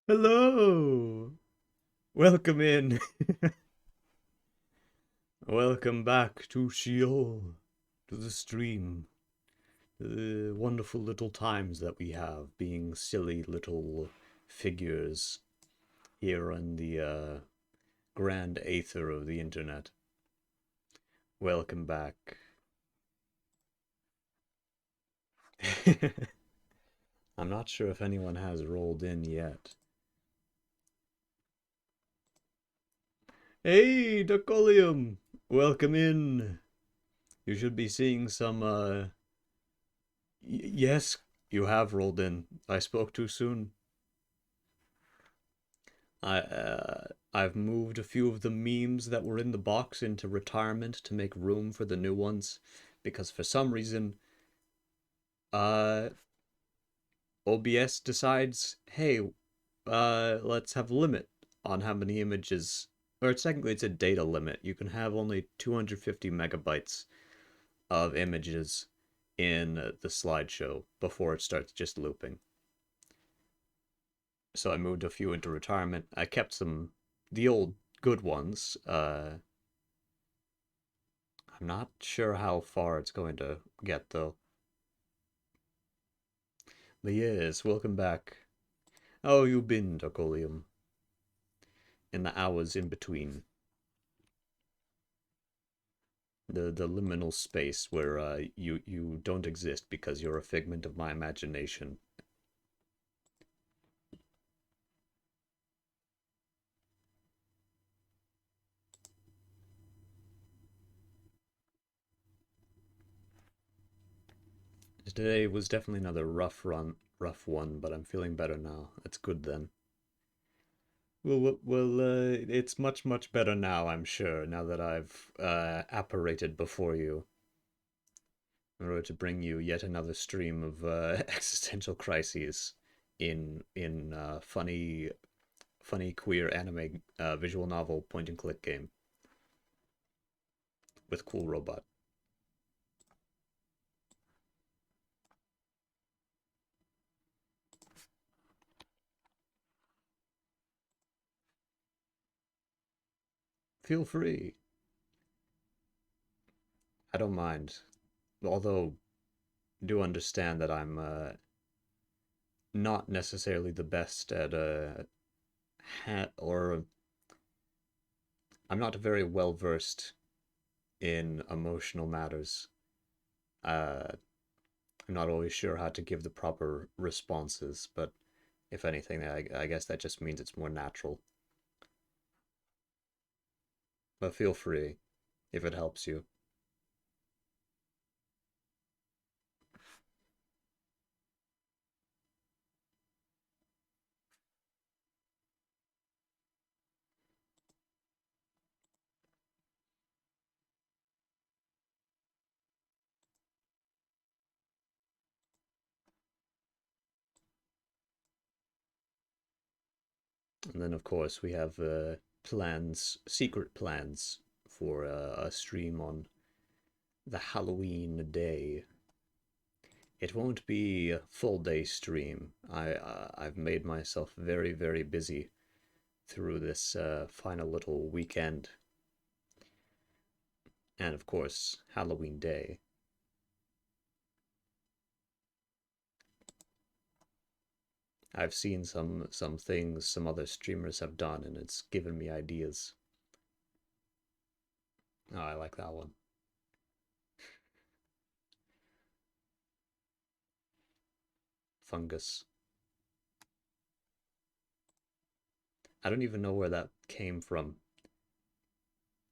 Hello! Welcome in. Welcome back to Sheol, to the stream. The wonderful little times that we have being silly little figures here on the grand aether of the internet. Welcome back. I'm not sure if anyone has rolled in yet. Hey, Ducolium! Welcome in. You should be seeing some, yes, you have rolled in. I spoke too soon. I've moved a few of the memes that were in the box into retirement to make room for the new ones, because for some reason, uh, OBS decides, hey, let's have a limit on how many images, or technically it's a data limit. You can have only 250 megabytes of images in the slideshow before it starts just looping. So I moved a few into retirement. I kept some, the old good ones. I'm not sure how far it's going to get though. But yes, welcome back. How you been, Darkolium? In the hours in between. The liminal space where you don't exist because you're a figment of my imagination. Today was definitely another rough one, but I'm feeling better now. That's good then. Well, it's much better now, I'm sure, now that I've apparated before you in order to bring you yet another stream of existential crises in funny queer anime visual novel point and click game with cool robot. Feel free. I don't mind. Although, do understand that I'm not necessarily the best at or I'm not very well versed in emotional matters. Uh, I'm not always sure how to give the proper responses, but if anything, I guess that just means it's more natural. But feel free. if it helps you. And then, of course, we have plans, secret plans for a stream on the Halloween day. It won't be a full day stream. I've made myself very, very busy through this final little weekend. And of course, Halloween day. I've seen some things some other streamers have done, and it's given me ideas. Oh, I like that one. Fungus. I don't even know where that came from,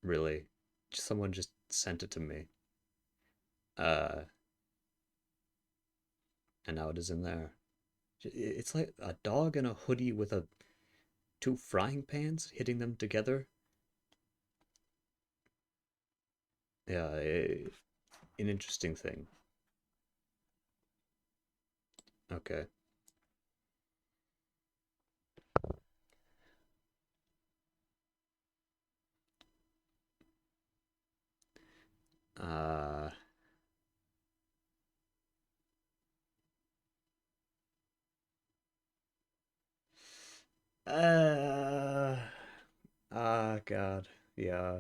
really. Someone just sent it to me. Uh, and now it is in there. It's like a dog in a hoodie with two frying pans hitting them together. Yeah, an interesting thing. Okay. Uh, uh, God. Yeah.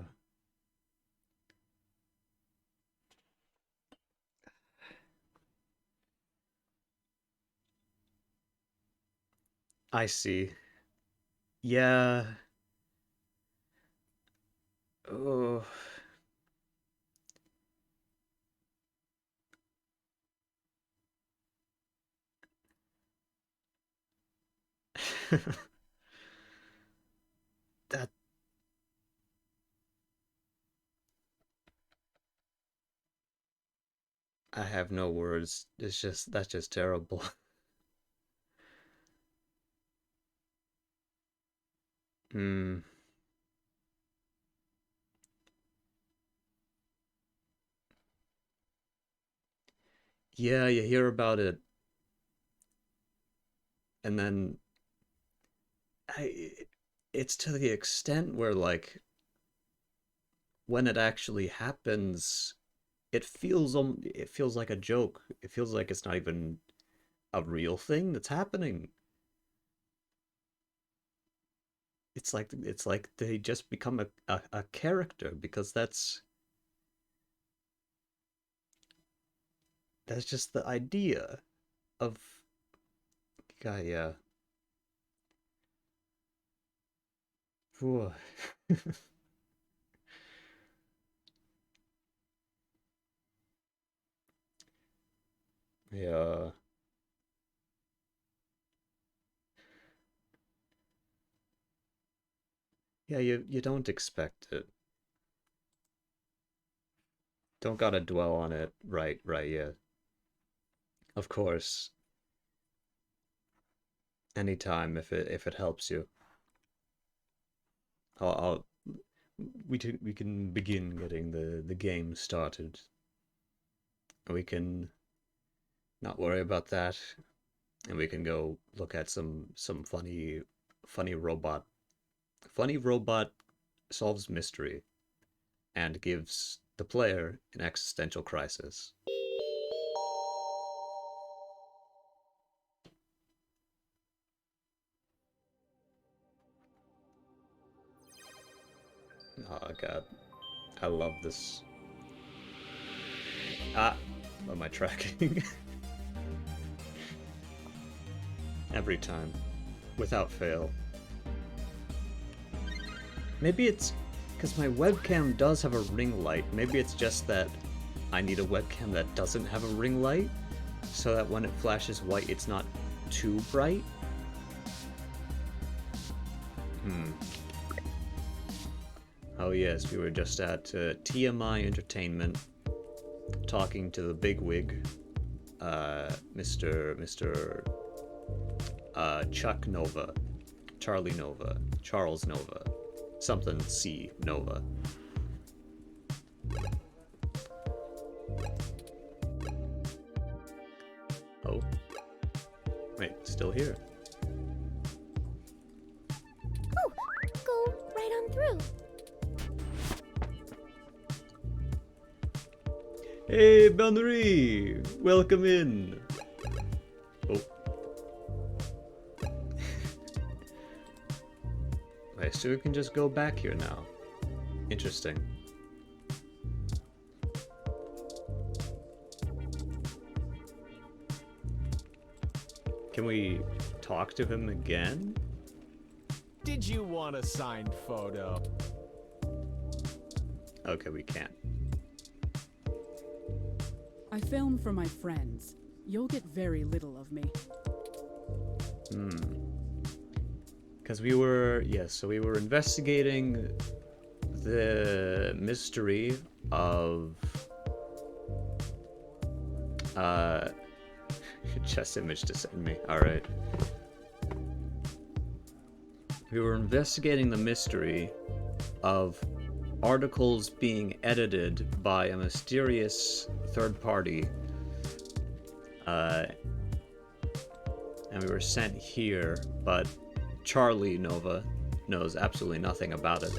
I see. Yeah. Oh. That I have no words. That's just terrible. Hmm. Yeah, you hear about it, and then I, it's to the extent where like when it actually happens, it feels like a joke. It feels like it's not even a real thing that's happening. It's like they just become a character because that's just the idea of guy. Yeah. Whew. Yeah. Yeah, you don't expect it. Don't gotta dwell on it. Right, yeah. Of course. Anytime if it helps you. I'll we can begin getting the game started. We can not worry about that, and we can go look at some funny robot. Funny robot solves mystery and gives the player an existential crisis. Oh god, I love this. Ah, what am I tracking? Every time, without fail. Maybe it's because my webcam does have a ring light. Maybe it's just that I need a webcam that doesn't have a ring light, so that when it flashes white, it's not too bright. Hmm. Oh yes, we were just at TMI Entertainment, talking to the bigwig, Mr. Chuck Nova, Charlie Nova, Charles Nova, something C Nova. Oh. Wait, still here. Oh, go right on through. Hey, Bonnery! Welcome in! Oh. Wait, so we can just go back here now. Interesting. Can we talk to him again? Did you want a signed photo? Okay, we can't. I film for my friends. You'll get very little of me. Because we were, yes, so we were investigating the mystery of, chest image to send me, alright. We were investigating the mystery of articles being edited by a mysterious third party, and we were sent here, but Charlie Nova knows absolutely nothing about it.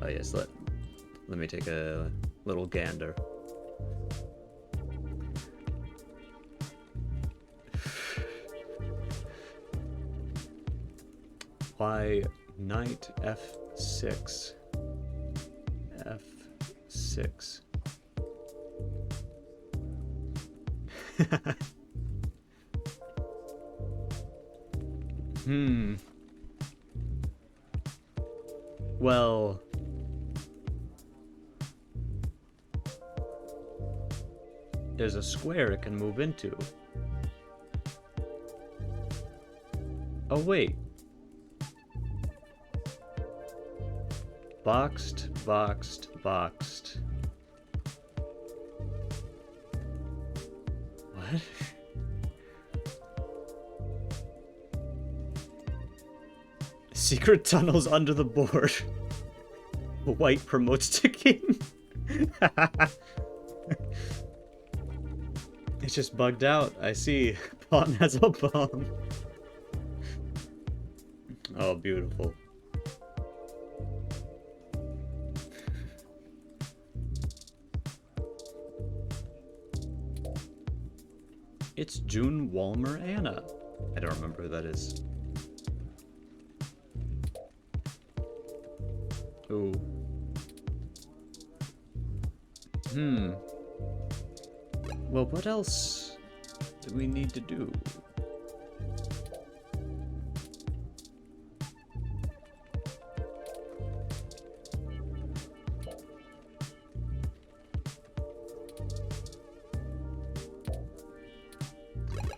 Oh yes, let me take a little gander. Why knight f6? f6. Well, there's a square it can move into. Oh wait. Boxed, boxed, boxed. What? Secret tunnels under the board. White promotes to king. It's just bugged out. I see. Pawn has a bomb. Oh, beautiful. It's June Walmer Anna. I don't remember who that is. Ooh. Well, what else do we need to do?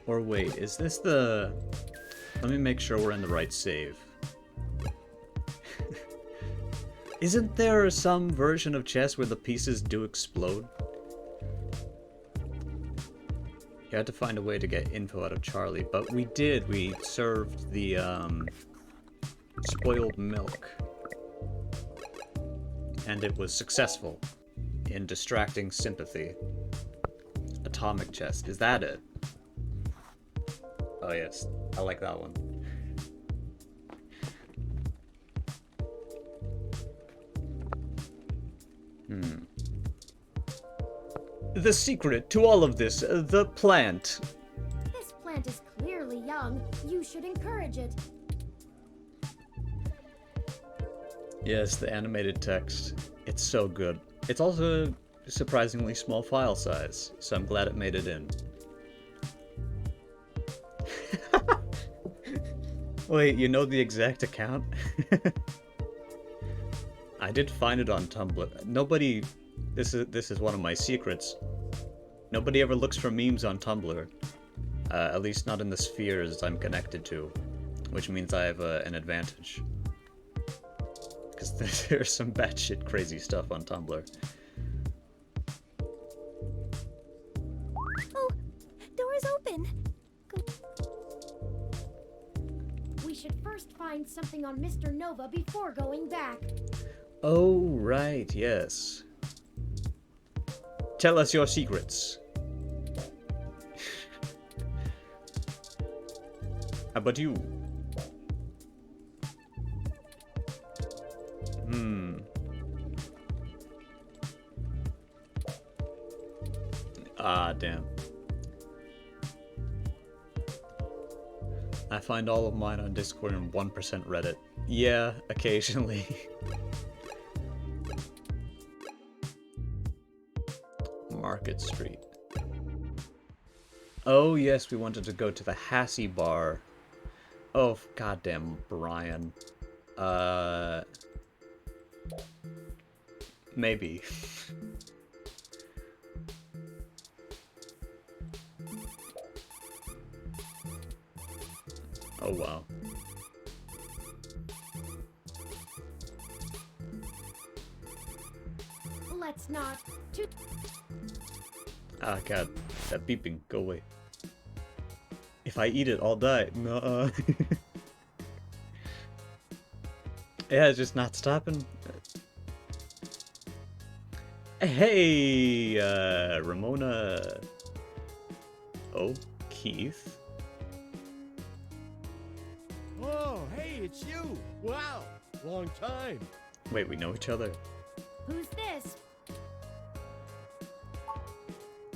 Or wait, is this the... Let me make sure we're in the right save. Isn't there some version of chess where the pieces do explode? You had to find a way to get info out of Charlie, but we did. We served the, spoiled milk. And it was successful in distracting sympathy. Atomic chess. Is that it? Oh yes, I like that one. The secret to all of this, the plant. This plant is clearly young. You should encourage it. Yes, the animated text. It's so good. It's also a surprisingly small file size, so I'm glad it made it in. Wait, you know the exact account? I did find it on Tumblr. Nobody... This is one of my secrets. Nobody ever looks for memes on Tumblr. At least not in the spheres I'm connected to. Which means I have an advantage. because there's some batshit crazy stuff on Tumblr. Oh, door's open. We should first find something on Mr. Nova before going back. Oh, right, yes. Tell us your secrets. How about you? Ah, damn. I find all of mine on Discord and 1% Reddit. Yeah, occasionally. Market Street. Oh yes, we wanted to go to the Hassie Bar. Oh, goddamn Brian. Maybe. Oh wow. Let's not. Ah, god. That beeping. Go away. If I eat it, I'll die. Nuh-uh. Yeah, it's just not stopping. Hey, Ramona. Oh, Keith. Oh, hey, it's you. Wow, long time. Wait, we know each other. Who's this?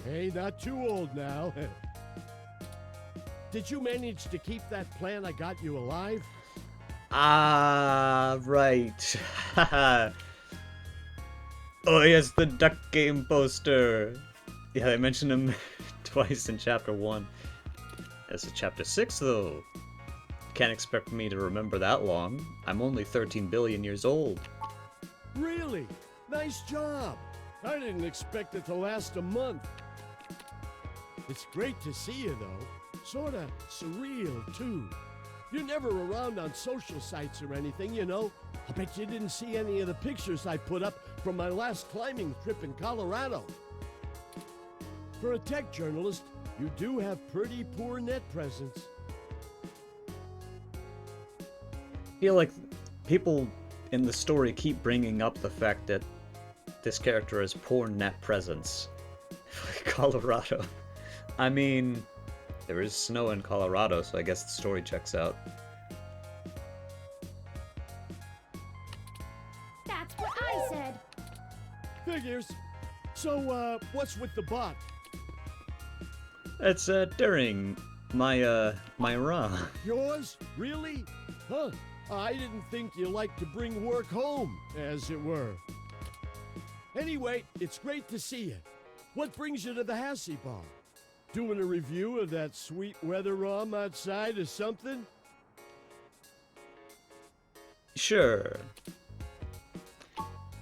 Hey, not too old now. Did you manage to keep that plan I got you alive? Ah, right. Oh, yes, the Duck Game poster. Yeah, I mentioned him twice in Chapter 1. This is Chapter 6, though. Can't expect me to remember that long. I'm only 13 billion years old. Really? Nice job. I didn't expect it to last a month. It's great to see you, though. Sorta surreal, too. You're never around on social sites or anything, you know. I bet you didn't see any of the pictures I put up from my last climbing trip in Colorado. For a tech journalist, you do have pretty poor net presence. I feel like people in the story keep bringing up the fact that this character has poor net presence. Colorado. I mean, there is snow in Colorado, so I guess the story checks out. That's what I said. Figures. So, what's with the bot? It's, during my run. Yours? Really? Huh. I didn't think you liked to bring work home, as it were. Anyway, it's great to see you. What brings you to the Hassie Bar? Doing a review of that sweet weather ROM outside or something? Sure.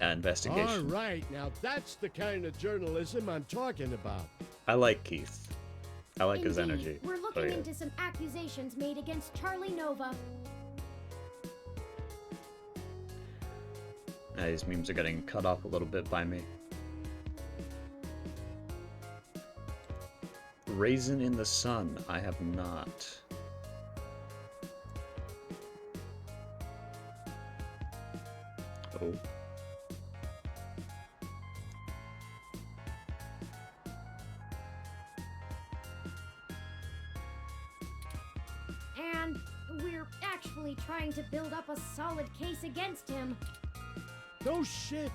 Investigation. All right, now that's the kind of journalism I'm talking about. I like Keith. I like his Indeed. energy. We're looking Oh, yeah. into some accusations made against Charlie Nova. These memes are getting cut off a little bit by me. Raisin in the Sun. I have not. Oh. And we're actually trying to build up a solid case against him. No shit.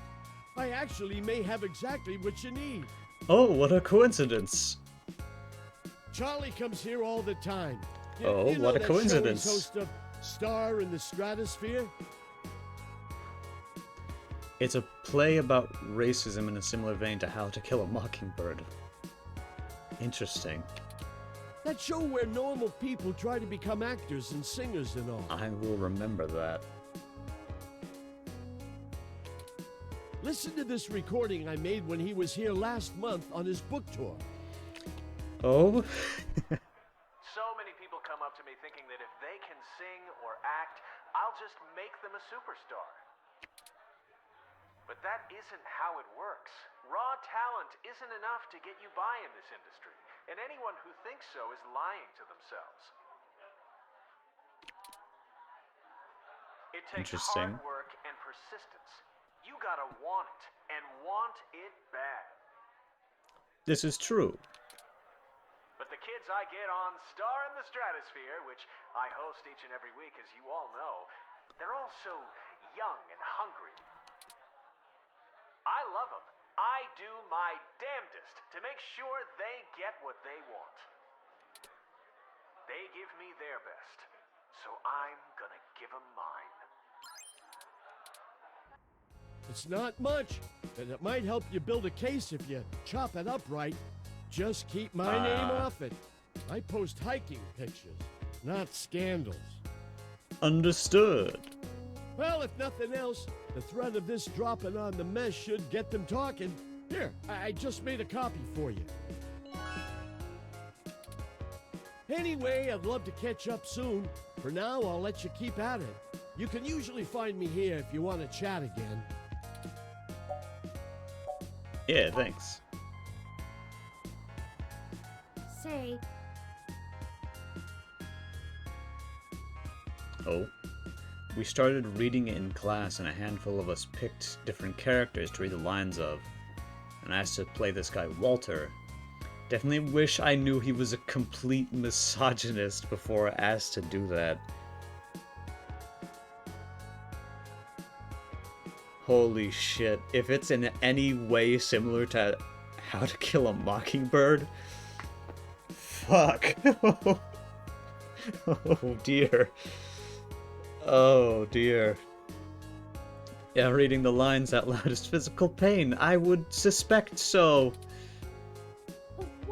I actually may have exactly what you need. Oh, what a coincidence. Charlie comes here all the time. Oh, you know what a that show he's coincidence. host of Star in the Stratosphere? It's a play about racism in a similar vein to How to Kill a Mockingbird. Interesting. That show where normal people try to become actors and singers and all. I will remember that. Listen to this recording I made when he was here last month on his book tour. Oh? So many people come up to me thinking that if they can sing or act, I'll just make them a superstar. But that isn't how it works. Raw talent isn't enough to get you by in this industry, and anyone who thinks so is lying to themselves. It takes Interesting. hard work and persistence. You gotta want it, and want it bad. This is true. But the kids I get on Star in the Stratosphere, which I host each and every week, as you all know, they're all so young and hungry. I love them. I do my damnedest to make sure they get what they want. They give me their best, so I'm gonna give them mine. It's not much, and it might help you build a case if you chop it up right. Just keep my name off it. I post hiking pictures, not scandals. Understood. Well, if nothing else, the threat of this dropping on the mess should get them talking. Here, I just made a copy for you. Anyway, I'd love to catch up soon. For now, I'll let you keep at it. You can usually find me here if you want to chat again. Yeah, thanks. Say, Oh. We started reading it in class, and a handful of us picked different characters to read the lines of. And I asked to play this guy, Walter. Definitely wish I knew he was a complete misogynist before I asked to do that. Holy shit. If it's in any way similar to How to Kill a Mockingbird, fuck. Oh dear. Oh dear. Yeah, reading the lines out loud is physical pain. I would suspect so.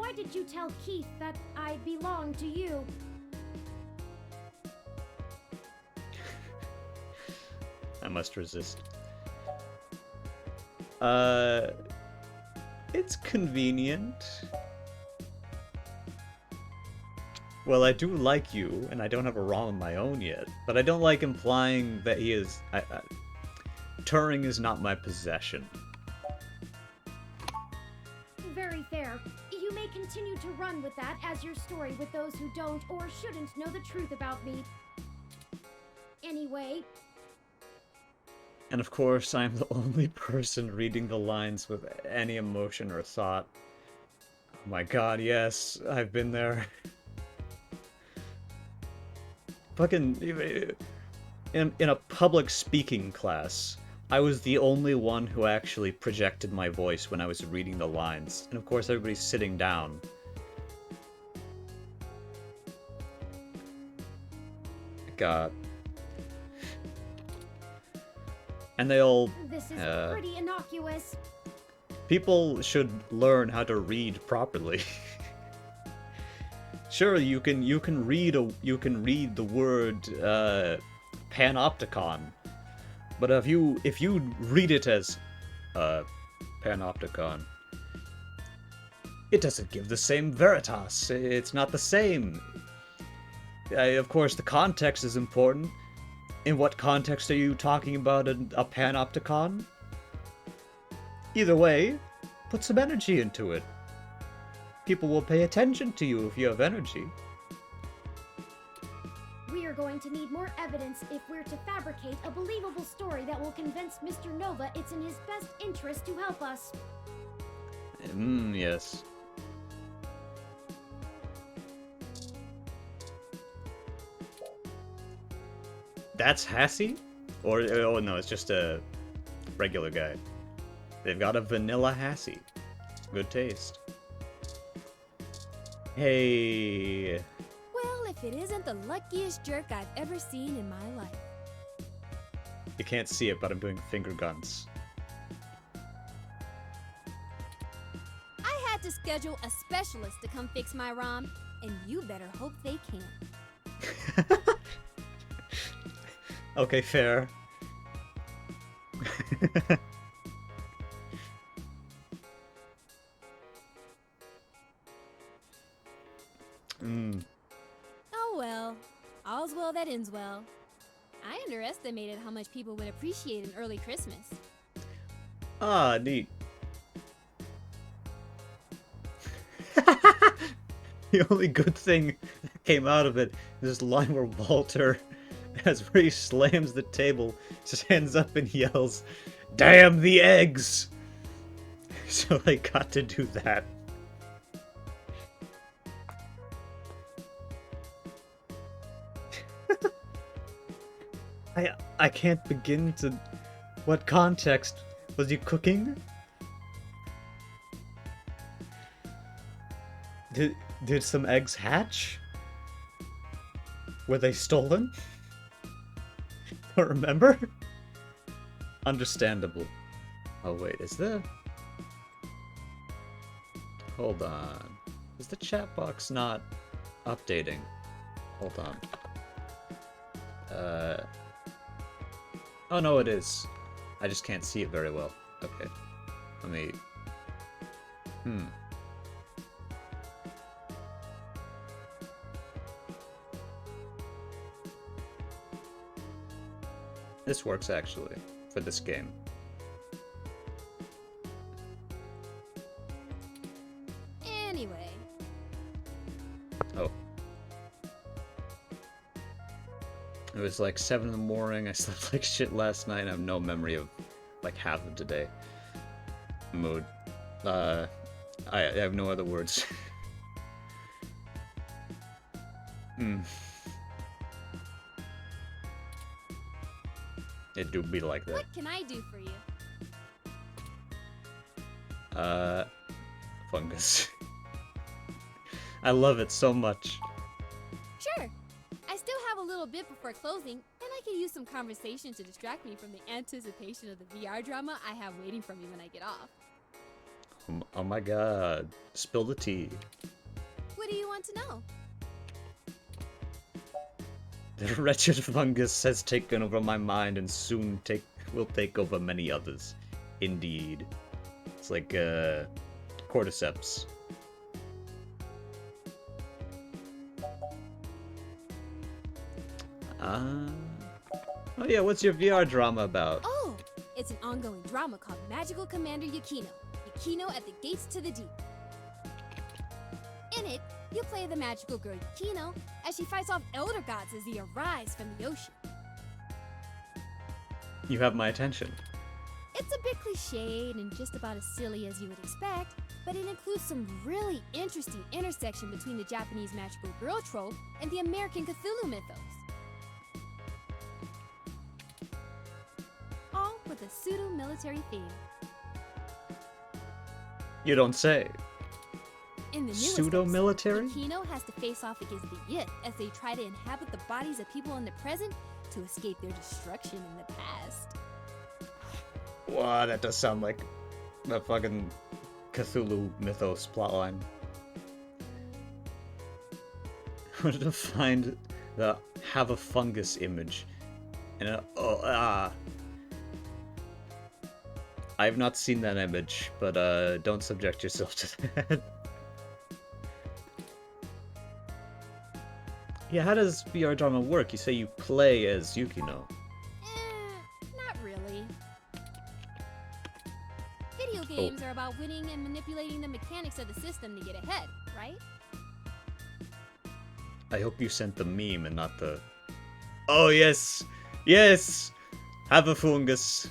why did you tell Keith that I belong to you? I must resist. It's convenient. Well, I do like you, and I don't have a ROM of my own yet, but I don't like implying that he is... Turing is not my possession. Very fair. You may continue to run with that as your story with those who don't or shouldn't know the truth about me. Anyway... And of course, I'm the only person reading the lines with any emotion or thought. Oh my god, yes, I've been there. Fucking... In a public speaking class, I was the only one who actually projected my voice when I was reading the lines. And of course, everybody's sitting down. God. And they all... This is pretty innocuous. People should learn how to read properly. Sure, you can read the word panopticon, but if you read it as panopticon, it doesn't give the same veritas. It's not the same. Of course, the context is important. In what context are you talking about a panopticon? Either way, put some energy into it. People will pay attention to you if you have energy. We are going to need more evidence if we're to fabricate a believable story that will convince Mr. Nova it's in his best interest to help us. Yes. That's Hassie? Or, oh no, it's just a regular guy. They've got a vanilla Hassie. Good taste. Hey. Well, if it isn't the luckiest jerk I've ever seen in my life. You can't see it, but I'm doing finger guns. I had to schedule a specialist to come fix my ROM, and you better hope they can. Okay, fair. Oh well. All's well that ends well. I underestimated how much people would appreciate an early Christmas. Ah, neat. The only good thing that came out of it is this line where Walter, where he slams the table, stands up and yells, "Damn the eggs!" So I got to do that. I can't begin to... What context? Was you cooking? Did some eggs hatch? Were they stolen? Don't remember? Understandable. Oh wait, is there... Hold on. Is the chat box not updating? Hold on. Oh no, it is. I just can't see it very well. Okay. Let me... This works actually, for this game. Anyway. Oh. It was like 7 in the morning, I slept like shit last night, I have no memory of like half of today. Mood. I have no other words. It do be like that. What can I do for you? Fungus. I love it so much. Sure. I still have a little bit before closing, and I could use some conversation to distract me from the anticipation of the VR drama I have waiting for me when I get off. Oh my god. Spill the tea. What do you want to know? The wretched fungus has taken over my mind and soon will take over many others. Indeed. It's like, cordyceps. Oh yeah, what's your VR drama about? Oh, it's an ongoing drama called Magical Commander Yukino. Yukino at the Gates to the Deep. In it, you play the magical girl Yukino as she fights off elder gods as they arise from the ocean. You have my attention. It's a bit cliched and just about as silly as you would expect, but it includes some really interesting intersection between the Japanese magical girl trope and the American Cthulhu mythos. All with a pseudo-military theme. You don't say. In the newest Pseudo-military? episode, Yukino has to face off against the Yith as they try to inhabit the bodies of people in the present to escape their destruction in the past. Wow, that does sound like a fucking Cthulhu mythos plotline. I wanted to find the have a fungus image. And I have not seen that image, but don't subject yourself to that. Yeah, how does VR drama work? You say you play as Yukino. Not really. Video games are about winning and manipulating the mechanics of the system to get ahead, right? I hope you sent the meme and not the... Oh, yes! Yes! Have a fungus.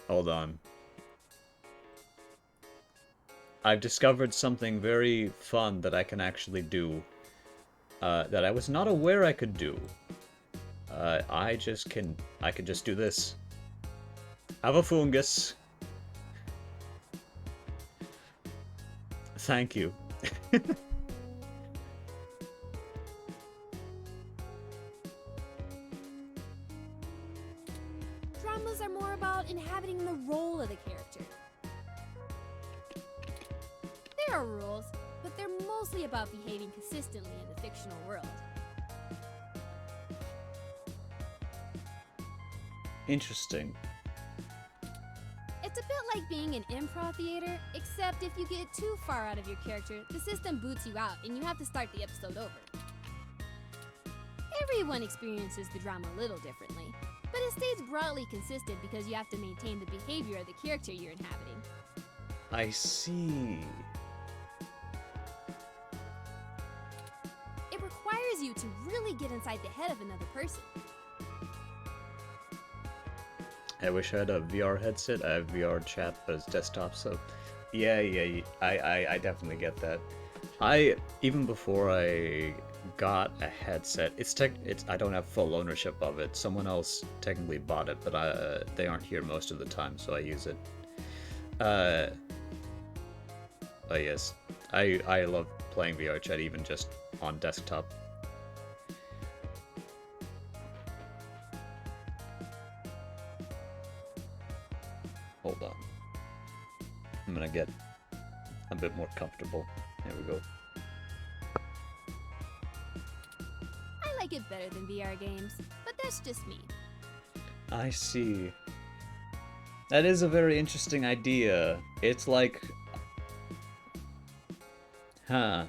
Hold on. I've discovered something very fun that I can actually do. That I was not aware I could do. I could just do this. Have a fungus. Thank you. Dramas are more about inhabiting the role of the character. There are rules, but they're mostly about behaving consistently in the fictional world. Interesting. It's a bit like being in improv theater, except if you get too far out of your character, the system boots you out and you have to start the episode over. Everyone experiences the drama a little differently. but it stays broadly consistent because you have to maintain the behavior of the character you're inhabiting. I see. It requires you to really get inside the head of another person. I wish I had a VR headset. I have VR chat, but it's desktop, so yeah, I definitely get that. Even before I got a headset, I don't have full ownership of it. Someone else technically bought it, but they aren't here most of the time, so I use it. Oh yes, I love playing VR chat even just on desktop. Hold on. I'm gonna get a bit more comfortable. There we go. I like it better than VR games, but that's just me. I see. That is a very interesting idea. It's like... Huh.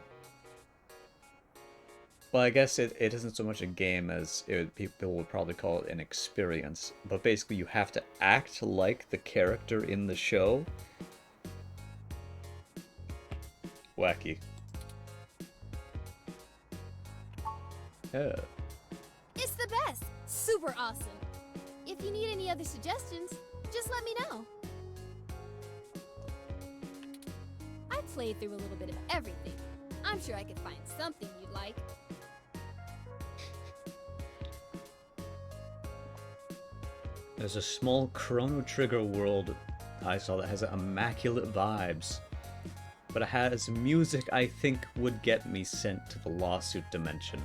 Well, I guess it isn't so much a game as people would probably call it an experience. But basically you have to act like the character in the show. Wacky. Yeah. It's the best! Super awesome! If you need any other suggestions, just let me know. I played through a little bit of everything. I'm sure I could find something you'd like. There's a small Chrono Trigger world I saw that has immaculate vibes. But it has music I think would get me sent to the lawsuit dimension.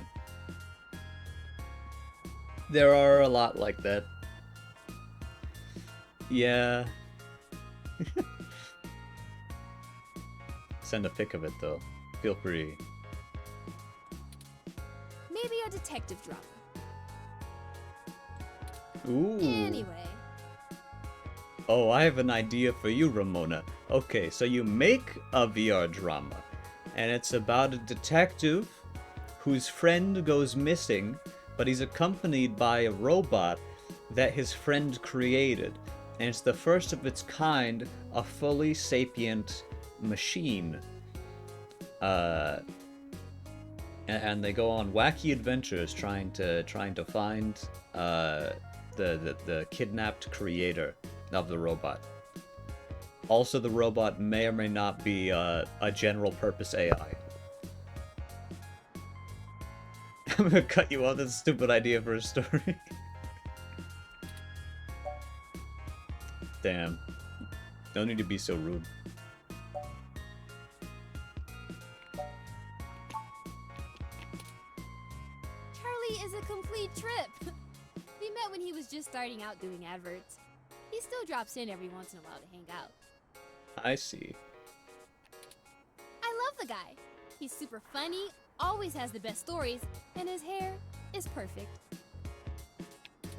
There are a lot like that. Yeah. Send a pic of it though. Feel free. Maybe a detective drama. Ooh. Anyway. Oh, I have an idea for you, Ramona. Okay, so you make a VR drama, and it's about a detective whose friend goes missing, but he's accompanied by a robot that his friend created. And it's the first of its kind, a fully sapient machine. And they go on wacky adventures trying to find the kidnapped creator of the robot. Also, the robot may or may not be a general purpose AI. I'm gonna cut you off. That's a stupid idea for a story. Damn. Don't need to be so rude. Charlie is a complete trip. We met when he was just starting out doing adverts. He still drops in every once in a while to hang out. I see. I love the guy. He's super funny, always has the best stories, and his hair is perfect.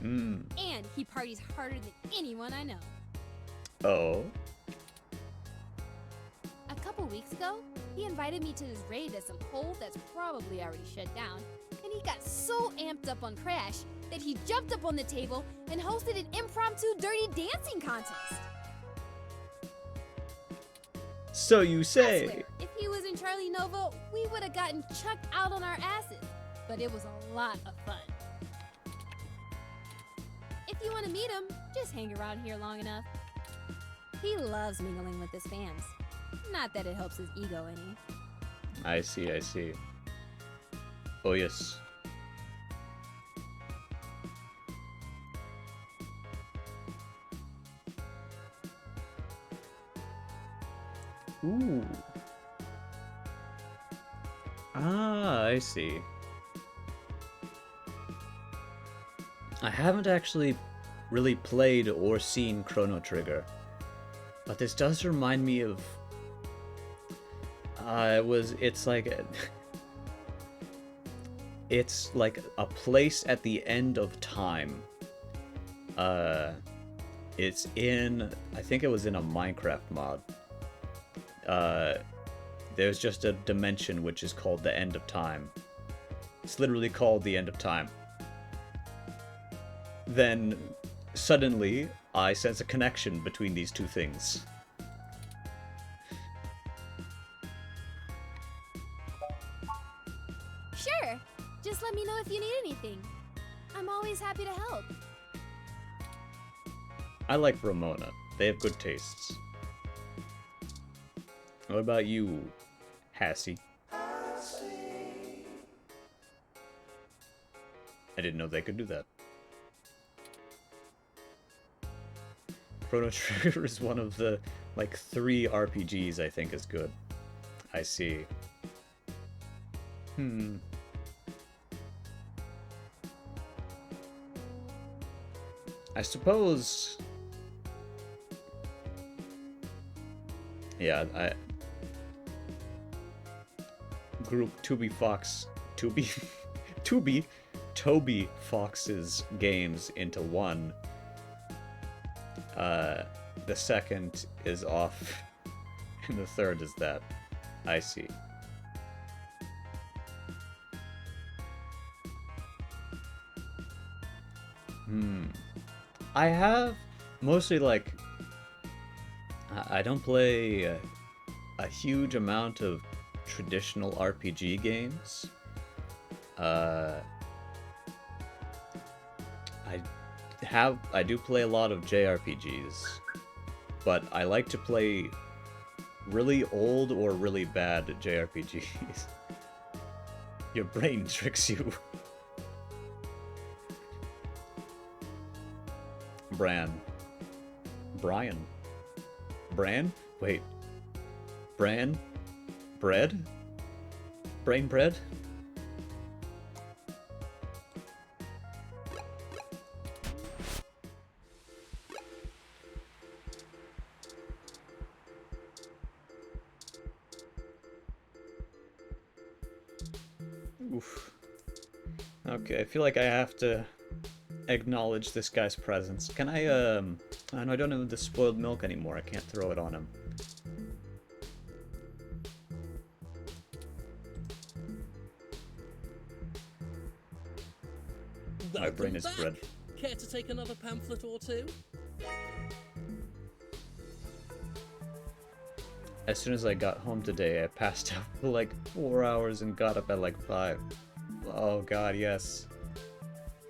Hmm. And he parties harder than anyone I know. Oh. A couple weeks ago, he invited me to his raid at some hole that's probably already shut down, and he got so amped up on Crash that he jumped up on the table and hosted an impromptu dirty dancing contest. So you I say. swear, if he was in Charlie Nova, we would have gotten chucked out on our asses, but it was a lot of fun. If you want to meet him, just hang around here long enough. He loves mingling with his fans. Not that it helps his ego any. I see, I see. Oh, yes. Ooh. Ah, I see. I haven't actually really played or seen Chrono Trigger, but this does remind me of it's like a place at the end of time. It's in, I think it was in a Minecraft mod. There's just a dimension which is called the end of time. It's literally called the end of time. then suddenly I sense a connection between these two things. Sure. Just let me know if you need anything. I'm always happy to help. I like Ramona. They have good tastes. What about you, Hassie? I didn't know they could do that. Chrono Trigger is one of the, like, 3 RPGs I think is good. I see. I suppose... Yeah, group Toby Fox's games into one. The second is off, and the third is that. I see. I have mostly, like, I don't play a huge amount of traditional RPG games. I do play a lot of JRPGs, but I like to play really old or really bad JRPGs. Your brain tricks you. Brian. Bran? Wait. Bran? Bread? Brain bread? Oof. Okay, I feel like I have to acknowledge this guy's presence. Can I, I don't have the spoiled milk anymore. I can't throw it on him. My brain is bread. Care to take another pamphlet or two? As soon as I got home today, I passed out for like 4 hours and got up at like 5. Oh god, yes.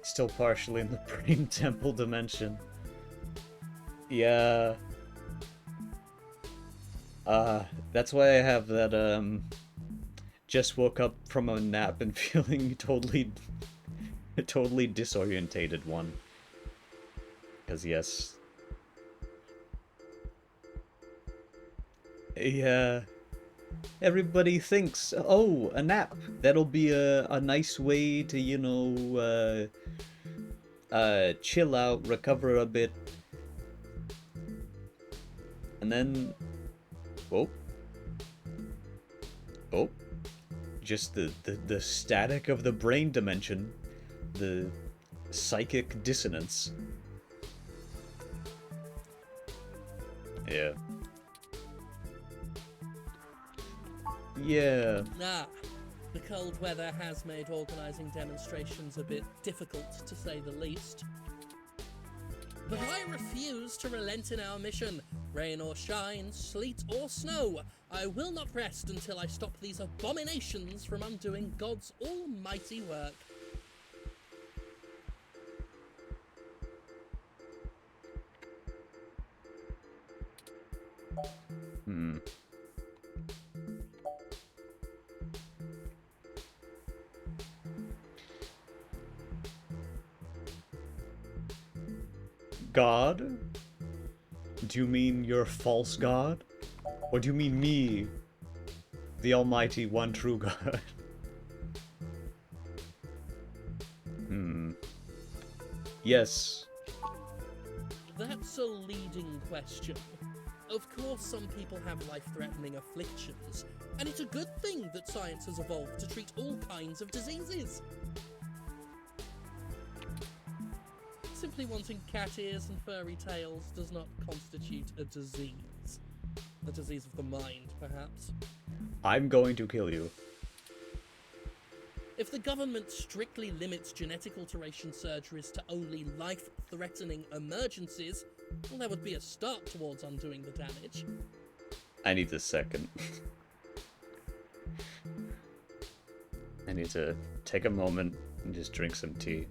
Still partially in the brain temple dimension. Yeah. That's why I have that, just woke up from a nap and feeling totally disorientated one. 'Cause yes. Yeah. Everybody thinks, oh, a nap. That'll be a nice way to, you know, chill out, recover a bit. And then, oh, just the static of the brain dimension, the psychic dissonance. Yeah. Yeah. Ah, the cold weather has made organising demonstrations a bit difficult, to say the least. But I refuse to relent in our mission. Rain or shine, sleet or snow, I will not rest until I stop these abominations from undoing God's almighty work. God? Do you mean your false god? Or do you mean me, the almighty one true God? Yes. That's a leading question. Of course, some people have life-threatening afflictions, and it's a good thing that science has evolved to treat all kinds of diseases. Simply wanting cat ears and furry tails does not constitute a disease. A disease of the mind, perhaps. I'm going to kill you. If the government strictly limits genetic alteration surgeries to only life-threatening emergencies, well, that would be a start towards undoing the damage. I need a second. I need to take a moment and just drink some tea.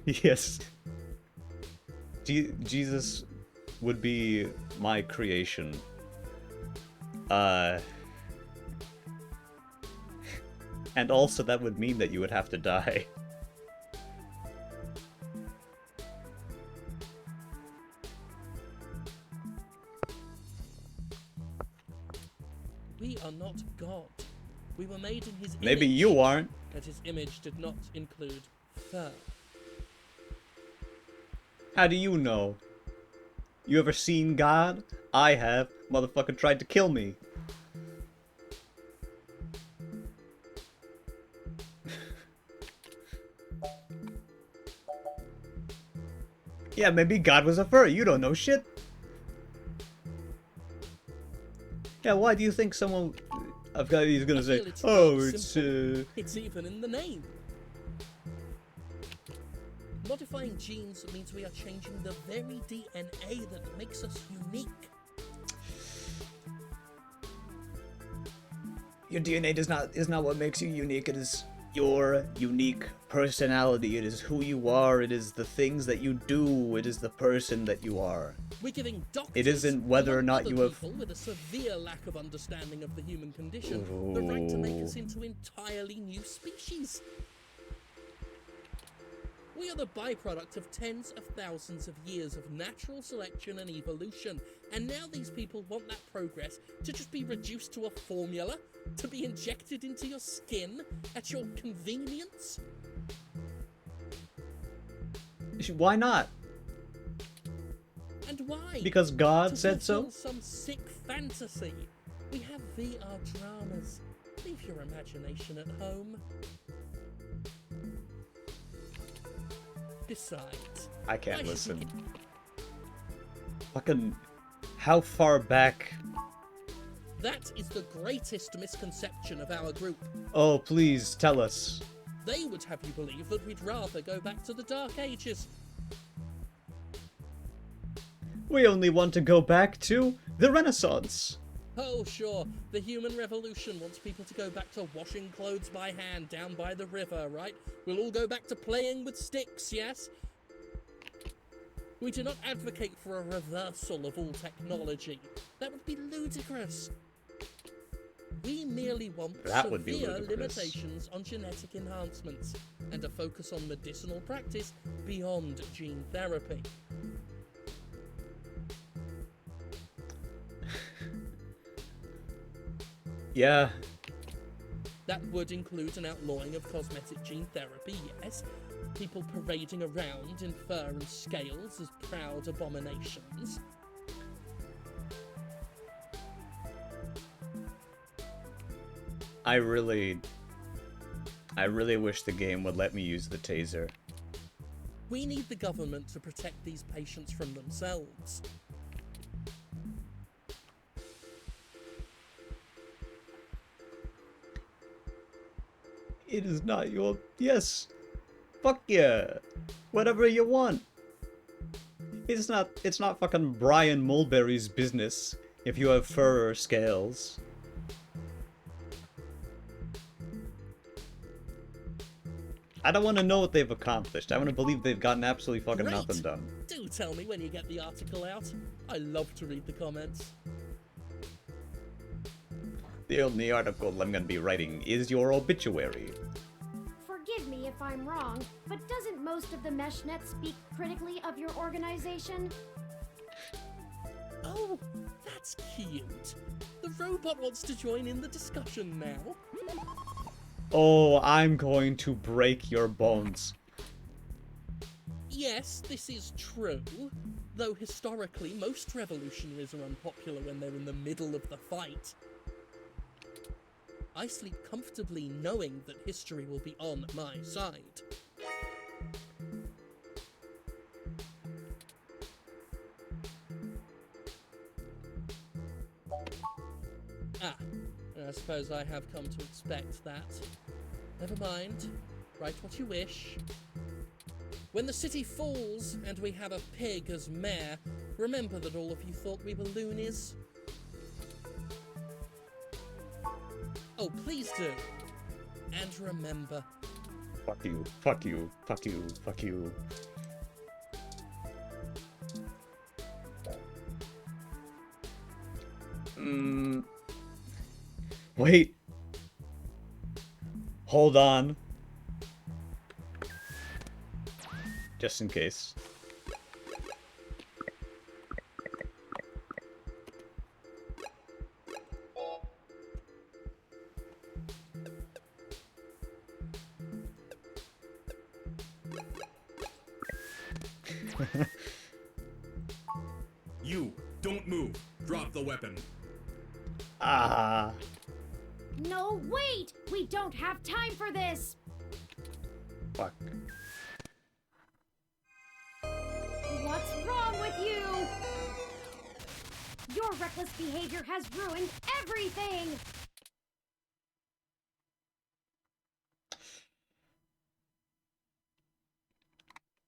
Yes. Jesus would be my creation. And also that would mean that you would have to die. We are not God. We were made in his image. Maybe you aren't. And his image did not include fur. How do you know? You ever seen God? I have. Motherfucker tried to kill me. Yeah, maybe God was a furry. You don't know shit. Yeah, why do you think someone... he's gonna say, It's oh, quite it's, simple. It's even in the name. Modifying genes means we are changing the very DNA that makes us unique. Your DNA is not what makes you unique. It is your unique personality. It is who you are. It is the things that you do. It is the person that you are. We're giving doctors, It isn't whether or among not other you have... people with a severe lack of understanding of the human condition, the right to make us into entirely new species. We are the byproduct of tens of thousands of years of natural selection and evolution, and now these people want that progress to just be reduced to a formula, to be injected into your skin at your convenience? Why not? And why? Because God To said so? fulfill some sick fantasy. We have VR dramas. Leave your imagination at home. Besides, I can't should listen. be- Fucking... How far back... That is the greatest misconception of our group. Oh, please, tell us. They would have you believe that we'd rather go back to the Dark Ages. We only want to go back to the Renaissance. Oh, sure, the human revolution wants people to go back to washing clothes by hand down by the river, right? We'll all go back to playing with sticks, yes? We do not advocate for a reversal of all technology. That would be ludicrous. We merely want That would be severe ludicrous. limitations on genetic enhancements and a focus on medicinal practice beyond gene therapy. Yeah. That would include an outlawing of cosmetic gene therapy, yes. People parading around in fur and scales as proud abominations. I really wish the game would let me use the taser. We need the government to protect these patients from themselves. It is not your... Yes. Fuck yeah. Whatever you want. It's not fucking Brian Mulberry's business if you have fur or scales. I don't want to know what they've accomplished. I want to believe they've gotten absolutely fucking Great. nothing done. Do tell me when you get the article out. I love to read the comments. The only article I'm gonna be writing is your obituary. Forgive me if I'm wrong, but doesn't most of the meshnet speak critically of your organization? Oh, that's cute. The robot wants to join in the discussion now. Oh, I'm going to break your bones. Yes, this is true. Though historically, most revolutionaries are unpopular when they're in the middle of the fight. I sleep comfortably knowing that history will be on my side. Ah, I suppose I have come to expect that. Never mind. Write what you wish. When the city falls and we have a pig as mayor, remember that all of you thought we were loonies. Oh, please do. And remember. Fuck you, fuck you, fuck you, fuck you. Wait. Hold on. Just in case. You, don't move. Drop the weapon. Ah. No, wait! We don't have time for this! Fuck. What's wrong with you? Your reckless behavior has ruined everything!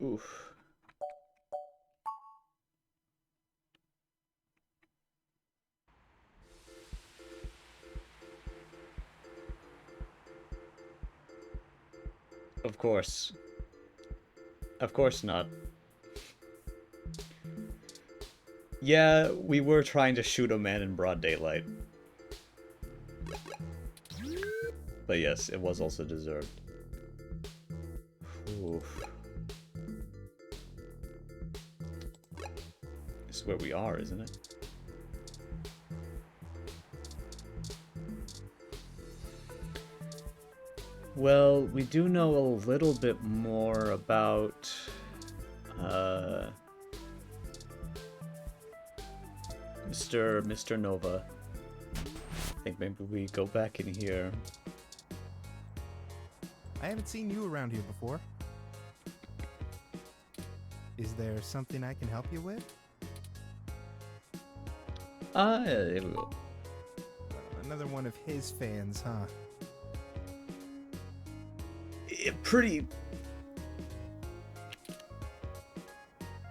Oof. Of course. Of course not. Yeah, we were trying to shoot a man in broad daylight. But yes, it was also deserved. Oof. This is where we are, isn't it? Well, we do know a little bit more about, Mr. Nova. I think maybe we go back in here. I haven't seen you around here before. Is there something I can help you with? There we go. Another one of his fans, huh? Pretty.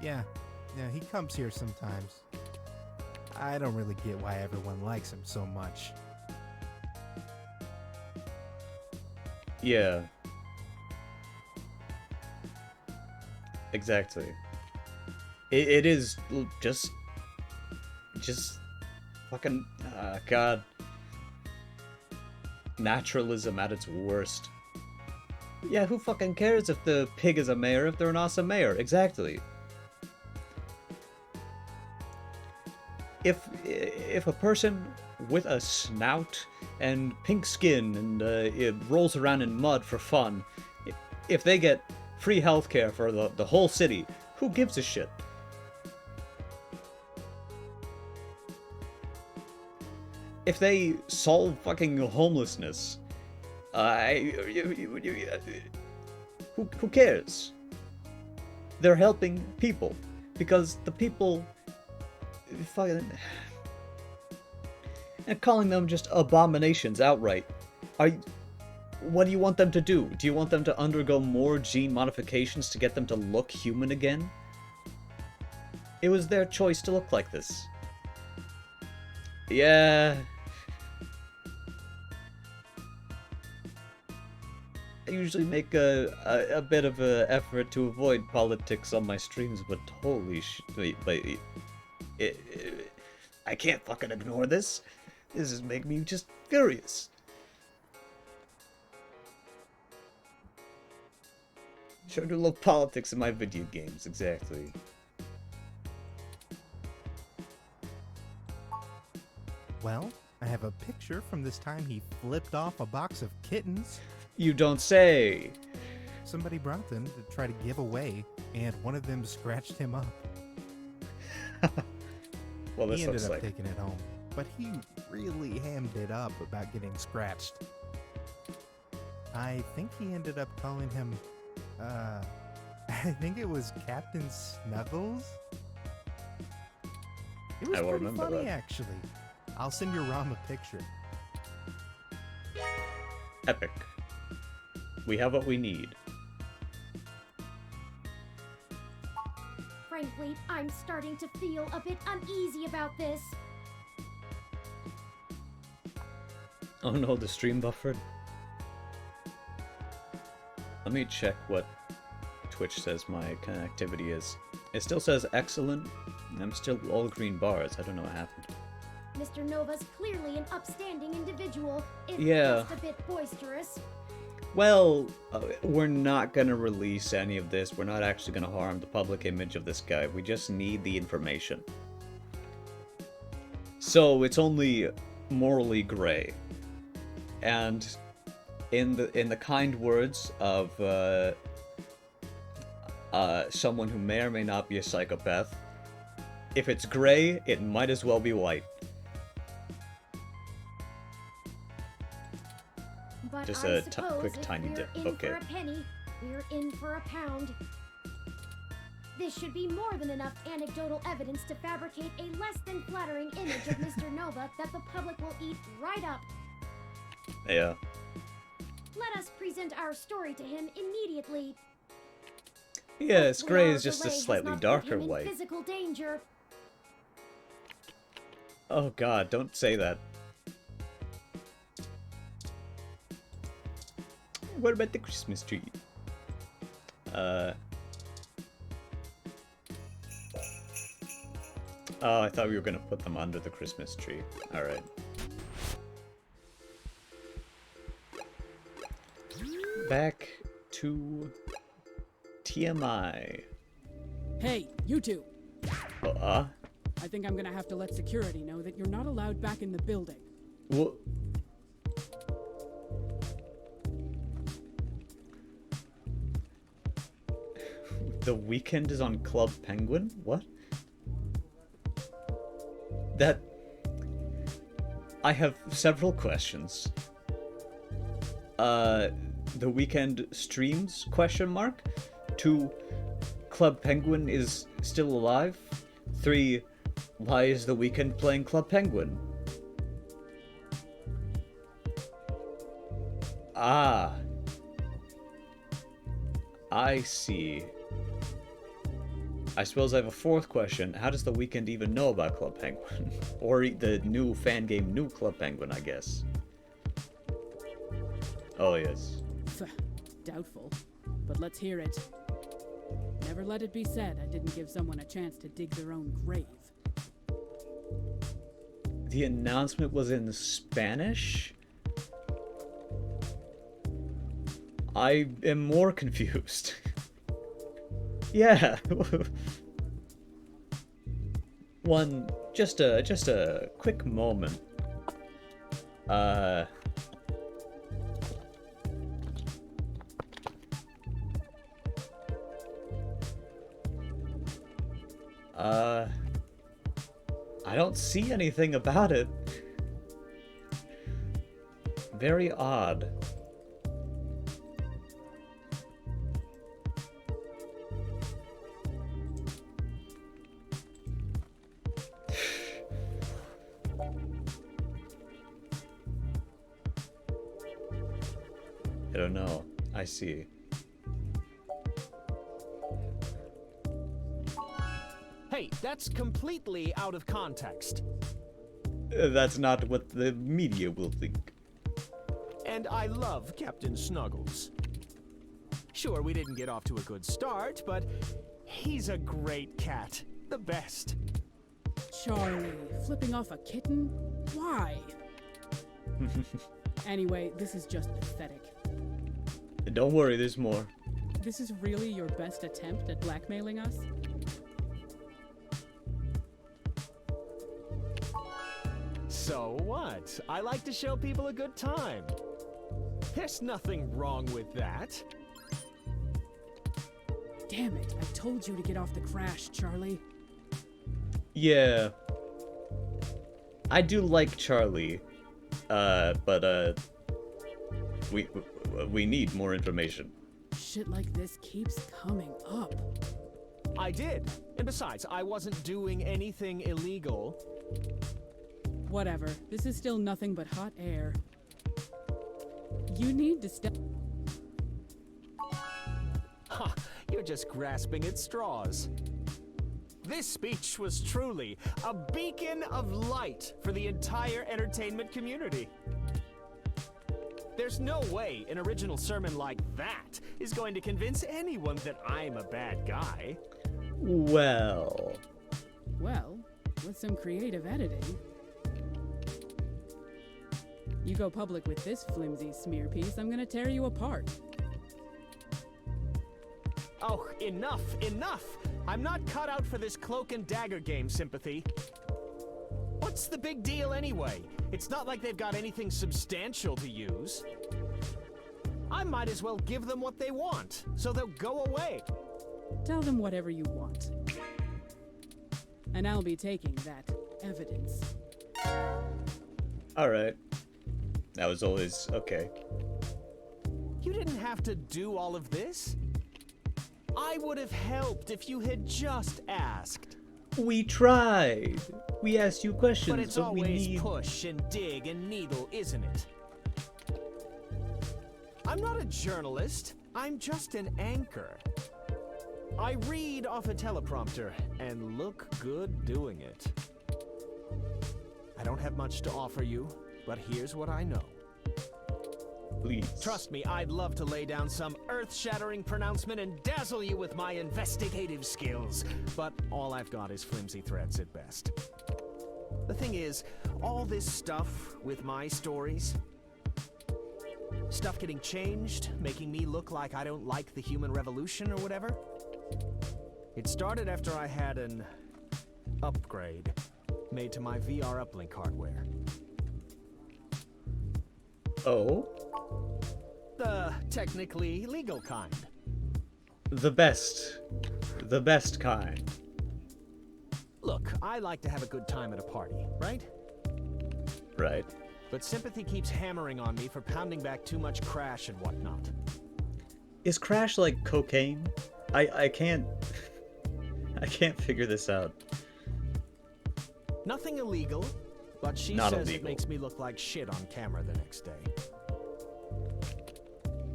Yeah, he comes here sometimes. I don't really get why everyone likes him so much. Yeah. Exactly. It is just fucking, God. Naturalism at its worst. Yeah, who fucking cares if the pig is a mayor if they're an awesome mayor? Exactly. If a person with a snout and pink skin and it rolls around in mud for fun, if they get free healthcare for the whole city, who gives a shit? If they solve fucking homelessness, who cares? They're helping people because the people fucking and calling them just abominations outright. What do you want them to do? Do you want them to undergo more gene modifications to get them to look human again? It was their choice to look like this. Yeah. I usually make a bit of an effort to avoid politics on my streams, but holy shit, I can't fucking ignore this. This is making me just furious. Sure do love politics in my video games, exactly. Well, I have a picture from this time he flipped off a box of kittens. You don't say. Somebody brought them to try to give away, and one of them scratched him up. Well, this he ended looks up like taking it home, but he really hammed it up about getting scratched. I think he ended up calling him, I think it was Captain Snuggles? It was I will pretty remember funny, that. actually. I'll send your Rom a picture. Epic. We have what we need. Frankly, I'm starting to feel a bit uneasy about this. Oh no, the stream buffered. Let me check what Twitch says my connectivity is. It still says excellent. I'm still all green bars. I don't know what happened. Mr. Nova's clearly an upstanding individual, if Yeah. just a bit boisterous. Well, we're not gonna release any of this. We're not actually gonna harm the public image of this guy. We just need the information. So it's only morally gray. And in the kind words of someone who may or may not be a psychopath, if it's gray, it might as well be white. But Just I a suppose quick if tiny we're dip. in Okay. for a penny, we're in for a pound. This should be more than enough anecdotal evidence to fabricate a less than flattering image of Mr. Nova that the public will eat right up. Yeah. Let us present our story to him immediately. Yes, Hopefully gray our is just a delay does slightly not put darker him in white. Physical danger. Oh god, don't say that. What about the Christmas tree? Oh, I thought we were gonna put them under the Christmas tree. Alright. Back to TMI. Hey, you two! Uh? I think I'm gonna have to let security know that you're not allowed back in the building. What? The Weekend is on Club Penguin? What? That... I have several questions. The Weekend streams? Question mark. 2. Club Penguin is still alive? 3. Why is The Weekend playing Club Penguin? Ah. I see. I suppose I have a 4th question. How does The Weeknd even know about Club Penguin? Or the new fan game New Club Penguin, I guess. Oh, yes. Doubtful. But let's hear it. Never let it be said I didn't give someone a chance to dig their own grave. The announcement was in Spanish? I am more confused. Yeah. Just a quick moment. I don't see anything about it. Very odd. I don't know. I see. Hey, that's completely out of context. That's not what the media will think. And I love Captain Snuggles. Sure, we didn't get off to a good start, but he's a great cat. The best. Charlie, flipping off a kitten? Why? Anyway, this is just pathetic. Don't worry, there's more. This is really your best attempt at blackmailing us? So what? I like to show people a good time. There's nothing wrong with that. Damn it, I told you to get off the crash, Charlie. Yeah. I do like Charlie. But we need more information. Shit like this keeps coming up. I did. And besides, I wasn't doing anything illegal. Whatever. This is still nothing but hot air. You need to step. Ha! You're just grasping at straws. This speech was truly a beacon of light for the entire entertainment community. There's no way an original sermon like that is going to convince anyone that I'm a bad guy. Well, Well, with some creative editing. You go public with this flimsy smear piece, I'm gonna tear you apart. Oh, enough, enough! I'm not cut out for this cloak and dagger game, Sympathy. What's the big deal anyway? It's not like they've got anything substantial to use. I might as well give them what they want, so they'll go away. Tell them whatever you want. And I'll be taking that evidence. alright. That was always okay. You didn't have to do all of this. I would have helped if you had just asked. We tried. We asked you questions, But it's we always need... push and dig and needle, isn't it? I'm not a journalist. I'm just an anchor. I read off a teleprompter and look good doing it. I don't have much to offer you, but here's what I know. Please. Trust me, I'd love to lay down some earth-shattering pronouncement and dazzle you with my investigative skills, but all I've got is flimsy threads at best. The thing is, all this stuff with my stories, stuff getting changed, making me look like I don't like the human revolution or whatever, it started after I had an upgrade made to my VR uplink hardware. Oh? The technically legal kind. The best kind. Look, I like to have a good time at a party, right? Right. But Sympathy keeps hammering on me for pounding back too much crash and whatnot. Is crash like cocaine? I can't figure this out. Nothing illegal, but she Not says it illegal. makes me look like shit on camera the next day.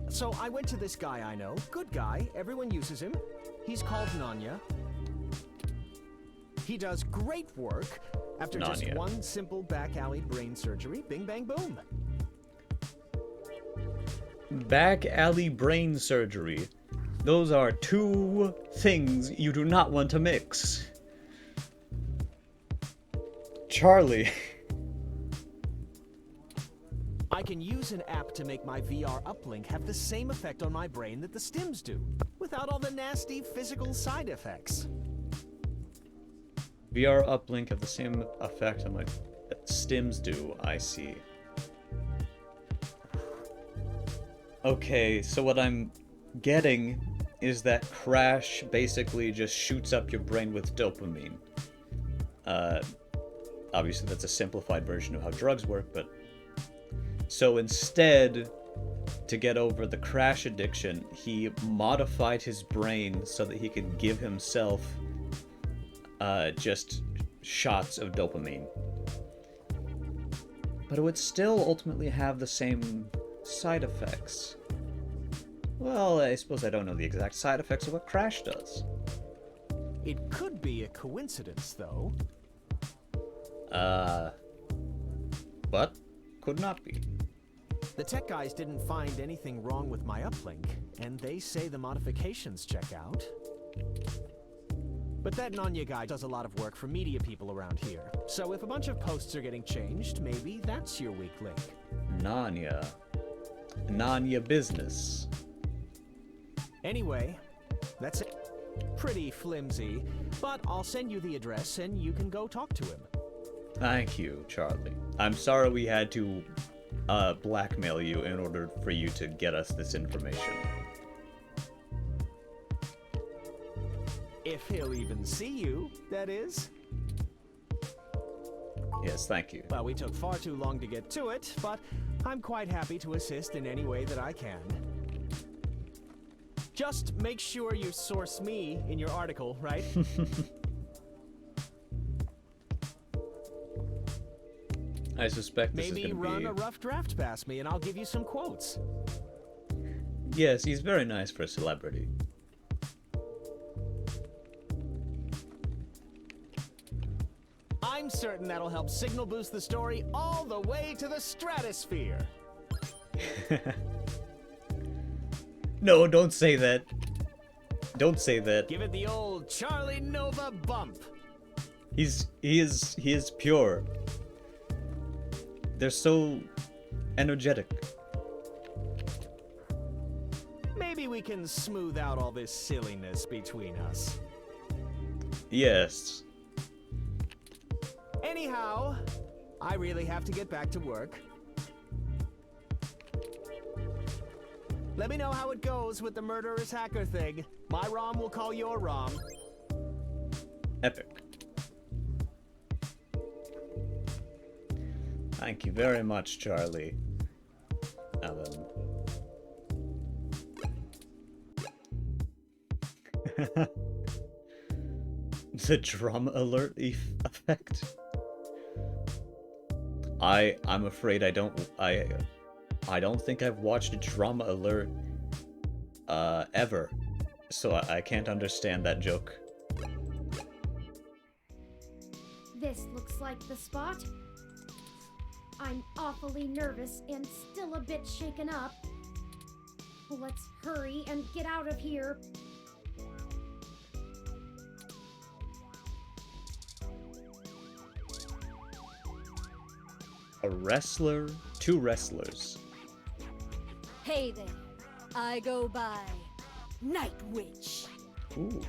So I went to this guy I know, good guy, everyone uses him. He's called Nanya. He does great work. After just Nanya. one simple back alley brain surgery, bing bang boom. Back alley brain surgery. Those are two things you do not want to mix. Charlie. I can use an app to make my VR uplink have the same effect on my brain that the stims do, without all the nasty physical side effects. VR uplink have the same effect on my stims do, I see. Okay, so what I'm getting is that crash basically just shoots up your brain with dopamine. Obviously that's a simplified version of how drugs work, but... So instead, to get over the crash addiction, he modified his brain so that he could give himself just shots of dopamine. But it would still ultimately have the same side effects. Well, I suppose I don't know the exact side effects of what crash does. It could be a coincidence, though. But could not be. The tech guys didn't find anything wrong with my uplink, and they say the modifications check out. But that Nanya guy does a lot of work for media people around here, so if a bunch of posts are getting changed, maybe that's your weak link. Nanya. Nanya business. Anyway, that's it. Pretty flimsy, but I'll send you the address and you can go talk to him. Thank you, Charlie. I'm sorry we had to blackmail you in order for you to get us this information. If he'll even see you, that is. Yes, thank you. Well, we took far too long to get to it, but I'm quite happy to assist in any way that I can. Just make sure you source me in your article, right? I suspect this Maybe is going run to a rough draft past me and I'll give you some quotes. be... Yes, he's very nice for a celebrity. I'm certain that'll help signal boost the story all the way to the stratosphere. No, don't say that. Don't say that. Give it the old Charlie Nova bump. He is pure. They're so energetic. Maybe we can smooth out all this silliness between us. Yes. Anyhow, I really have to get back to work. Let me know how it goes with the murderous hacker thing. My ROM will call your ROM. Epic. Thank you very much, Charlie. Alan. The drum alert effect. I'm afraid I don't think I've watched a Drama Alert ever, so I can't understand that joke. This looks like the spot. I'm awfully nervous and still a bit shaken up. Let's hurry and get out of here. A wrestler, two wrestlers. Hey there, I go by Night Witch. Ooh.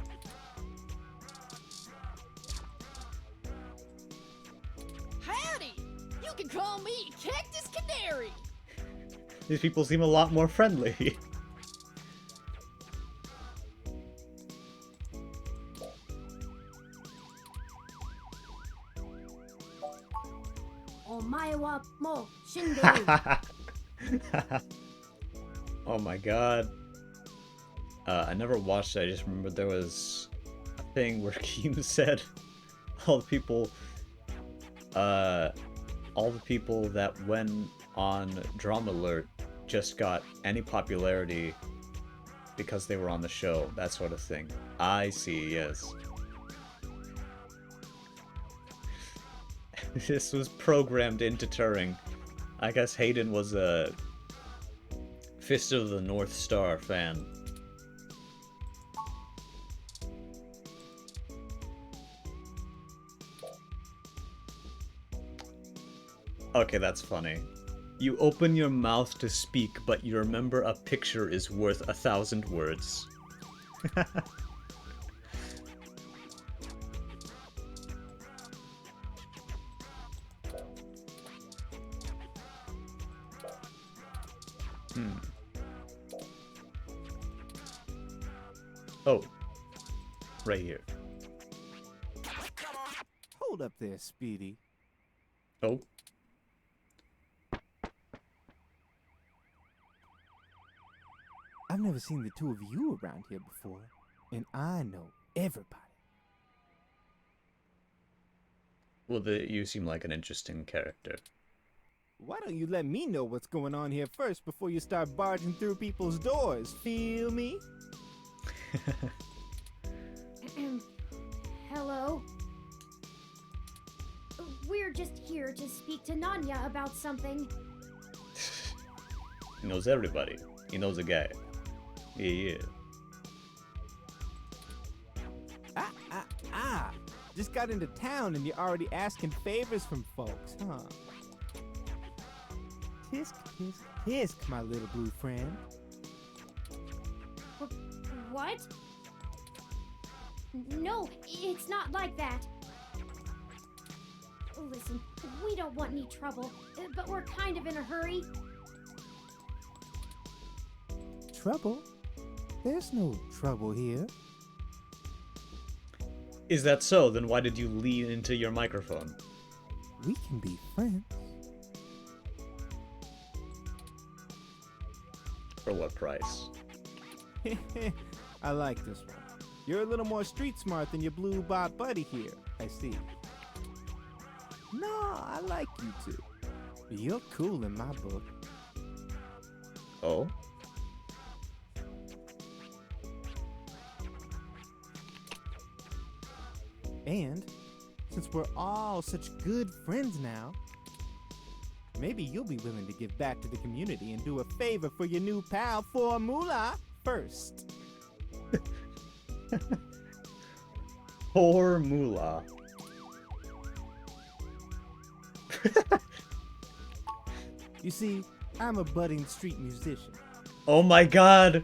Howdy! You can call me Cactus Canary. These people seem a lot more friendly. Omae wa mo shinderu. Oh my god. I never watched it, I just remember there was a thing where Keem said all the people that went on Drama Alert just got any popularity because they were on the show, that sort of thing. I see, yes. This was programmed into Turing. I guess Hayden was a Fist of the North Star fan. Okay, that's funny. You open your mouth to speak, but you remember a picture is worth 1,000 words. Oh, right here. Hold up there, Speedy. Oh. I've never seen the two of you around here before, and I know everybody. Well, you seem like an interesting character. Why don't you let me know what's going on here first before you start barging through people's doors? Feel me? Hello? We're just here to speak to Nanya about something. He knows everybody. He knows a guy. Yeah. Just got into town and you're already asking favors from folks, huh? Tisk, tisk, tisk, my little blue friend. What? No, it's not like that. Listen, we don't want any trouble, but we're kind of in a hurry. Trouble? There's no trouble here. Is that so? Then why did you lean into your microphone? We can be friends. For what price? I like this one. You're a little more street smart than your blue bot buddy here, I see. No, I like you two. You're cool in my book. Oh? And since we're all such good friends now, maybe you'll be willing to give back to the community and do a favor for your new pal Formula first. Formula. You see, I'm a budding street musician. Oh my god!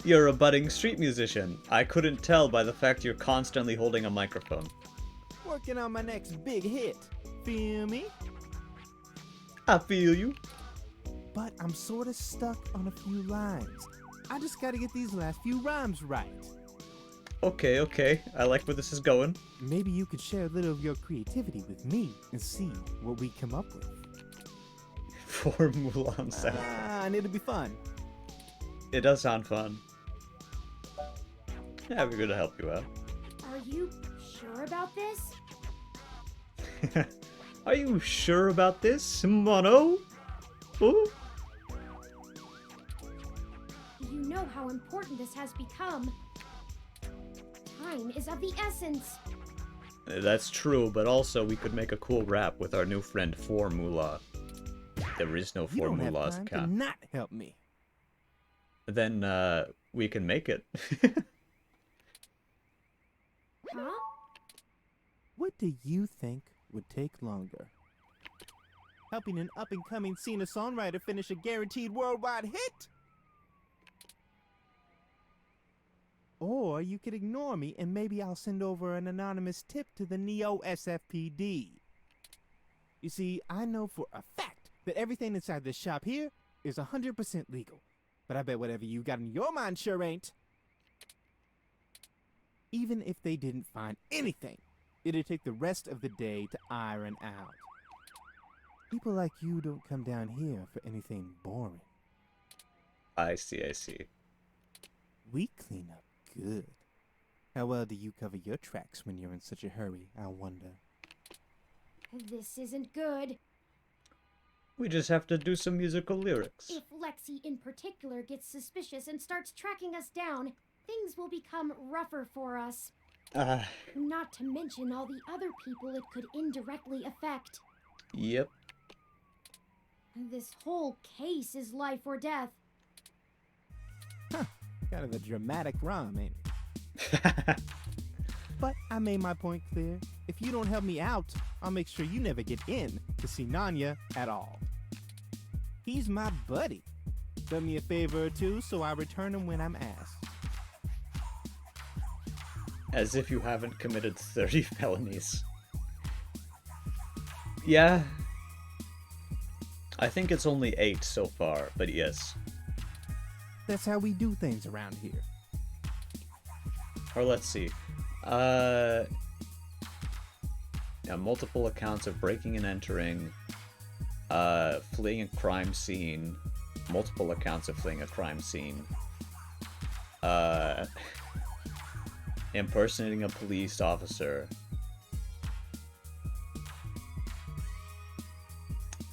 You're a budding street musician. I couldn't tell by the fact you're constantly holding a microphone. Working on my next big hit. Feel me? I feel you. But I'm sort of stuck on a few lines. I just gotta get these last few rhymes right. Okay, okay. I like where this is going. Maybe you could share a little of your creativity with me and see what we come up with. Formula on sound. And it'll be fun. It does sound fun. Yeah, we're gonna help you out. Are you sure about this? Are you sure about this, Mono? Ooh? You know how important this has become. Time is of the essence. That's true, but also we could make a cool rap with our new friend Formula. There is no You don't have formulas, time Cap. to not help me. Then, we can make it. Huh? What do you think would take longer? Helping an up-and-coming singer-songwriter finish a guaranteed worldwide hit? Or you could ignore me and maybe I'll send over an anonymous tip to the Neo SFPD. You see, I know for a fact that everything inside this shop here is 100% legal. But I bet whatever you got in your mind sure ain't. Even if they didn't find anything, it'd take the rest of the day to iron out. People like you don't come down here for anything boring. I see, I see. We clean up good. How well do you cover your tracks when you're in such a hurry, I wonder? This isn't good. We just have to do some musical lyrics. If Lexi in particular gets suspicious and starts tracking us down, things will become rougher for us. Not to mention all the other people it could indirectly affect. Yep. This whole case is life or death. Huh. Kind of a dramatic rhyme, ain't it? But I made my point clear. If you don't help me out, I'll make sure you never get in to see Nanya at all. He's my buddy. Done me a favor or two, so I return him when I'm asked. As if you haven't committed 30 felonies. Yeah. I think it's only 8 so far, but yes. That's how we do things around here. Or let's see. Yeah, multiple accounts of breaking and entering, fleeing a crime scene, multiple accounts of fleeing a crime scene, impersonating a police officer.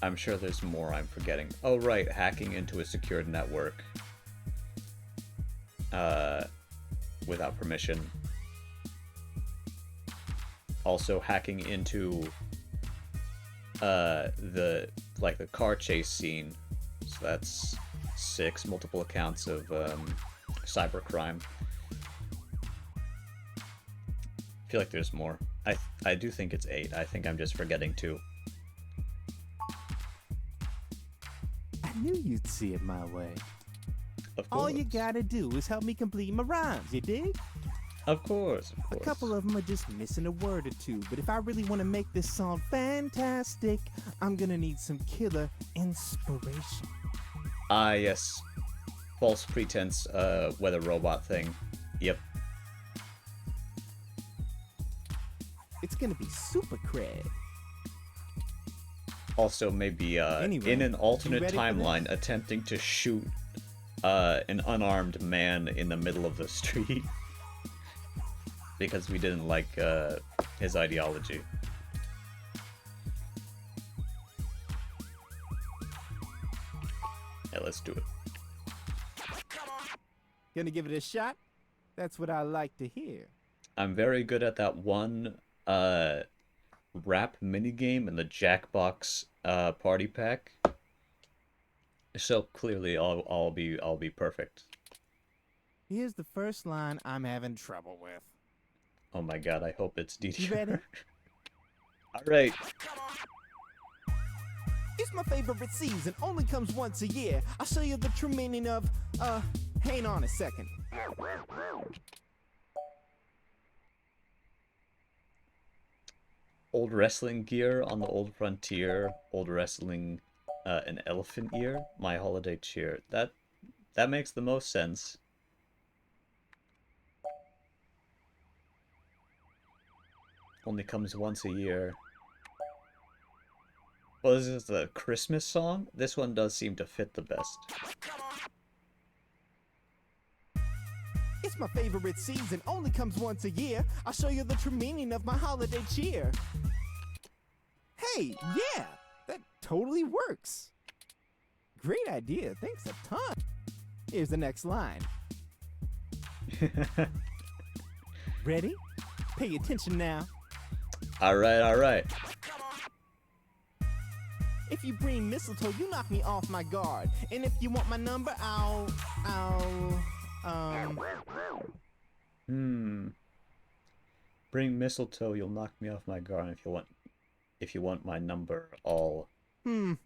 I'm sure there's more I'm forgetting. Oh right, hacking into a secured network. Without permission. Also hacking into the car chase scene. So that's 6 multiple accounts of cybercrime. I feel like there's more. I do think it's 8. I think I'm just forgetting 2. I knew you'd see it my way. Of course. All you gotta do is help me complete my rhymes, you dig? Of course, of A course. couple of them are just missing a word or two, but if I really want to make this song fantastic, I'm gonna need some killer inspiration. Ah, yes. False pretense, weather robot thing. Yep. It's gonna be super cred. Also, maybe, Anyway, in an alternate you ready for timeline, attempting to shoot, an unarmed man in the middle of the street. Because we didn't like, his ideology. Yeah, let's do it. Gonna give it a shot? That's what I like to hear. I'm very good at that one rap minigame in the Jackbox party pack. So clearly I'll be perfect. Here's the first line I'm having trouble with. Oh my god, I hope it's DD. You ready? Alright. It's my favorite season, only comes once a year. I'll show you the true meaning of, hang on a second. Old wrestling gear on the old frontier, old wrestling an elephant ear, my holiday cheer. That makes the most sense. Only comes once a year. Well, this is the Christmas song. This one does seem to fit the best. It's my favorite season, only comes once a year. I'll show you the true meaning of my holiday cheer. Hey, yeah, that totally works. Great idea, thanks a ton. Here's the next line. Ready? Pay attention now. Alright, alright. If you bring mistletoe, you knock me off my guard. And if you want my number, Bring mistletoe, you'll knock me off my guard. If you want my number, I'll... You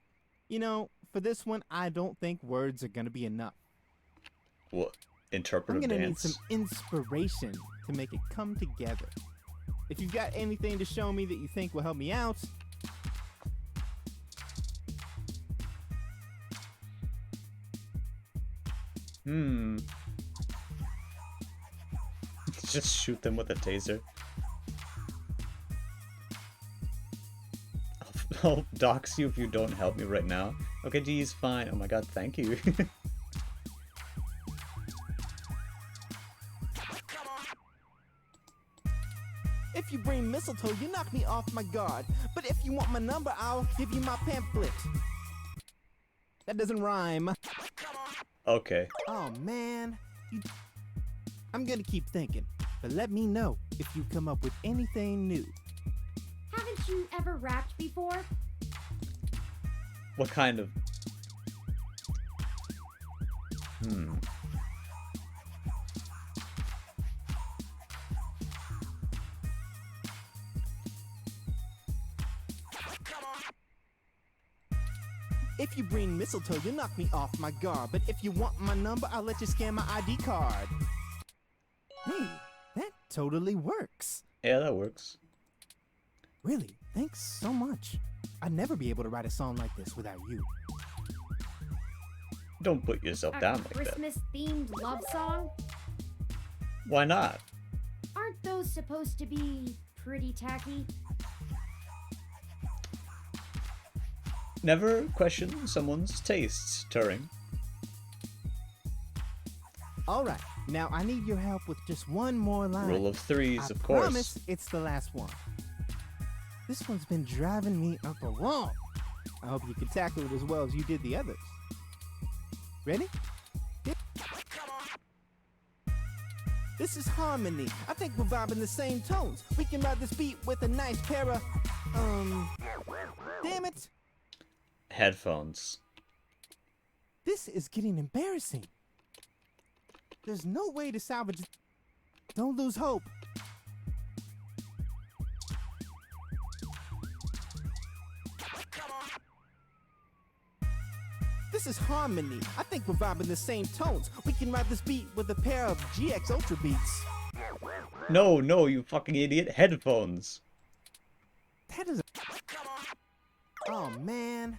know, for this one, I don't think words are gonna be enough. What? Interpretive I'm gonna dance? need some inspiration to make it come together. If you've got anything to show me that you think will help me out, Just shoot them with a taser. I'll dox you if you don't help me right now. Okay, geez, fine. Oh my god, thank you. if you bring mistletoe, you knock me off my guard. But if you want my number, I'll give you my pamphlet. That doesn't rhyme. Okay. Oh man, I'm gonna keep thinking, but let me know if you come up with anything new. Haven't you ever rapped before? What kind of... If you bring mistletoe, you knock me off my guard. But if you want my number, I'll let you scan my ID card. Hey, that totally works. Yeah, that works. Really, thanks so much. I'd never be able to write a song like this without you. Don't put yourself down like that. Christmas-themed love song? Why not? Aren't those supposed to be pretty tacky? Never question someone's tastes, Turing. Alright, now I need your help with just one more line. Rule of threes, I of course. promise it's the last one. This one's been driving me up a wall. I hope you can tackle it as well as you did the others. Ready? This is harmony. I think we're vibing the same tones. We can ride this beat with a nice pair of, damn it. Headphones. This is getting embarrassing. There's no way to salvage it. Don't lose hope. This is harmony. I think we're vibing the same tones. We can ride this beat with a pair of GX Ultra Beats. No, you fucking idiot. Headphones. That is Oh man.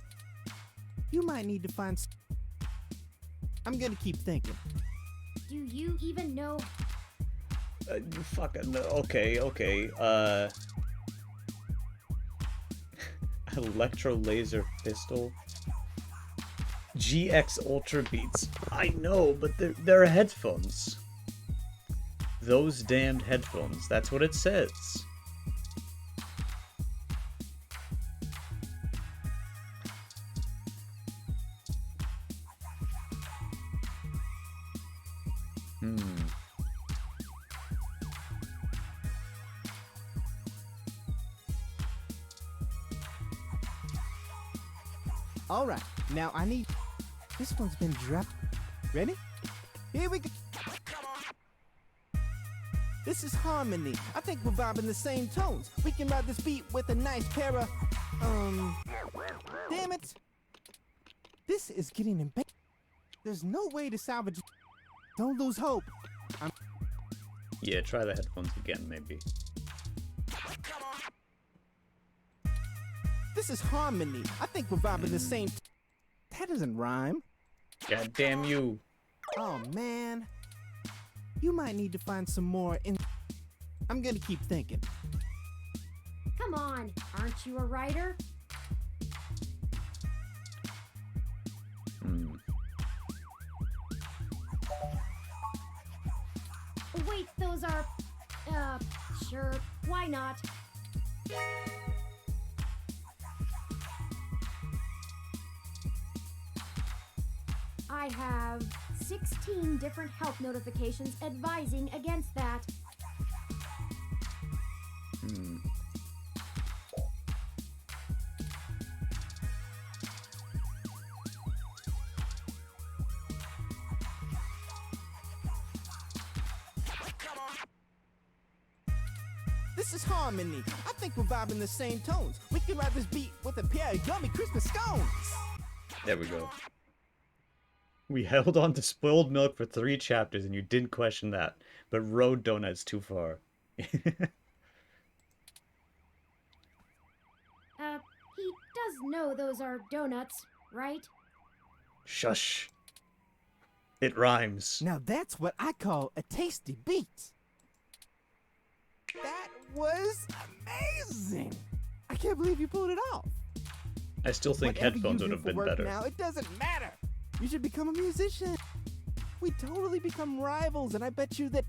You might need to find I'm gonna keep thinking. Do you even know? Fucking okay. Electro laser pistol. GX Ultra Beats. I know, but they're headphones. Those damned headphones. That's what it says. All right, now I need. This one's been dropped. Ready? Here we go. This is harmony. I think we're vibing the same tones. We can ride this beat with a nice pair of. Damn it! This is getting embarrassing. There's no way to salvage. Don't lose hope. Yeah, try the headphones again, maybe. This is harmony. I think we're vibing the same. That doesn't rhyme. God damn you. Oh man. You might need to find some more in. I'm gonna keep thinking. Come on, aren't you a writer? Wait, those are... sure, why not? I have 16 different health notifications advising against that. This is harmony. I think we're vibing the same tones. We can ride this beat with a pair of yummy Christmas scones. There we go. We held on to spoiled milk for 3 chapters and you didn't question that. But road donuts too far. He does know those are donuts, right? Shush. It rhymes. Now that's what I call a tasty beat. That was amazing. I can't believe you pulled it off. I still think Whatever headphones you would do have for been work better. Now it doesn't matter. You should become a musician. We totally become rivals, and I bet you that.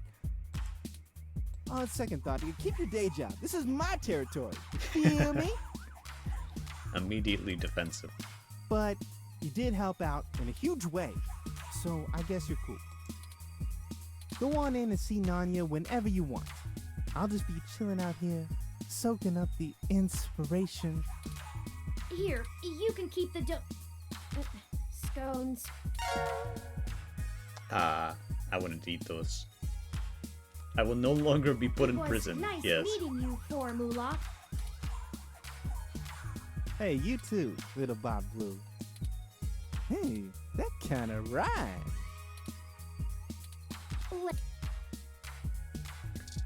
On second thought, you keep your day job. This is my territory. Feel me? Immediately defensive. But you did help out in a huge way, so I guess you're cool. Go on in and see Nanya whenever you want. I'll just be chilling out here, soaking up the inspiration. Here, you can keep the scones. I wouldn't eat those. I will no longer be put in It was prison. Nice Yes. meeting you, Formula. Hey, you too, little Bob Blue. Hey, that kind of rhyme.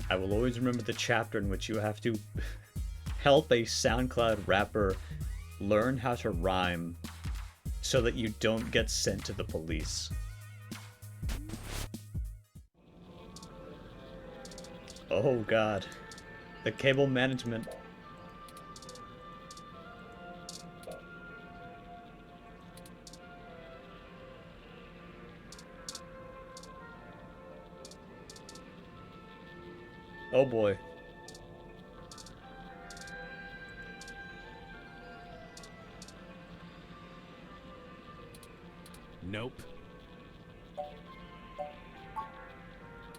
I will always remember the chapter in which you have to help a SoundCloud rapper learn how to rhyme so that you don't get sent to the police. Oh god. The cable management. Oh boy. Nope.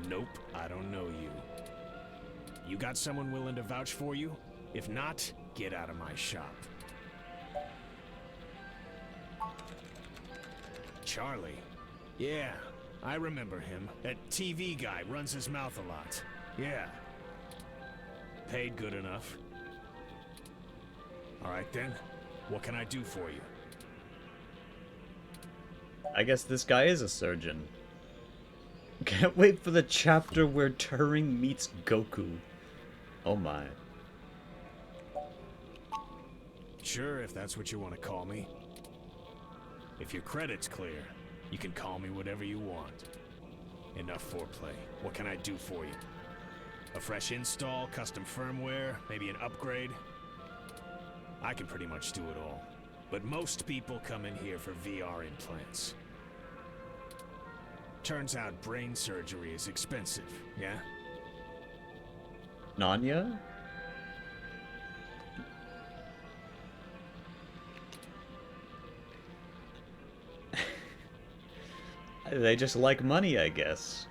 Nope, I don't know you. You got someone willing to vouch for you? If not, get out of my shop. Charlie. Yeah, I remember him. That TV guy runs his mouth a lot. Yeah. Paid good enough. Alright then, what can I do for you? I guess this guy is a surgeon. Can't wait for the chapter where Turing meets Goku. Oh my. Sure, if that's what you want to call me. If your credit's clear, you can call me whatever you want. Enough foreplay. What can I do for you? A fresh install, custom firmware, maybe an upgrade? I can pretty much do it all. But most people come in here for VR implants. Turns out brain surgery is expensive, yeah? Nanya? They just like money, I guess.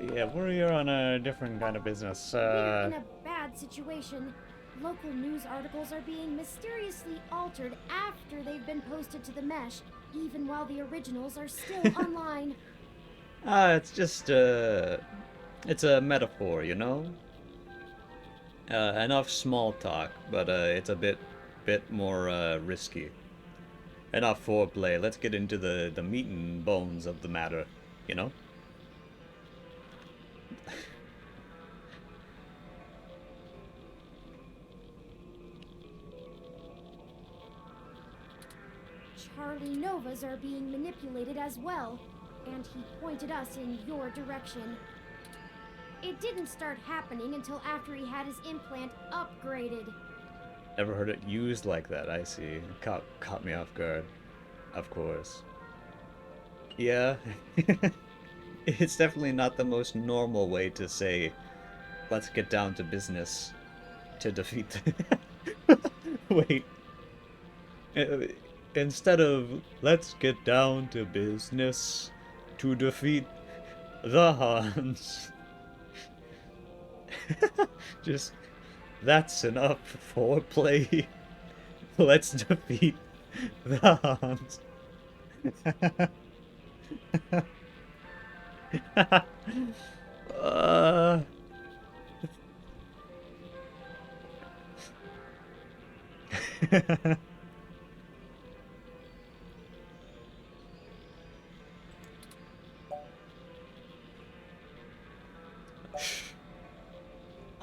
Yeah, we're here on a different kind of business. We're in a bad situation. Local news articles are being mysteriously altered after they've been posted to the mesh, even while the originals are still online. It's just, it's a metaphor, you know? Enough small talk, but, it's a bit more, risky. Enough foreplay, let's get into the meat and bones of the matter, you know? Charlie Novas are being manipulated as well, and he pointed us in your direction. It didn't start happening until after he had his implant upgraded. Never heard it used like that, I see. Caught me off guard. Of course. Yeah. It's definitely not the most normal way to say, let's get down to business to defeat... Wait. Instead of, let's get down to business to defeat the Hans. Just, that's enough foreplay. Let's defeat the Hans.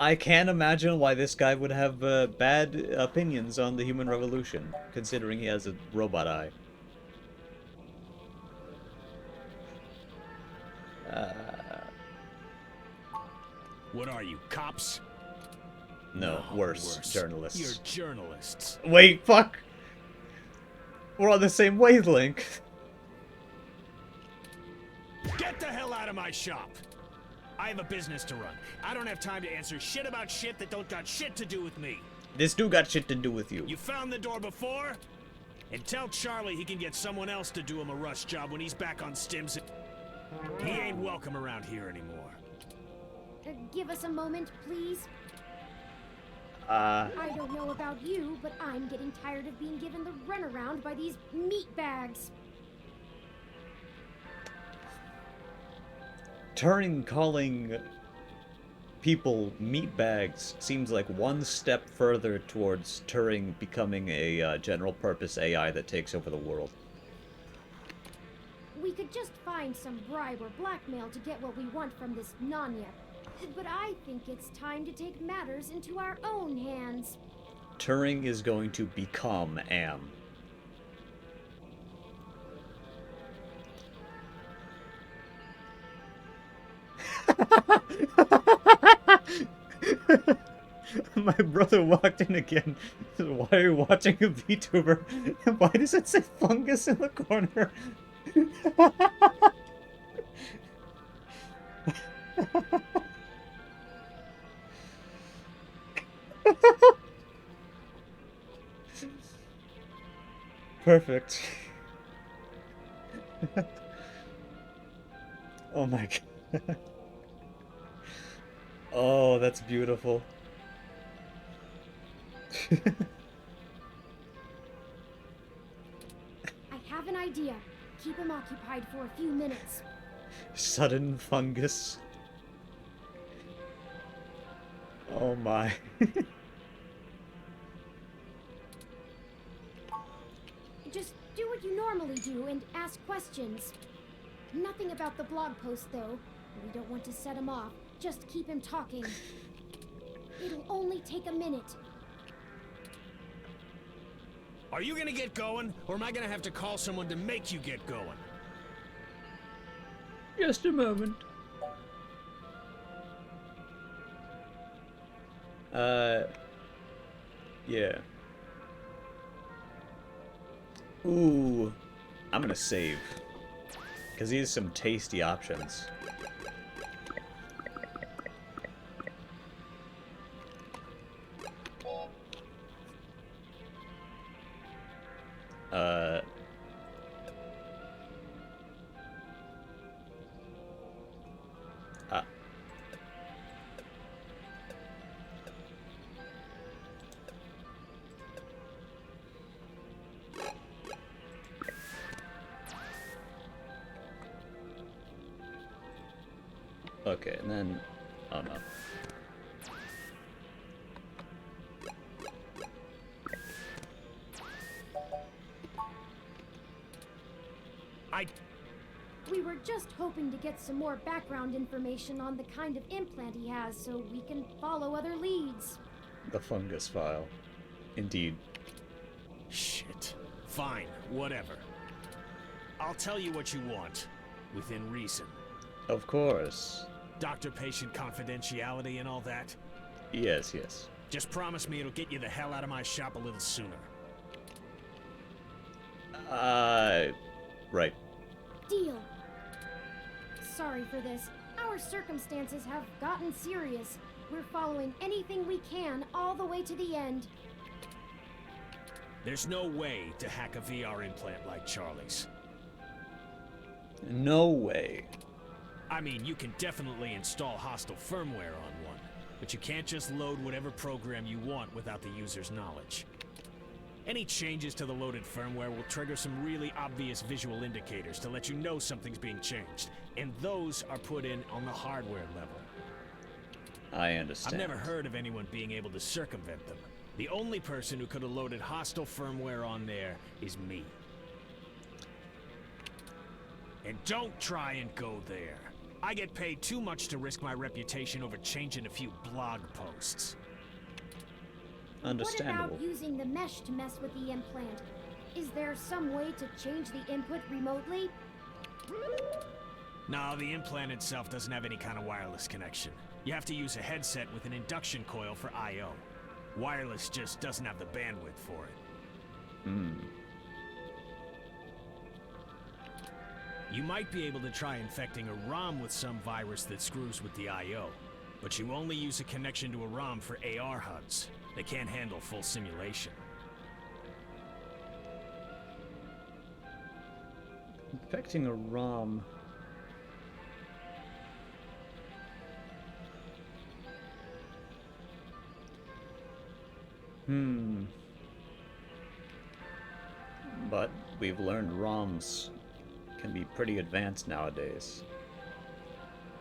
I can't imagine why this guy would have bad opinions on the human revolution, considering he has a robot eye. What are you, cops? No, worse. Journalists. You're journalists. Wait, fuck! We're on the same wavelength. Get the hell out of my shop! I have a business to run. I don't have time to answer shit about shit that don't got shit to do with me. This do got shit to do with you. You found the door before? And tell Charlie he can get someone else to do him a rush job when he's back on stims. He ain't welcome around here anymore. Give us a moment, please. I don't know about you, but I'm getting tired of being given the runaround by these meat bags. calling people meatbags seems like one step further towards Turing becoming a general purpose AI that takes over the world. We could just find some bribe or blackmail to get what we want from this Nanya. But I think it's time to take matters into our own hands. Turing is going to become Am. My brother walked in again. Why are you watching a VTuber? Why does it say fungus in the corner? Perfect. Oh my god. Oh, that's beautiful. I have an idea. Keep him occupied for a few minutes. Sudden fungus. Oh my. Just do what you normally do and ask questions. Nothing about the blog post, though. We don't want to set him off. Just keep him talking. It'll only take a minute. Are you gonna get going, or am I gonna have to call someone to make you get going? Just a moment. Yeah. Ooh. I'm gonna save. Because he has some tasty options. Okay, and then... Oh no. We were just hoping to get some more background information on the kind of implant he has so we can follow other leads. The fungus file. Indeed. Shit. Fine, whatever. I'll tell you what you want, within reason. Of course. Doctor-patient confidentiality and all that? Yes, yes. Just promise me it'll get you the hell out of my shop a little sooner. Right. Deal. Sorry for this. Our circumstances have gotten serious. We're following anything we can all the way to the end. There's no way to hack a VR implant like Charlie's. No way. I mean, you can definitely install hostile firmware on one, but you can't just load whatever program you want without the user's knowledge. Any changes to the loaded firmware will trigger some really obvious visual indicators to let you know something's being changed, and those are put in on the hardware level. I understand. I've never heard of anyone being able to circumvent them. The only person who could have loaded hostile firmware on there is me. And don't try and go there. I get paid too much to risk my reputation over changing a few blog posts. Understandable. What about using the mesh to mess with the implant? Is there some way to change the input remotely? No, the implant itself doesn't have any kind of wireless connection. You have to use a headset with an induction coil for I/O. Wireless just doesn't have the bandwidth for it. You might be able to try infecting a ROM with some virus that screws with the I/O, but you only use a connection to a ROM for AR HUDs. They can't handle full simulation. Infecting a ROM. But we've learned ROMs can be pretty advanced nowadays.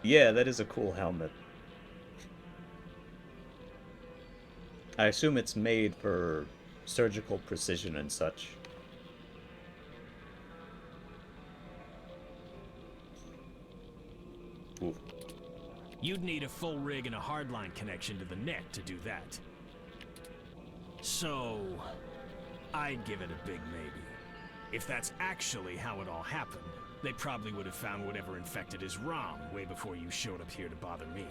Yeah, that is a cool helmet. I assume it's made for surgical precision and such. Ooh. You'd need a full rig and a hardline connection to the net to do that. So, I'd give it a big maybe. If that's actually how it all happened, they probably would have found whatever infected his ROM way before you showed up here to bother me.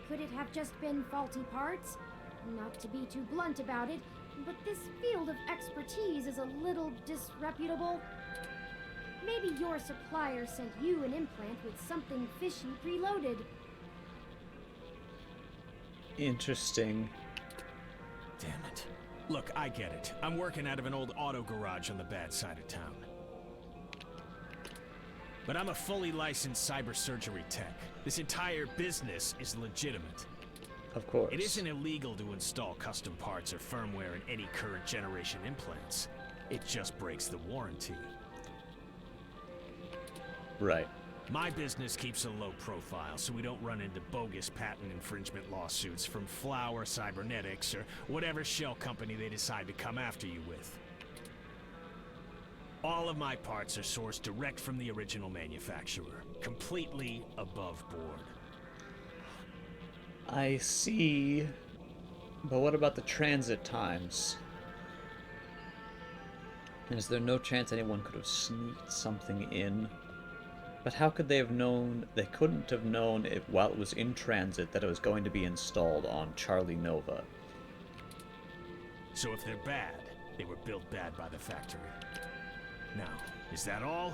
Could it have just been faulty parts? Not to be too blunt about it, but this field of expertise is a little disreputable. Maybe your supplier sent you an implant with something fishy preloaded. Interesting. Damn it. Look, I get it. I'm working out of an old auto garage on the bad side of town. But I'm a fully licensed cyber surgery tech. This entire business is legitimate. Of course. It isn't illegal to install custom parts or firmware in any current generation implants. It just breaks the warranty. Right. My business keeps a low profile so we don't run into bogus patent infringement lawsuits from Flower Cybernetics or whatever shell company they decide to come after you with. All of my parts are sourced direct from the original manufacturer, completely above board. I see. But what about the transit times? Is there no chance anyone could have sneaked something in? But how could they have known? They couldn't have known if, while it was in transit, that it was going to be installed on Charlie Nova. So if they're bad, they were built bad by the factory. Now, is that all?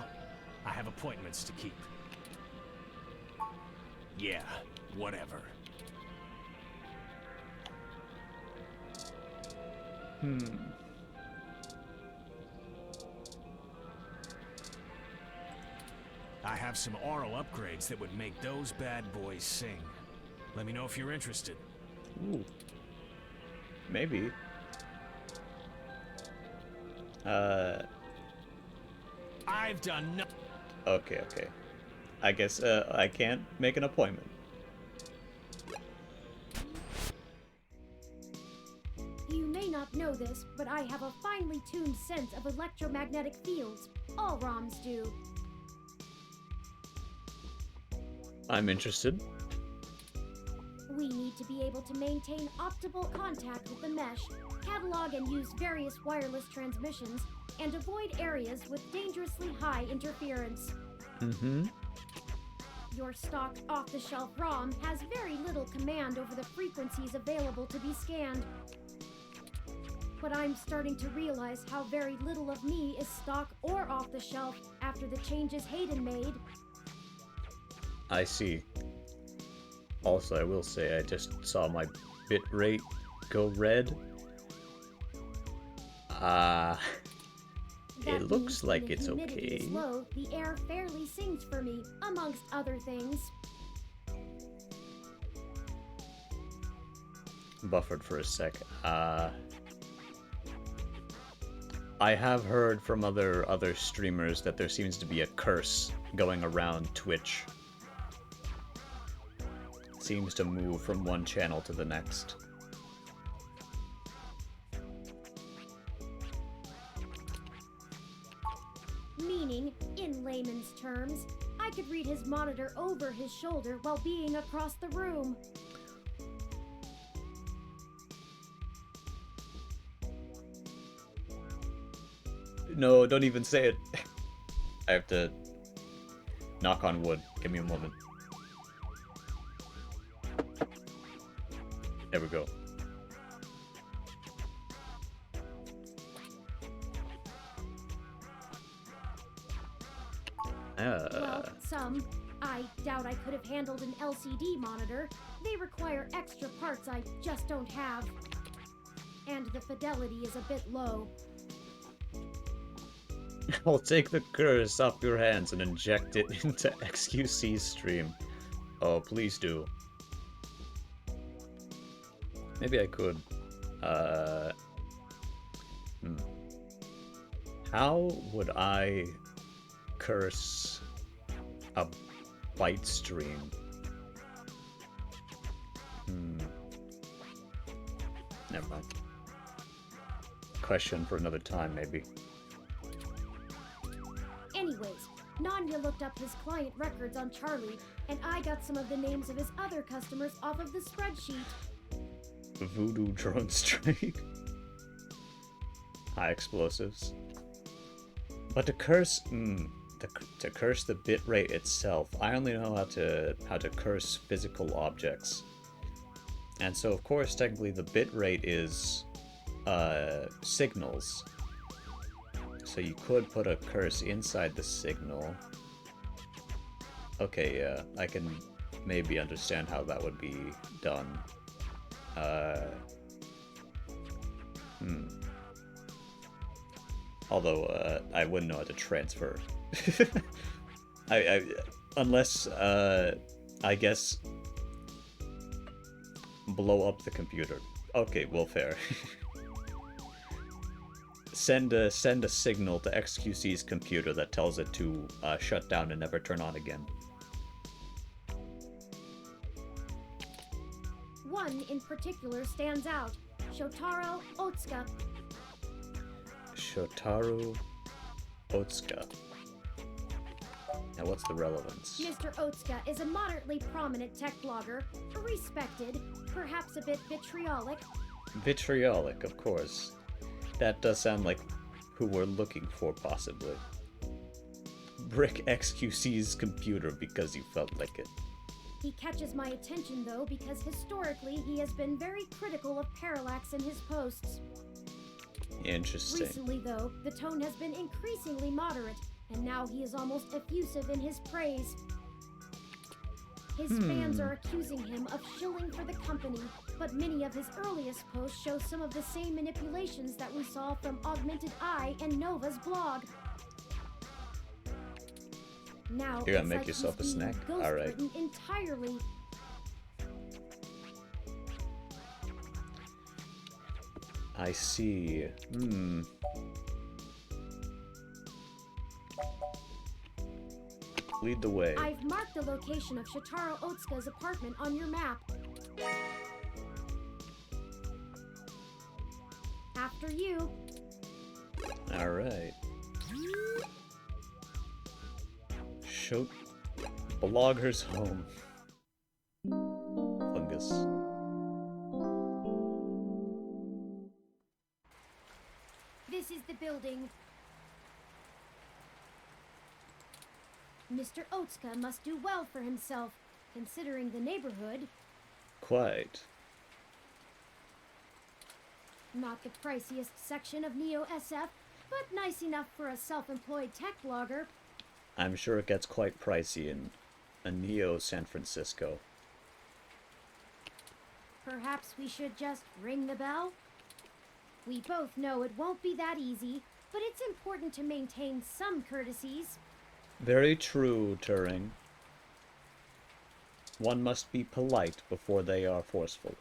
I have appointments to keep. Yeah, whatever. I have some aural upgrades that would make those bad boys sing. Let me know if you're interested. Ooh. Maybe. I've done no- Okay, okay. I guess I can't make an appointment. You may not know this, but I have a finely tuned sense of electromagnetic fields. All ROMs do. I'm interested. We need to be able to maintain optimal contact with the mesh, catalog and use various wireless transmissions, and avoid areas with dangerously high interference. Mm-hmm. Your stock off-the-shelf ROM has very little command over the frequencies available to be scanned. But I'm starting to realize how very little of me is stock or off-the-shelf after the changes Hayden made. I see. Also, I will say I just saw my bitrate go red. That It looks means when like the it's humidity okay. is low, the air fairly sings for me, amongst other things. Buffered for a sec. I have heard from other streamers that there seems to be a curse going around Twitch. Seems to move from one channel to the next. Meaning, in layman's terms, I could read his monitor over his shoulder while being across the room. No, don't even say it. I have to knock on wood. Give me a moment. There we go. Well, some. I doubt I could have handled an LCD monitor. They require extra parts I just don't have. And the fidelity is a bit low. I'll take the curse off your hands and inject it into XQC's stream. Oh, please do. Maybe I could. How would I curse a bite stream? Never mind. Question for another time, maybe. Anyways, Nanya looked up his client records on Charlie, and I got some of the names of his other customers off of the spreadsheet. Voodoo drone strike. High explosives. But to curse, to curse the bitrate itself, I only know how to curse physical objects. And so, of course, technically the bitrate is signals. So you could put a curse inside the signal. Okay, yeah, I can maybe understand how that would be done. Although, I wouldn't know how to transfer. Unless, I guess, blow up the computer. Okay, well, fair. Send a signal to XQC's computer that tells it to shut down and never turn on again. One in particular stands out. Shotaro Otsuka. Shotaro Otsuka. Now what's the relevance? Mr. Otsuka is a moderately prominent tech blogger, respected, perhaps a bit vitriolic. Vitriolic, of course. That does sound like who we're looking for, possibly. Brick XQC's computer because you felt like it. He catches my attention, though, because historically he has been very critical of parallax in his posts. Interesting. Recently, though, the tone has been increasingly moderate, and now he is almost effusive in his praise. His fans are accusing him of shilling for the company, but many of his earliest posts show some of the same manipulations that we saw from Augmented Eye and Nova's blog. Now, You're gonna it's make like yourself a he's being snack? Alright. ghostwritten entirely. I see. Lead the way. I've marked the location of Shotaro Otsuka's apartment on your map. After you. Alright. Blogger's home. Fungus. This is the building. Mr. Otsuka must do well for himself, considering the neighborhood. Quite. Not the priciest section of Neo SF, but nice enough for a self-employed tech blogger. I'm sure it gets quite pricey in a Neo San Francisco. Perhaps we should just ring the bell? We both know it won't be that easy, but it's important to maintain some courtesies. Very true, Turing. One must be polite before they are forceful.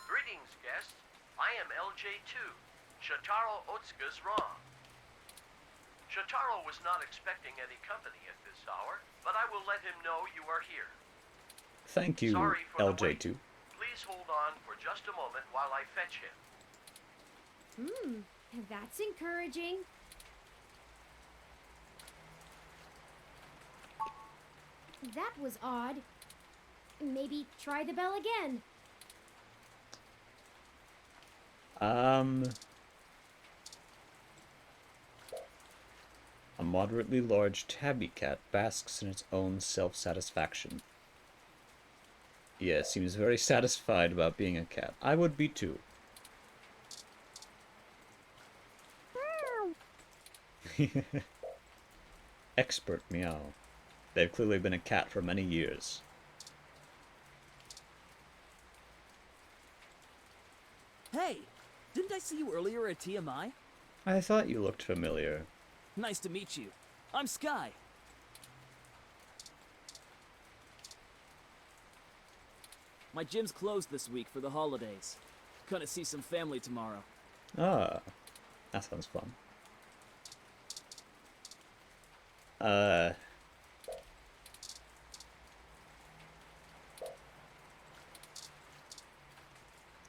Greetings, guests. I am LJ2, Shotaro Otsuka's Rom. Shotaro was not expecting any company at this hour, but I will let him know you are here. Thank you, Sorry for the wait. LJ2. Please hold on for just a moment while I fetch him. That's encouraging. That was odd. Maybe try the bell again. A moderately large tabby cat basks in its own self-satisfaction. Yeah, it seems very satisfied about being a cat. I would be too. Expert meow. They've clearly been a cat for many years. Hey! Didn't I see you earlier at TMI? I thought you looked familiar. Nice to meet you. I'm Sky. My gym's closed this week for the holidays. Gonna see some family tomorrow. Ah, that sounds fun.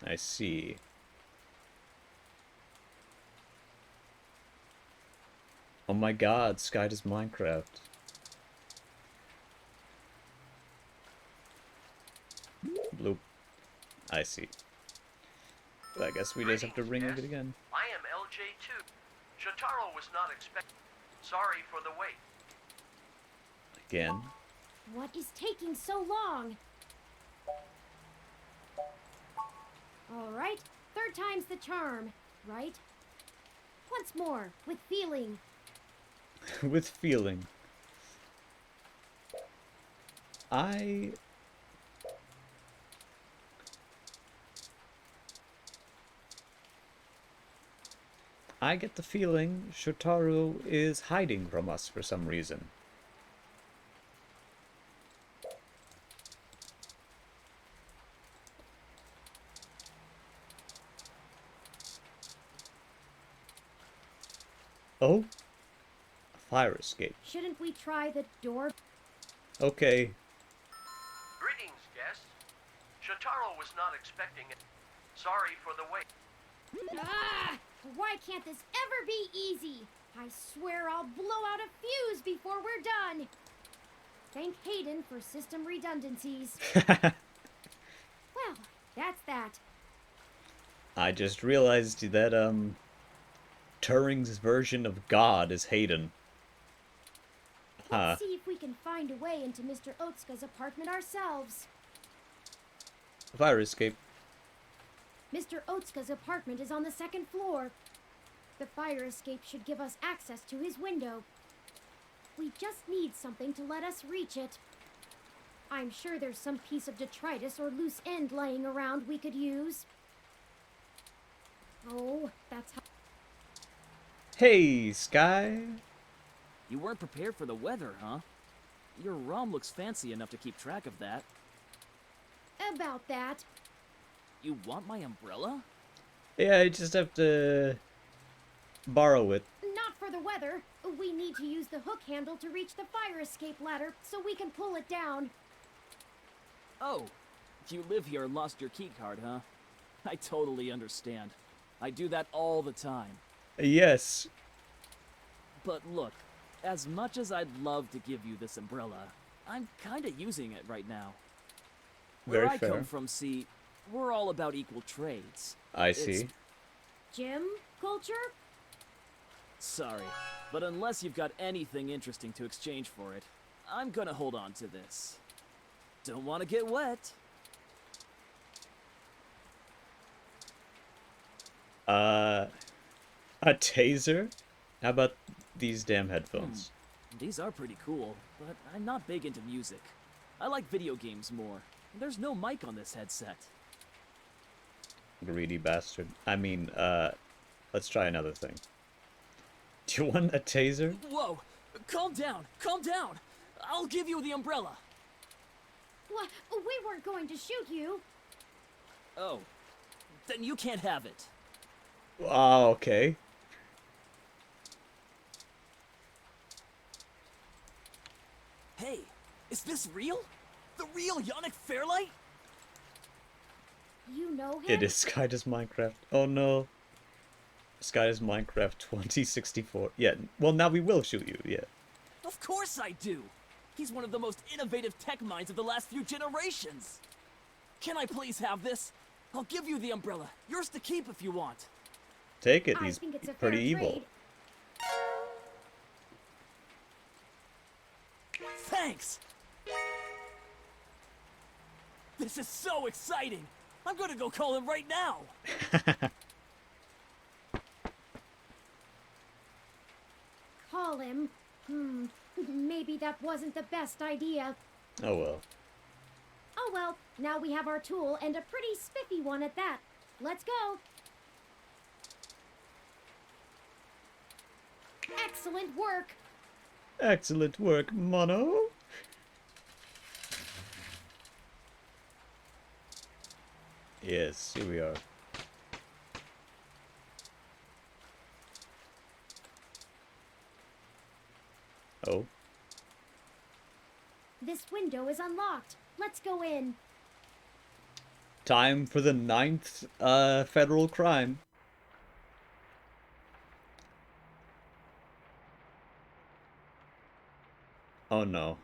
I see. Oh my god, Sky does Minecraft. Bloop. I see. But I guess we just have to ring it again. I am LJ2. Shotaro was not expecting. Sorry for the wait. Again. What is taking so long? Alright, third time's the charm, right? Once more, with feeling. With feeling. I get the feeling Shotaro is hiding from us for some reason. Oh? A fire escape. Shouldn't we try the door? Okay. Greetings, guests. Shotaro was not expecting it. Sorry for the wait. Ah! Why can't this ever be easy? I swear I'll blow out a fuse before we're done. Thank Hayden for system redundancies. Well, that's that. I just realized that, Turing's version of God is Hayden. Let's see if we can find a way into Mr. Otsuka's apartment ourselves. Fire escape. Mr. Otsuka's apartment is on the second floor. The fire escape should give us access to his window. We just need something to let us reach it. I'm sure there's some piece of detritus or loose end laying around we could use. Oh, that's how... Hey, Sky. You weren't prepared for the weather, huh? Your ROM looks fancy enough to keep track of that. About that. You want my umbrella? Yeah, I just have to borrow it. Not for the weather, we need to use the hook handle to reach the fire escape ladder so we can pull it down. Oh, you live here and lost your key card, huh? I totally understand. I do that all the time. Yes. But look, as much as I'd love to give you this umbrella, I'm kinda using it right now. Where Very I fair. come from, see, we're all about equal trades. I see. Gym culture? Sorry, but unless you've got anything interesting to exchange for it, I'm gonna hold on to this. Don't want to get wet. A taser? How about these damn headphones? These are pretty cool, but I'm not big into music. I like video games more. There's no mic on this headset. Greedy bastard. I mean, let's try another thing. Do you want a taser? Whoa! Calm down! Calm down! I'll give you the umbrella! What? We weren't going to shoot you. Oh. Then you can't have it. Oh, okay. Hey, is this real? The real Yannick Fairlight? You know him? It is Sky Does Minecraft. Oh no. Sky Does Minecraft 2064. Yeah, well now we will shoot you, yeah. Of course I do! He's one of the most innovative tech minds of the last few generations! Can I please have this? I'll give you the umbrella. Yours to keep if you want. Take it, I he's think it's a pretty fair evil. trade. Thanks! This is so exciting! I'm gonna go call him right now! Call him? Maybe that wasn't the best idea. Oh well. Oh well, now we have our tool and a pretty spiffy one at that. Let's go. Excellent work. Excellent work, Mono. Yes, here we are. Oh. This window is unlocked. Let's go in. Time for the 9th federal crime. Oh no.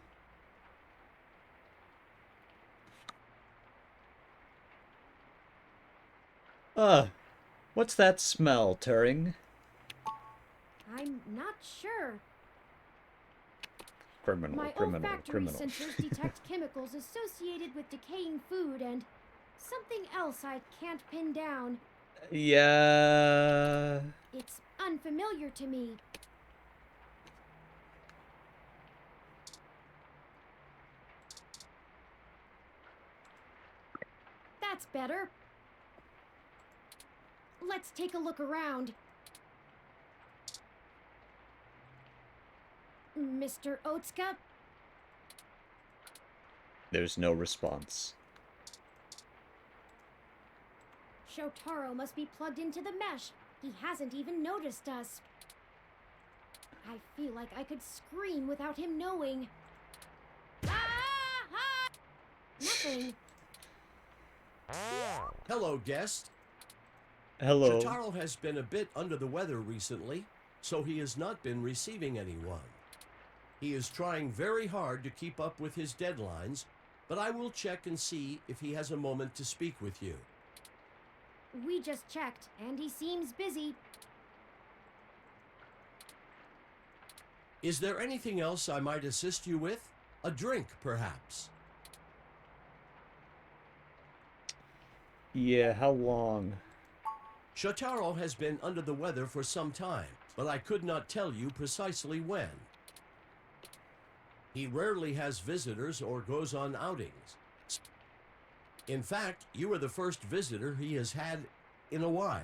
What's that smell, Turing? I'm not sure. Criminal, My criminal, olfactory criminal. sensors detect chemicals associated with decaying food and something else I can't pin down. Yeah. It's unfamiliar to me. That's better. Let's take a look around. Mr. Otsuka? There's no response. Shotaro must be plugged into the mesh. He hasn't even noticed us. I feel like I could scream without him knowing. Nothing. Hello, guest. Hello. Shotaro has been a bit under the weather recently, so he has not been receiving anyone. He is trying very hard to keep up with his deadlines, but I will check and see if he has a moment to speak with you. We just checked, and he seems busy. Is there anything else I might assist you with? A drink, perhaps? Yeah, how long? Shotaro has been under the weather for some time, but I could not tell you precisely when. He rarely has visitors or goes on outings. In fact, you are the first visitor he has had in a while.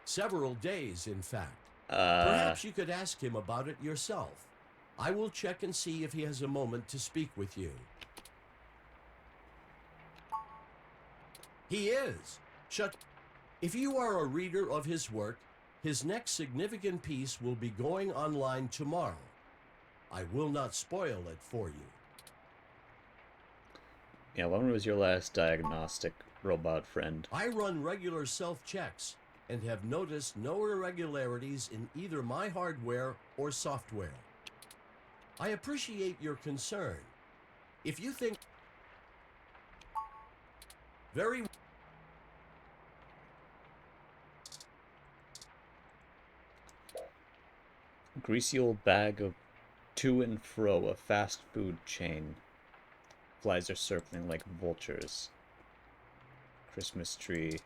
Several days, in fact. Perhaps you could ask him about it yourself. I will check and see if he has a moment to speak with you. He is. If you are a reader of his work, His next significant piece will be going online tomorrow. I will not spoil it for you. Yeah, when was your last diagnostic robot friend? I run regular self-checks and have noticed no irregularities in either my hardware or software. I appreciate your concern. If you think... Very... Greasy old bag of to and fro, a fast food chain. Flies are circling like vultures. Christmas tree.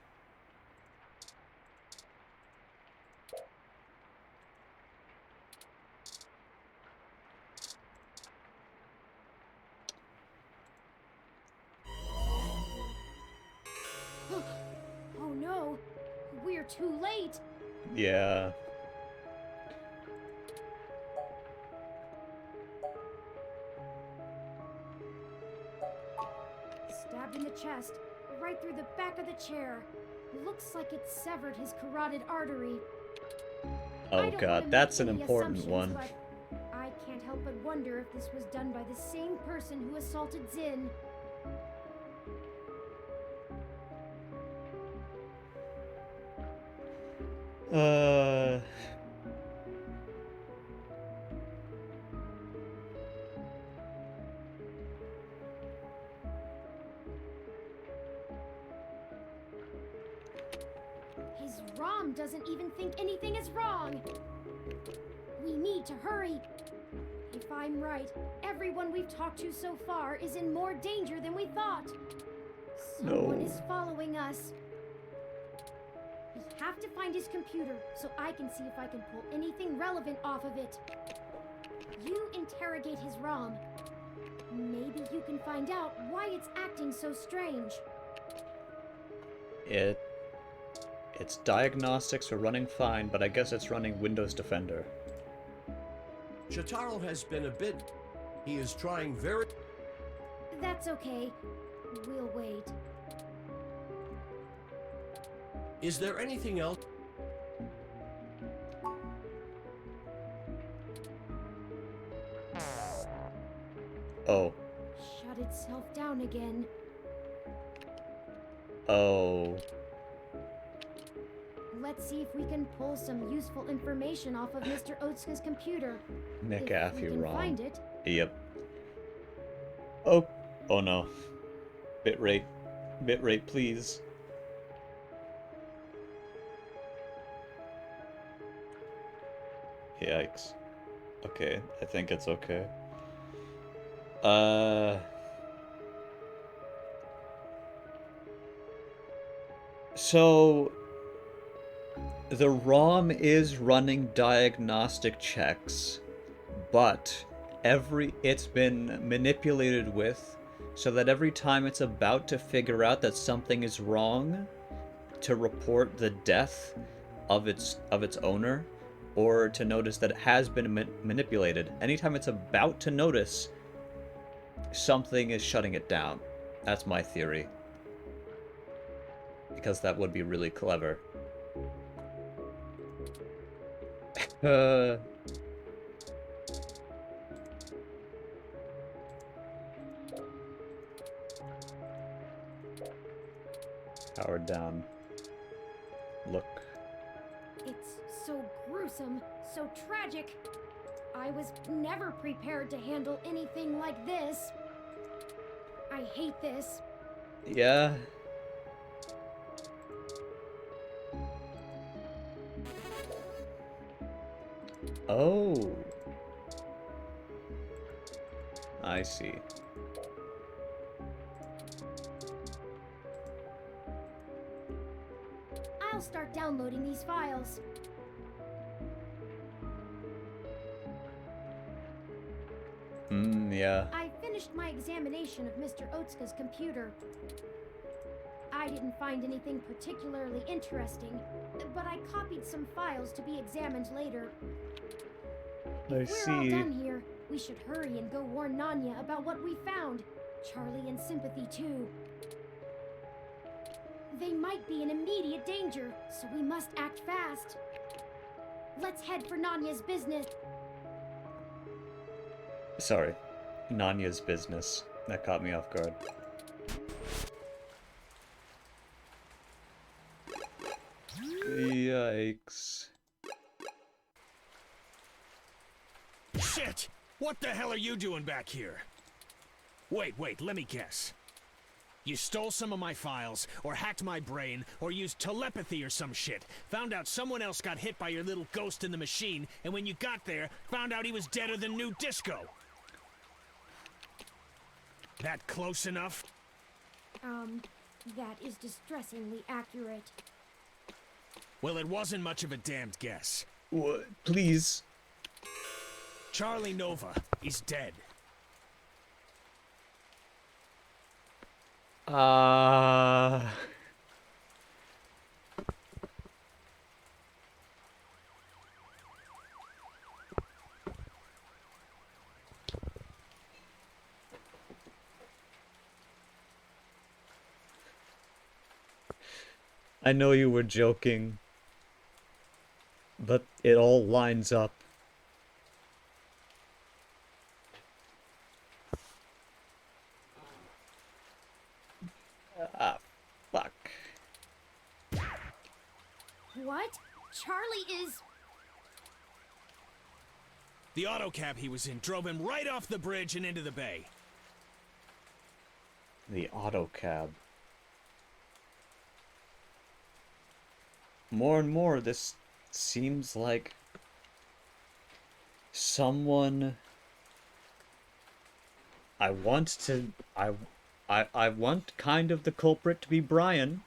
Oh no, we're too late. Yeah. Stabbed in the chest, right through the back of the chair. Looks like it severed his carotid artery. Oh god, that's an important one. But I can't help but wonder if this was done by the same person who assaulted Zin. His ROM doesn't even think anything is wrong. We need to hurry. If I'm right, everyone we've talked to so far is in more danger than we thought. Someone is following us. We have to find his computer so I can see if I can pull anything relevant off of it. You interrogate his ROM. Maybe you can find out why it's acting so strange. Its diagnostics are running fine, but I guess it's running Windows Defender. Shotaro has been a bit... He is trying very... That's okay. We'll wait. Is there anything else? Oh. Shut itself down again. Oh. Let's see if we can pull some useful information off of Mr. Otsuka's computer. McAfee if we can wrong. find it. Yep. Oh. Oh no. Bitrate. Bitrate, please. Yikes. Okay, I think it's okay. So the ROM is running diagnostic checks, but it's been manipulated with so that every time it's about to figure out that something is wrong to report the death of its owner, or to notice that it has been manipulated, anytime it's about to notice, something is shutting it down. That's my theory. Because that would be really clever. Powered down. Look. It's so gruesome, so tragic. I was never prepared to handle anything like this. I hate this. Yeah. Oh. I see. I'll start downloading these files. Yeah. I finished my examination of Mr. Otsuka's computer. I didn't find anything particularly interesting, but I copied some files to be examined later. If we're all done here, we should hurry and go warn Nanya about what we found. Charlie and Sympathy, too. They might be in immediate danger, so we must act fast. Let's head for Nanya's business. Sorry. Nanya's business. That caught me off guard. Yikes. Shit! What the hell are you doing back here? Wait, let me guess. You stole some of my files, or hacked my brain, or used telepathy or some shit. Found out someone else got hit by your little ghost in the machine, and when you got there, found out he was deader than new disco. That close enough? That is distressingly accurate. Well, it wasn't much of a damned guess. What? Please. Charlie Nova, he's dead. I know you were joking, but it all lines up. Fuck. What? Charlie is... The auto cab he was in drove him right off the bridge and into the bay. The auto cab. More and more, this seems like someone... I want kind of the culprit to be Brian.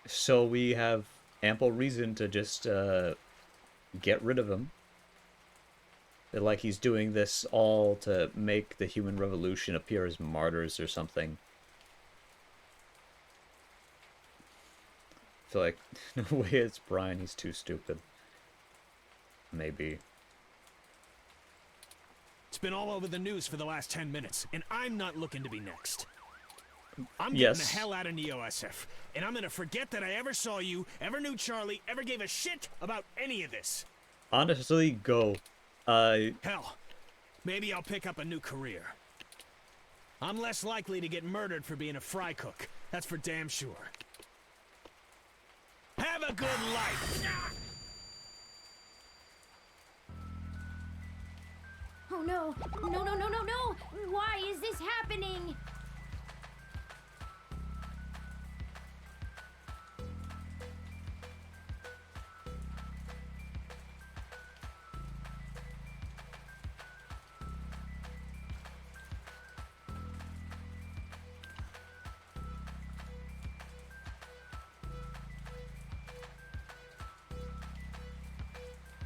So we have ample reason to just, get rid of him. Like he's doing this all to make the human revolution appear as martyrs or something. I feel like, no way it's Brian, he's too stupid. Maybe. It's been all over the news for the last 10 minutes, and I'm not looking to be next. I'm getting Yes. the hell out of Neo-SF, and I'm gonna forget that I ever saw you, ever knew Charlie, ever gave a shit about any of this. Honestly, go. Hell, maybe I'll pick up a new career. I'm less likely to get murdered for being a fry cook, that's for damn sure. Have a good life! Oh no! No, no, no, no, no! Why is this happening?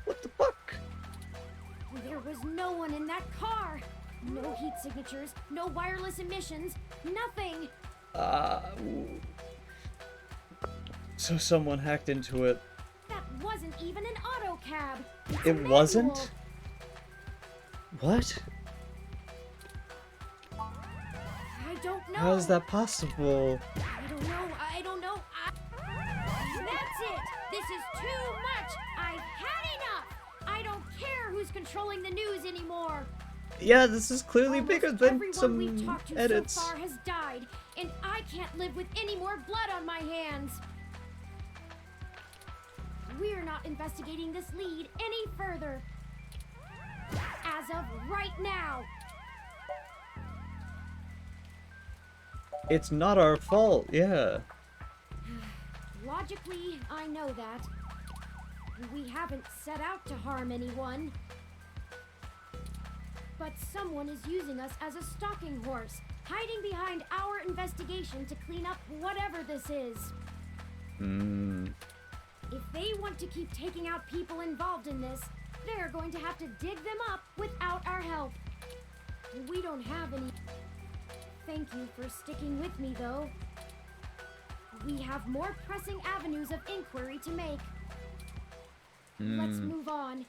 What the fuck? There was no one in that car! No heat signatures, no wireless emissions, nothing! So someone hacked into it. That wasn't even an auto cab! It's It a manual. wasn't? What? I don't know. How is that possible? I don't know. That's it! This is too much! I've had enough! I don't care who's controlling the news anymore! Yeah, this is clearly Almost bigger than everyone we've some talked to edits. so far has died, and I can't live with any more blood on my hands! We're not investigating this lead any further. As of right now. It's not our fault, yeah. Logically, I know that. We haven't set out to harm anyone. But someone is using us as a stalking horse, hiding behind our investigation to clean up whatever this is. If they want to keep taking out people involved in this, they're going to have to dig them up without our help. We don't have any... Thank you for sticking with me, though. We have more pressing avenues of inquiry to make. Let's move on.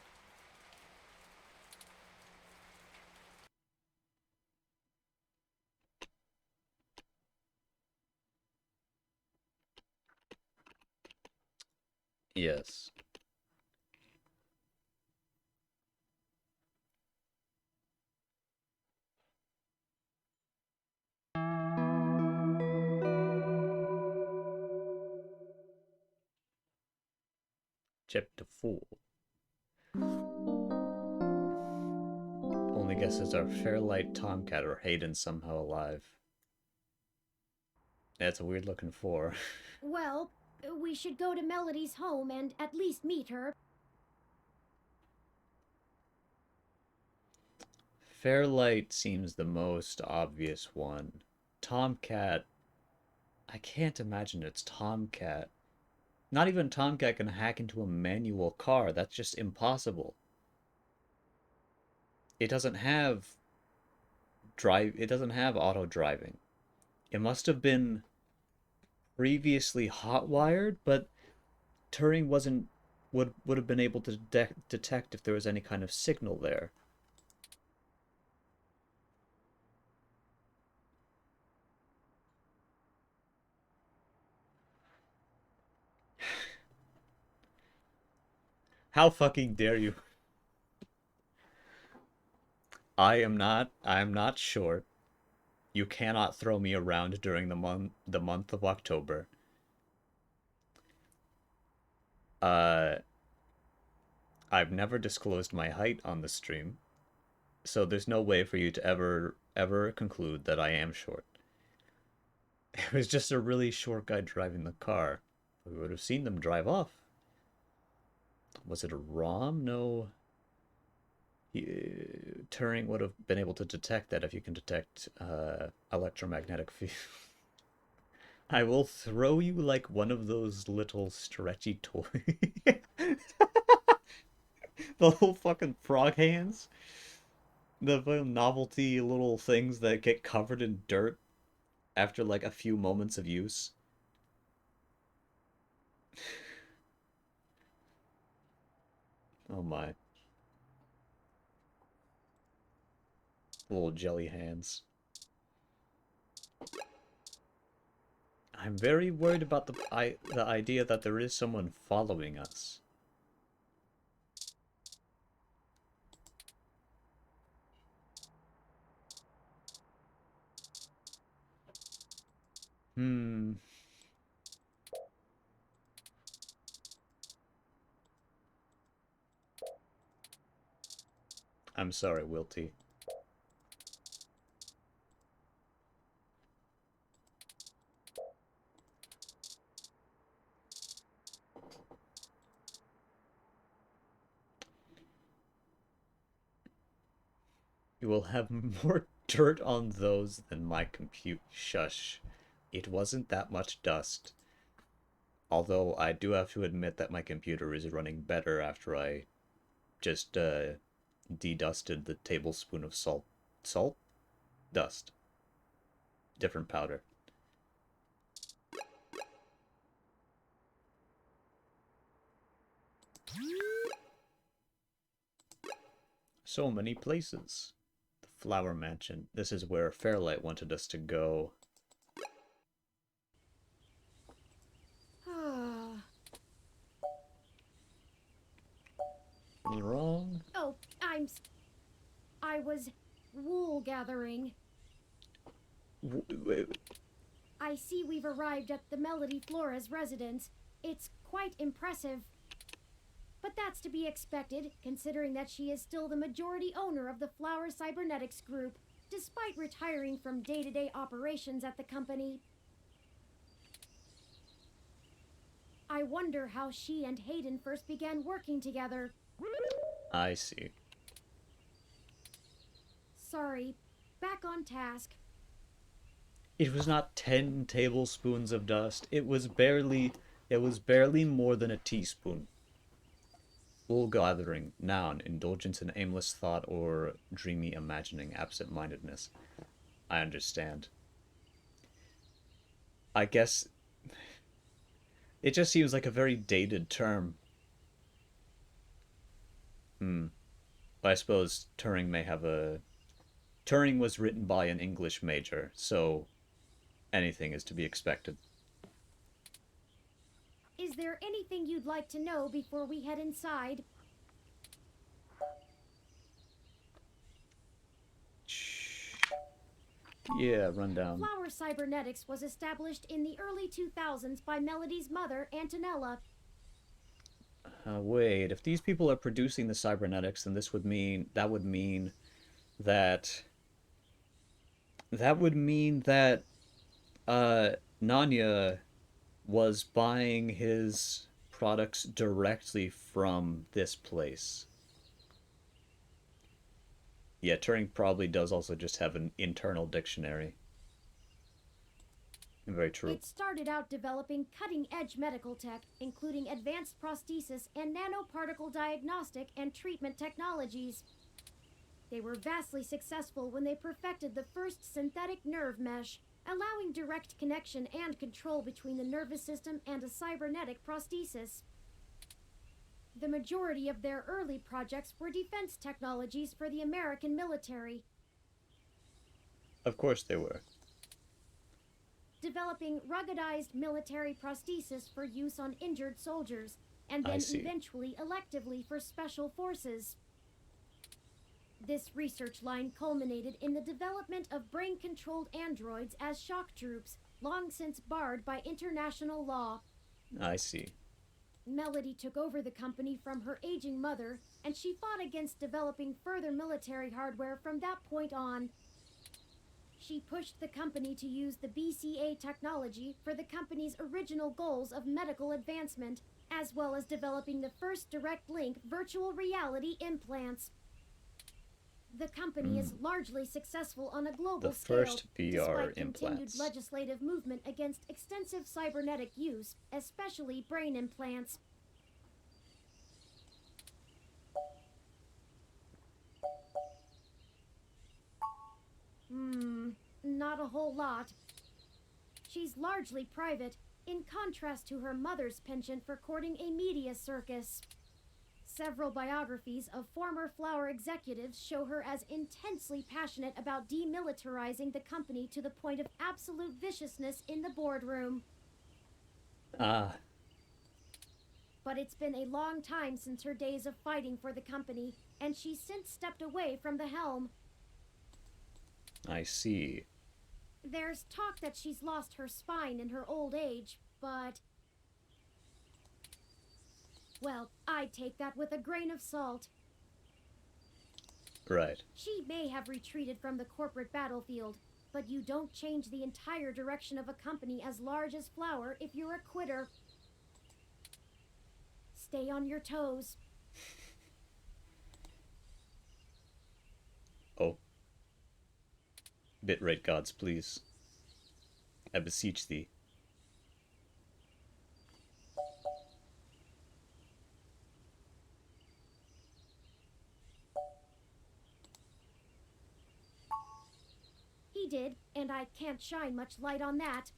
Yes. Chapter 4. Only guesses are Fairlight, Tomcat, or Hayden somehow alive. That's a weird looking 4. Well, we should go to Melody's home and at least meet her. Fairlight seems the most obvious one. Tomcat, I can't imagine it's Tomcat. Not even Tomcat can hack into a manual car. That's just impossible. It doesn't have it doesn't have auto driving. It must have been previously hotwired, but Turing would have been able to detect if there was any kind of signal there. How fucking dare you? I'm not short. You cannot throw me around during the month of October. I've never disclosed my height on the stream, so there's no way for you to ever conclude that I am short. It was just a really short guy driving the car. We would have seen them drive off. Was it a ROM? No. Turing would have been able to detect that if you can detect electromagnetic field. I will throw you like one of those little stretchy toys. The little fucking frog hands. The novelty little things that get covered in dirt after like a few moments of use. Oh my. Little jelly hands. I'm very worried about the idea that there is someone following us. Hmm. I'm sorry, Wilty. You will have more dirt on those than my compute. Shush. It wasn't that much dust. Although I do have to admit that my computer is running better after I just dedusted the tablespoon of salt. Salt? Dust. Different powder. So many places. The Flower Mansion. This is where Fairlight wanted us to go. Wrong? Oh, I was wool gathering. I see we've arrived at the Melody Flores residence. It's quite impressive. But that's to be expected, considering that she is still the majority owner of the Flower Cybernetics Group, despite retiring from day-to-day operations at the company. I wonder how she and Hayden first began working together. I see. Sorry, back on task. It was not 10 tablespoons of dust. It was barely more than a teaspoon. Wool gathering, noun, indulgence in aimless thought or dreamy imagining, absent-mindedness. I understand. I guess it just seems like a very dated term. I suppose Turing may have a... Turing was written by an English major, so anything is to be expected. Is there anything you'd like to know before we head inside? Yeah, rundown. Flower Cybernetics was established in the early 2000s by Melody's mother, Antonella. Wait, if these people are producing the cybernetics, then that would mean that Nanya was buying his products directly from this place. Yeah, Turing probably does also just have an internal dictionary. Very true. It started out developing cutting-edge medical tech, including advanced prosthesis and nanoparticle diagnostic and treatment technologies. They were vastly successful when they perfected the first synthetic nerve mesh, allowing direct connection and control between the nervous system and a cybernetic prosthesis. The majority of their early projects were defense technologies for the American military. Of course they were. Developing ruggedized military prosthesis for use on injured soldiers, and then eventually electively for special forces. This research line culminated in the development of brain-controlled androids as shock troops, long since barred by international law. I see. Melody took over the company from her aging mother, and she fought against developing further military hardware from that point on. She pushed the company to use the BCA technology for the company's original goals of medical advancement, as well as developing the first direct link virtual reality implants. The company is largely successful on a global scale, first VR despite continued implants. legislative movement against extensive cybernetic use, especially brain implants. Not a whole lot. She's largely private, in contrast to her mother's penchant for courting a media circus. Several biographies of former Flower executives show her as intensely passionate about demilitarizing the company to the point of absolute viciousness in the boardroom. Ah. But it's been a long time since her days of fighting for the company, and she's since stepped away from the helm. I see. There's talk that she's lost her spine in her old age, but... well, I'd take that with a grain of salt. Right. She may have retreated from the corporate battlefield, but you don't change the entire direction of a company as large as Flower if you're a quitter. Stay on your toes. Oh. Bitrate gods, please. I beseech thee. He did, and I can't shine much light on that.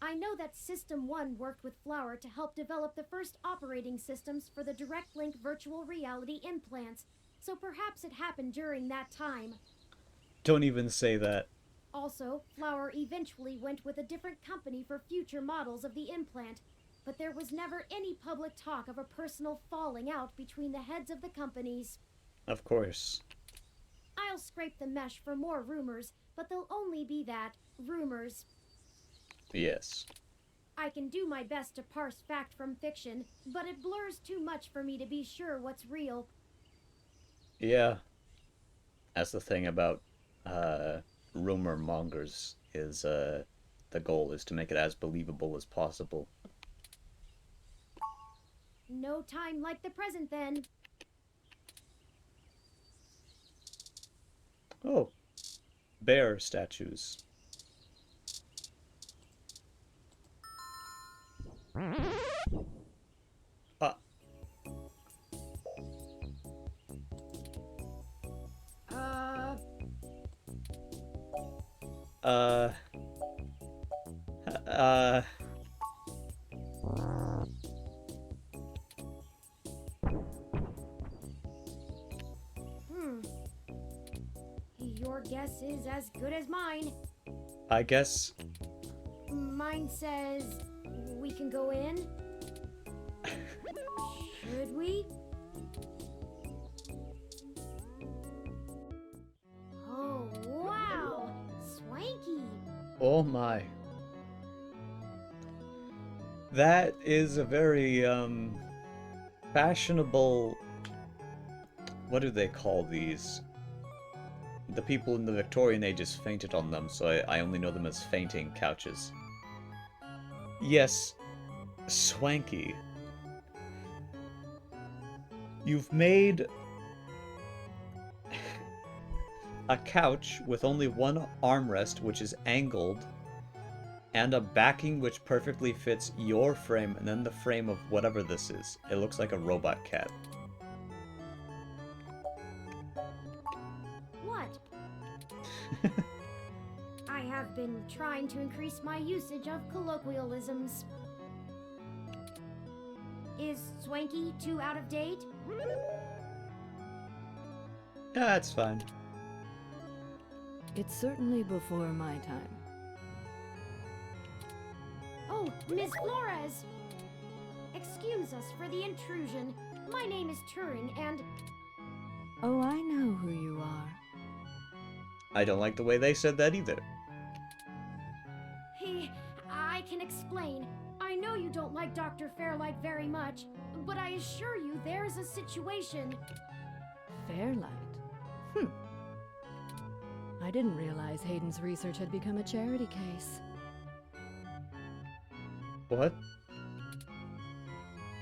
I know that System 1 worked with Flower to help develop the first operating systems for the direct link virtual reality implants, so perhaps it happened during that time. Don't even say that. Also, Flower eventually went with a different company for future models of the implant, but there was never any public talk of a personal falling out between the heads of the companies. Of course. I'll scrape the mesh for more rumors, but they'll only be that, rumors. Yes. I can do my best to parse fact from fiction, but it blurs too much for me to be sure what's real. Yeah. That's the thing about rumor mongers, is the goal is to make it as believable as possible. No time like the present, then. Oh. Bear statues. Ah. Your guess is as good as mine. I guess Mine says we can go in. Should we? Oh, wow! Swanky! Oh my. That is a very, fashionable... What do they call these? The people in the Victorian ages fainted on them, so I only know them as fainting couches. Yes, swanky. You've made a couch with only one armrest, which is angled, and a backing which perfectly fits your frame and then the frame of whatever this is. It looks like a robot cat. What? I have been trying to increase my usage of colloquialisms. Is swanky too out of date? Yeah, that's fine. It's certainly before my time. Oh, Ms. Flores! Excuse us for the intrusion. My name is Turing, and... Oh, I know who you are. I don't like the way they said that either. I can explain. I know you don't like Dr. Fairlight very much, but I assure you there's a situation. Fairlight? I didn't realize Hayden's research had become a charity case. What?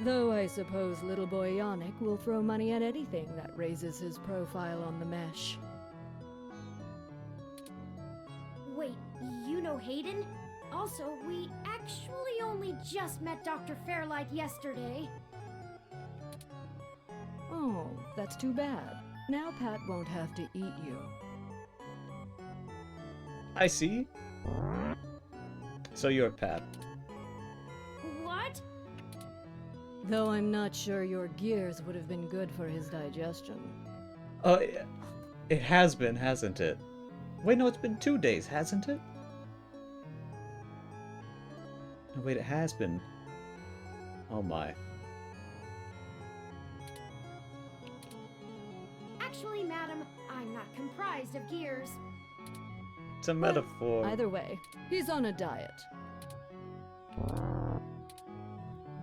Though I suppose little boy Yannick will throw money at anything that raises his profile on the mesh. Wait, you know Hayden? Also, we actually only just met Dr. Fairlight yesterday. Oh, that's too bad. Now Pat won't have to eat you. I see. So you're Pat. What? Though I'm not sure your gears would have been good for his digestion. Oh, it has been, hasn't it? Wait, no, it's been 2 days, hasn't it? No, wait, it has been. Oh my. Actually, madam, I'm not comprised of gears. It's a metaphor. Either way, he's on a diet.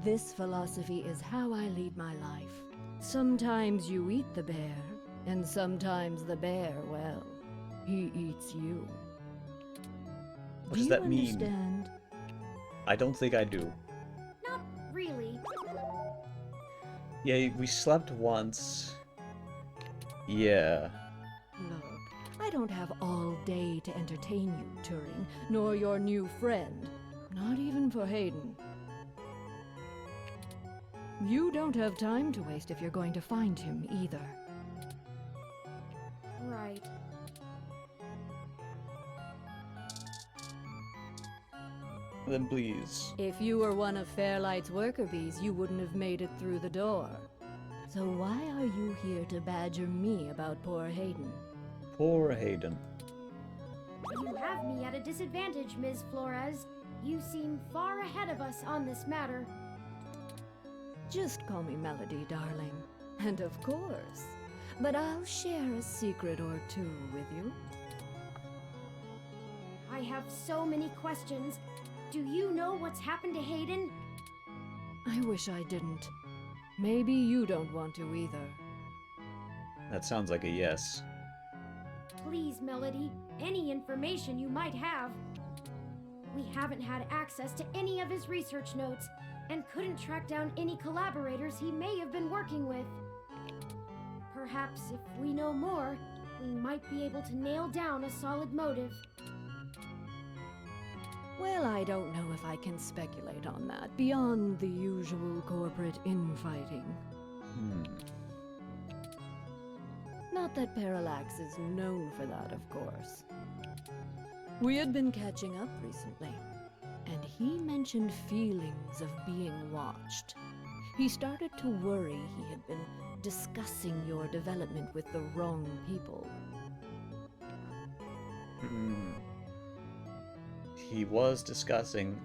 This philosophy is how I lead my life. Sometimes you eat the bear, and sometimes the bear, well, he eats you. What does that mean? Understand? I don't think I do. Not really. Yeah, we slept once. Yeah. Look, I don't have all day to entertain you, Turing, nor your new friend. Not even for Hayden. You don't have time to waste if you're going to find him, either. Right. Then please. If you were one of Fairlight's worker bees, you wouldn't have made it through the door. So why are you here to badger me about poor Hayden? Poor Hayden. You have me at a disadvantage, Ms. Flores. You seem far ahead of us on this matter. Just call me Melody, darling. And of course. But I'll share a secret or two with you. I have so many questions. Do you know what's happened to Hayden? I wish I didn't. Maybe you don't want to either. That sounds like a yes. Please, Melody, any information you might have. We haven't had access to any of his research notes, and couldn't track down any collaborators he may have been working with. Perhaps if we know more, we might be able to nail down a solid motive. Well, I don't know if I can speculate on that, beyond the usual corporate infighting. Not that Parallax is known for that, of course. We had been catching up recently, and he mentioned feelings of being watched. He started to worry he had been discussing your development with the wrong people. he was discussing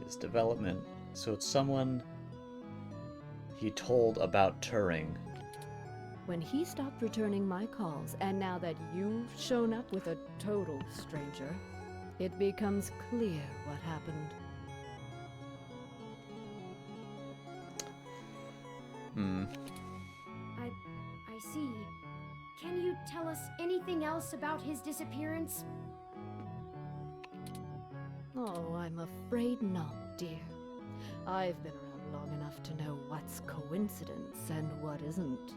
his development, so it's someone he told about Turing. When he stopped returning my calls, and now that you've shown up with a total stranger, it becomes clear what happened. I see. Can you tell us anything else about his disappearance? Oh, I'm afraid not, dear. I've been around long enough to know what's coincidence and what isn't.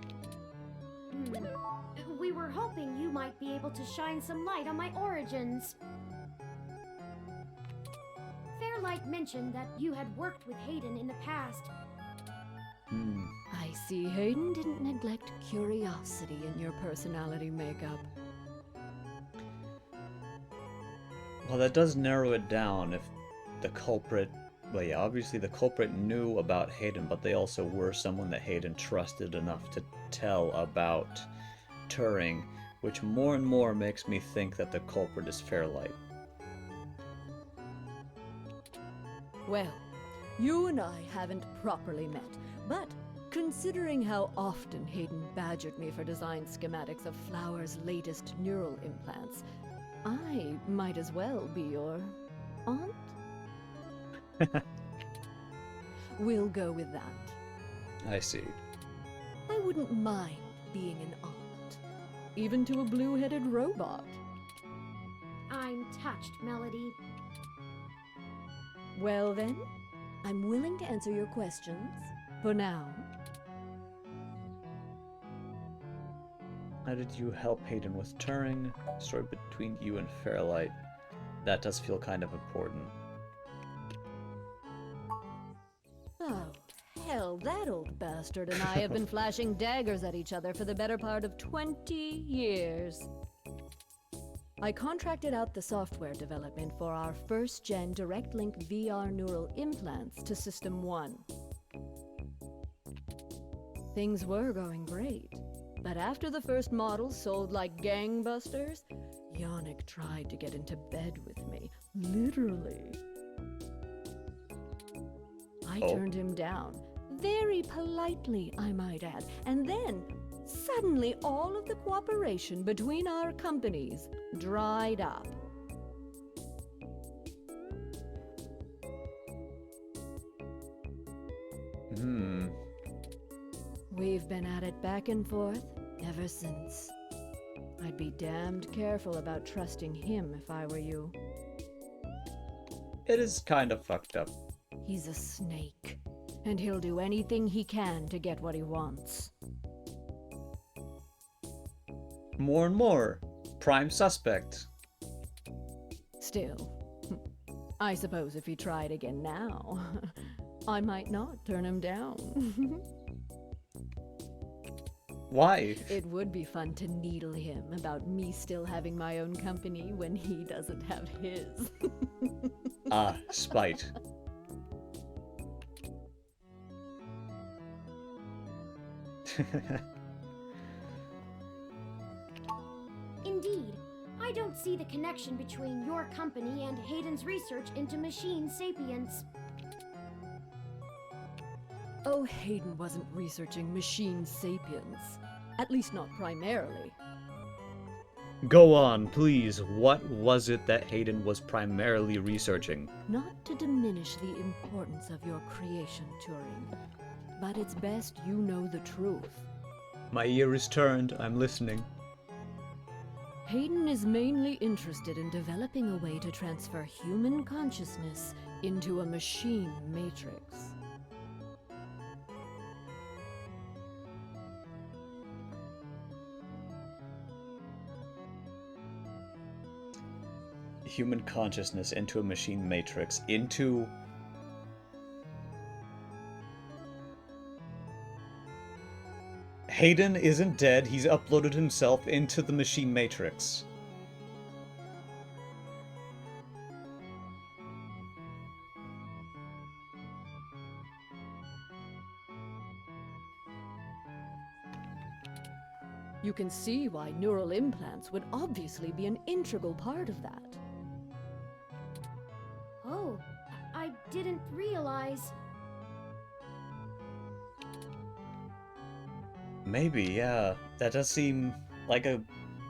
We were hoping you might be able to shine some light on my origins. Fairlight mentioned that you had worked with Hayden in the past. I see Hayden didn't neglect curiosity in your personality makeup. Well, that does narrow it down if the culprit... Well, yeah, obviously the culprit knew about Hayden, but they also were someone that Hayden trusted enough to tell about Turing, which more and more makes me think that the culprit is Fairlight. Well, you and I haven't properly met, but considering how often Hayden badgered me for design schematics of Flower's latest neural implants, I might as well be your aunt? We'll go with that. I see. I wouldn't mind being an aunt, even to a blue-headed robot. I'm touched, Melody. Well then, I'm willing to answer your questions, for now. How did you help Hayden with Turing? Story between you and Fairlight. That does feel kind of important. Oh, hell, that old bastard and I have been flashing daggers at each other for the better part of 20 years. I contracted out the software development for our first-gen direct-link VR neural implants to System 1. Things were going great, but after the first models sold like gangbusters, Yannick tried to get into bed with me, literally. I turned him down, very politely, I might add, and then suddenly all of the cooperation between our companies dried up. We've been at it back and forth ever since. I'd be damned careful about trusting him if I were you. It is kind of fucked up. He's a snake, and he'll do anything he can to get what he wants. More and more. Prime suspect. Still, I suppose if he tried again now, I might not turn him down. Why? It would be fun to needle him about me still having my own company when he doesn't have his. Ah, spite. Indeed, I don't see the connection between your company and Hayden's research into machine sapience. Oh, Hayden wasn't researching machine sapiens. At least not primarily. Go on, please. What was it that Hayden was primarily researching? Not to diminish the importance of your creation, Turing, but it's best you know the truth. My ear is turned. I'm listening. Hayden is mainly interested in developing a way to transfer human consciousness into a machine matrix. Human consciousness into a machine matrix, into... Hayden isn't dead, he's uploaded himself into the machine matrix. You can see why neural implants would obviously be an integral part of that. didn't realize. Maybe, yeah. That does seem like a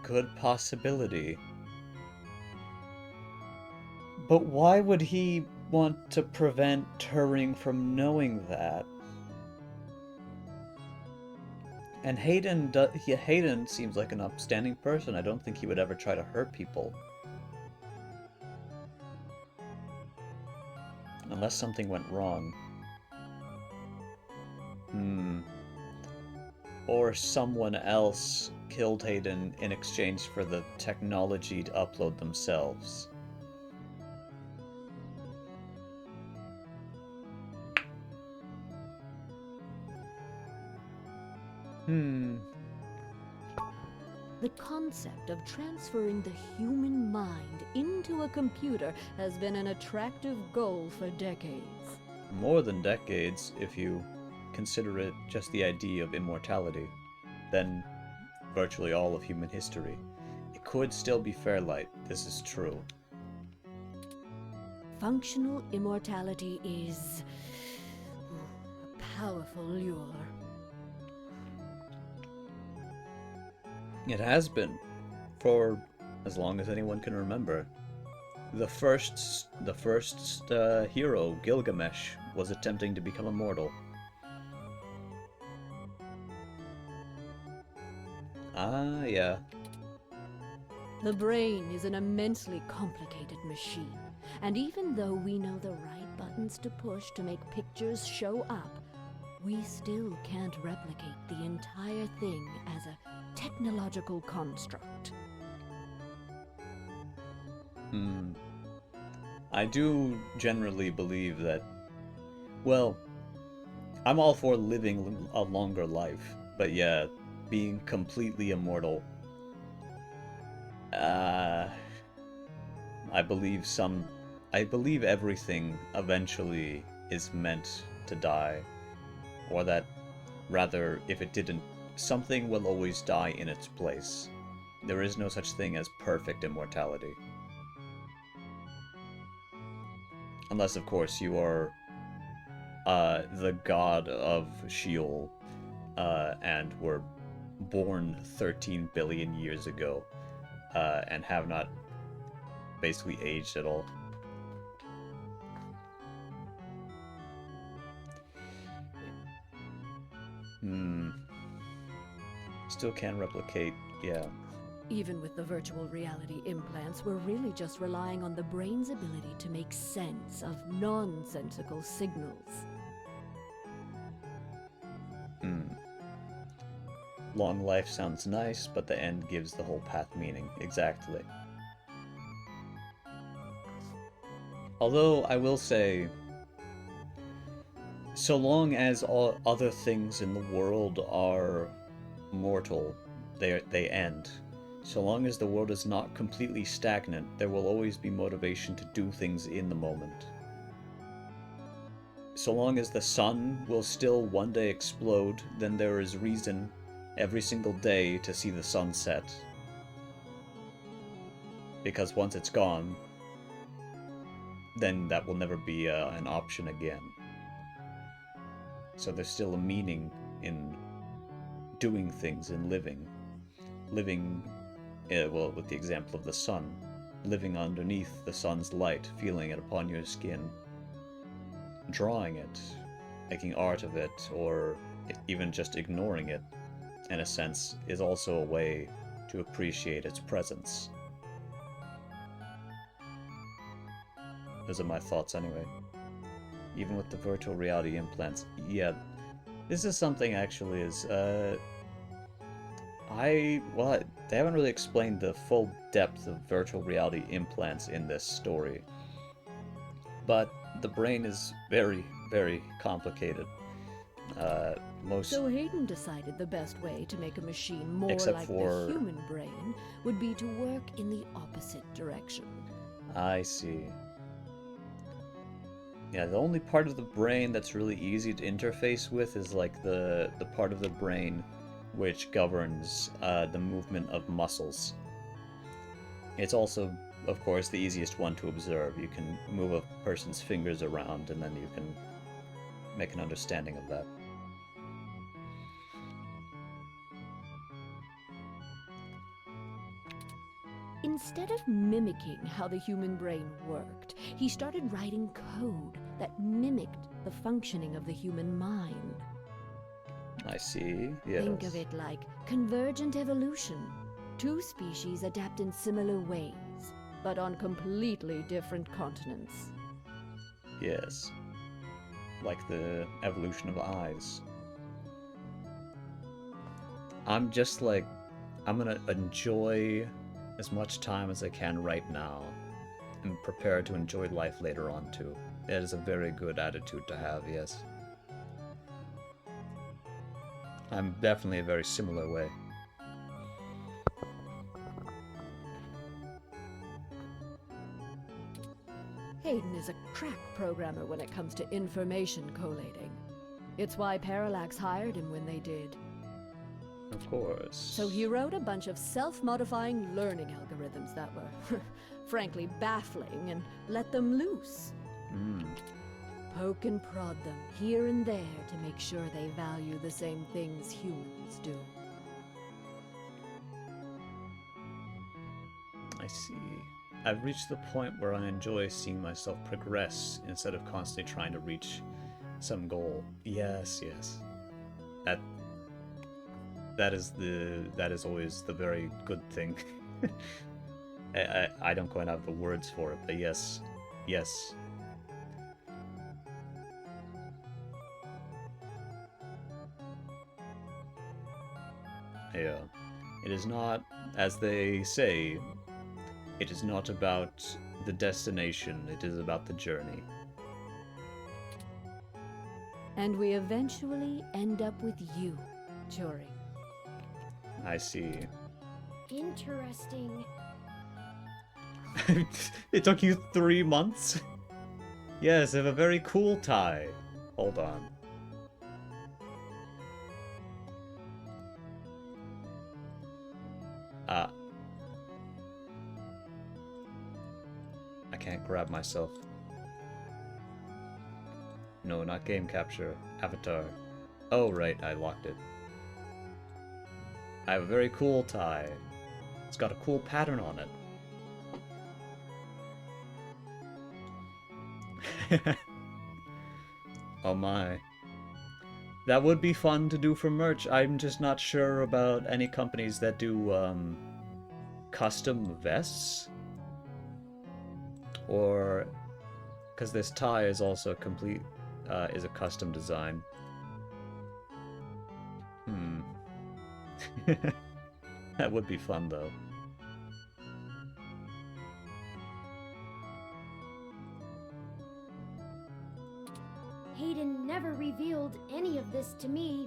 good possibility. But why would he want to prevent Turing from knowing that? And Hayden seems like an upstanding person. I don't think he would ever try to hurt people. Unless something went wrong. Or someone else killed Hayden in exchange for the technology to upload themselves. The concept of transferring the human mind into a computer has been an attractive goal for decades. More than decades, if you consider it just the idea of immortality, then virtually all of human history. It could still be Fairlight, this is true. Functional immortality is a powerful lure. It has been, for as long as anyone can remember. The first hero, Gilgamesh, was attempting to become immortal. Ah, yeah. The brain is an immensely complicated machine, and even though we know the right buttons to push to make pictures show up, we still can't replicate the entire thing as a technological construct. I do generally believe that, well, I'm all for living a longer life, but yeah, being completely immortal, I believe everything eventually is meant to die, or that, rather, if it didn't, something will always die in its place. There is no such thing as perfect immortality. Unless, of course, you are the god of Sheol, and were born 13 billion years ago, and have not basically aged at all. Still can replicate, yeah. Even with the virtual reality implants, we're really just relying on the brain's ability to make sense of nonsensical signals. Long life sounds nice, but the end gives the whole path meaning. Exactly. Although, I will say, so long as all other things in the world are mortal, they end. So long as the world is not completely stagnant, there will always be motivation to do things in the moment. So long as the sun will still one day explode, then there is reason every single day to see the sun set. Because once it's gone, then that will never be an option again. So there's still a meaning in doing things and living. Living, well, with the example of the sun. Living underneath the sun's light, feeling it upon your skin. Drawing it, making art of it, or even just ignoring it, in a sense, is also a way to appreciate its presence. Those are my thoughts anyway. Even with the virtual reality implants, yeah, this is something actually is, they haven't really explained the full depth of virtual reality implants in this story. But the brain is very, very complicated. So Hayden decided the best way to make a machine more Except like for- the human brain would be to work in the opposite direction. I see. Yeah, the only part of the brain that's really easy to interface with is like the part of the brain which governs the movement of muscles. It's also of course, the easiest one to observe. You can move a person's fingers around, and then you can make an understanding of that. Instead of mimicking how the human brain worked, he started writing code that mimicked the functioning of the human mind. I see, yes. Think of it like convergent evolution. Two species adapt in similar ways, but on completely different continents. Yes. Like the evolution of eyes. I'm just like, I'm gonna enjoy as much time as I can right now and prepare to enjoy life later on too. That is a very good attitude to have, yes. I'm definitely a very similar way. Hayden is a crack programmer when it comes to information collating. It's why Parallax hired him when they did. Of course. So he wrote a bunch of self-modifying learning algorithms that were, frankly, baffling and let them loose. Poke and prod them here and there to make sure they value the same things humans do. I see. I've reached the point where I enjoy seeing myself progress instead of constantly trying to reach some goal. Yes, yes. That is always the very good thing. I don't quite have the words for it, but yes. Yes. Yeah. It is not, as they say, it is not about the destination, it is about the journey. And we eventually end up with you, Turing. I see. Interesting. It took you 3 months? Yes, I have a very cool tie. Hold on. I can't grab myself. No, not game capture. Avatar. Oh, right, I locked it. I have a very cool tie. It's got a cool pattern on it. Oh my. That would be fun to do for merch. I'm just not sure about any companies that do custom vests. Or because this tie is also complete is a custom design. That would be fun though. Hayden never revealed any of this to me.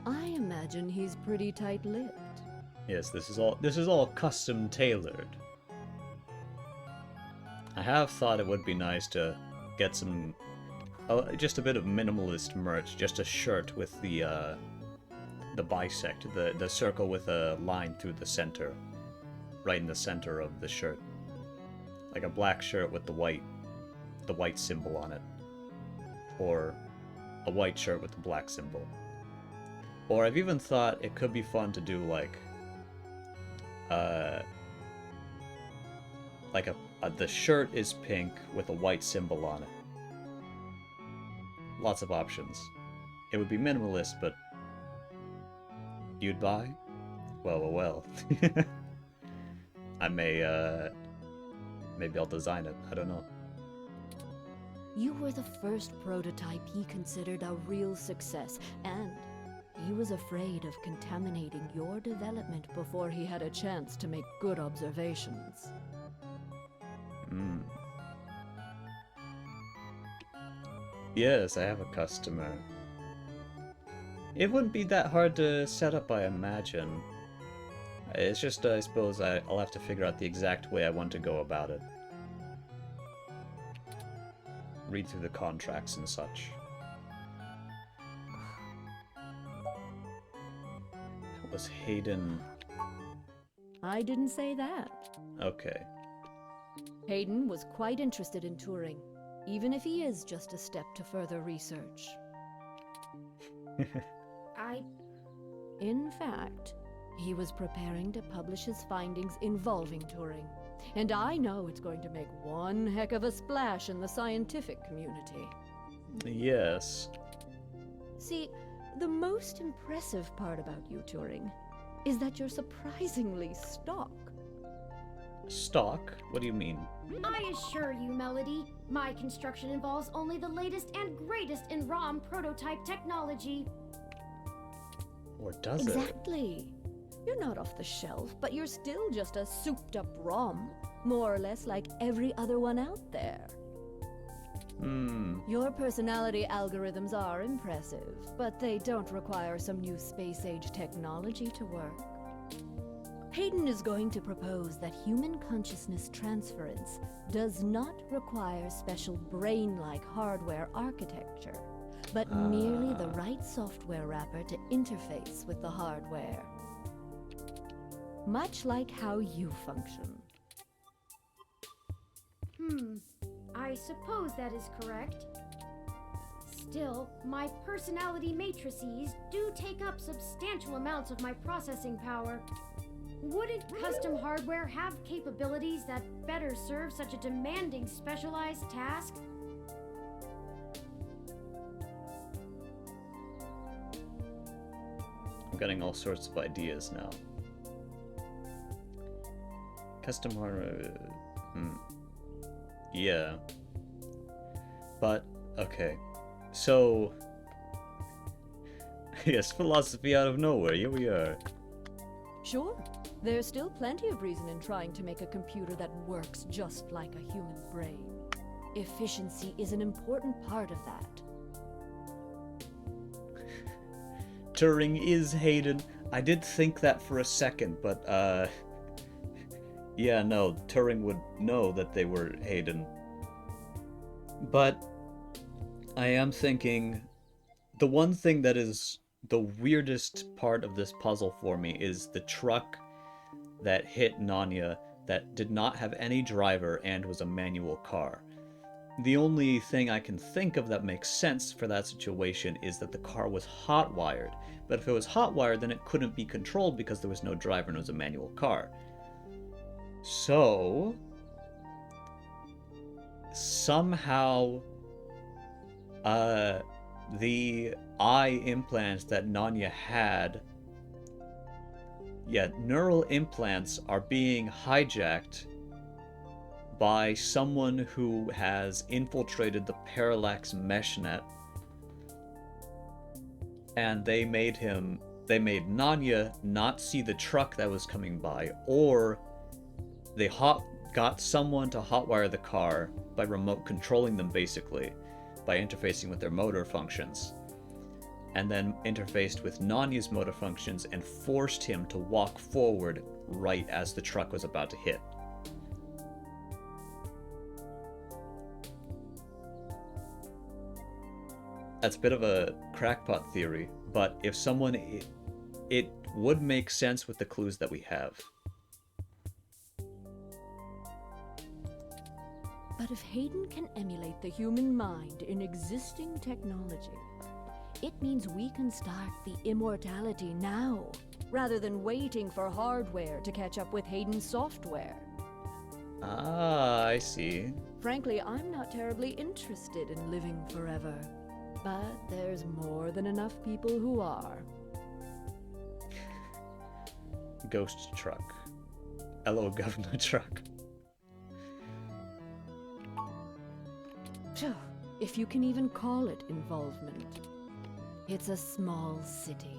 I imagine he's pretty tight-lipped. Yes, this is all custom tailored. I have thought it would be nice to get some just a bit of minimalist merch, just a shirt with the bisect, the circle with a line through the center, right in the center of the shirt. Like a black shirt with the white symbol on it. Or a white shirt with the black symbol. Or I've even thought it could be fun to do like the shirt is pink with a white symbol on it. Lots of options. It would be minimalist, but you'd buy? Well. I may, maybe I'll design it. I don't know. You were the first prototype he considered a real success, and he was afraid of contaminating your development before he had a chance to make good observations. Yes, I have a customer. It wouldn't be that hard to set up, I imagine. It's just, I suppose I'll have to figure out the exact way I want to go about it. Read through the contracts and such. That was Hayden. I didn't say that. Okay. Hayden was quite interested in Turing, even if he is just a step to further research. In fact, he was preparing to publish his findings involving Turing. And I know it's going to make one heck of a splash in the scientific community. Yes. See, the most impressive part about you, Turing, is that you're surprisingly stock. Stock? What do you mean? I assure you, Melody, my construction involves only the latest and greatest in ROM prototype technology. Or does it? Exactly. You're not off the shelf, but you're still just a souped-up ROM, more or less like every other one out there. Your personality algorithms are impressive, but they don't require some new space-age technology to work. Hayden is going to propose that human consciousness transference does not require special brain-like hardware architecture, but merely the right software wrapper to interface with the hardware. Much like how you function. I suppose that is correct. Still, my personality matrices do take up substantial amounts of my processing power. Wouldn't custom hardware have capabilities that better serve such a demanding specialized task? I'm getting all sorts of ideas now. Custom hardware. Yeah. But, okay. So. Yes, philosophy out of nowhere. Here we are. Sure, there's still plenty of reason in trying to make a computer that works just like a human brain. Efficiency is an important part of that. Turing is Hayden. I did think that for a second, but, yeah, no, Turing would know that they were Hayden. But I am thinking the one thing that is the weirdest part of this puzzle for me is the truck that hit Nanya that did not have any driver and was a manual car. The only thing I can think of that makes sense for that situation is that the car was hot-wired. But if it was hot-wired, then it couldn't be controlled because there was no driver and it was a manual car. So, somehow, the eye implants that Nanya had, neural implants are being hijacked by someone who has infiltrated the Parallax meshnet, and they made Nanya not see the truck that was coming by, or they got someone to hotwire the car by remote controlling them, basically, by interfacing with their motor functions, and then interfaced with Nanya's motor functions and forced him to walk forward right as the truck was about to hit. That's a bit of a crackpot theory, but if someone... it would make sense with the clues that we have. But if Hayden can emulate the human mind in existing technology, it means we can start the immortality now, rather than waiting for hardware to catch up with Hayden's software. Ah, I see. Frankly, I'm not terribly interested in living forever, but there's more than enough people who are. Ghost truck. Hello, governor truck. If you can even call it involvement. It's a small city,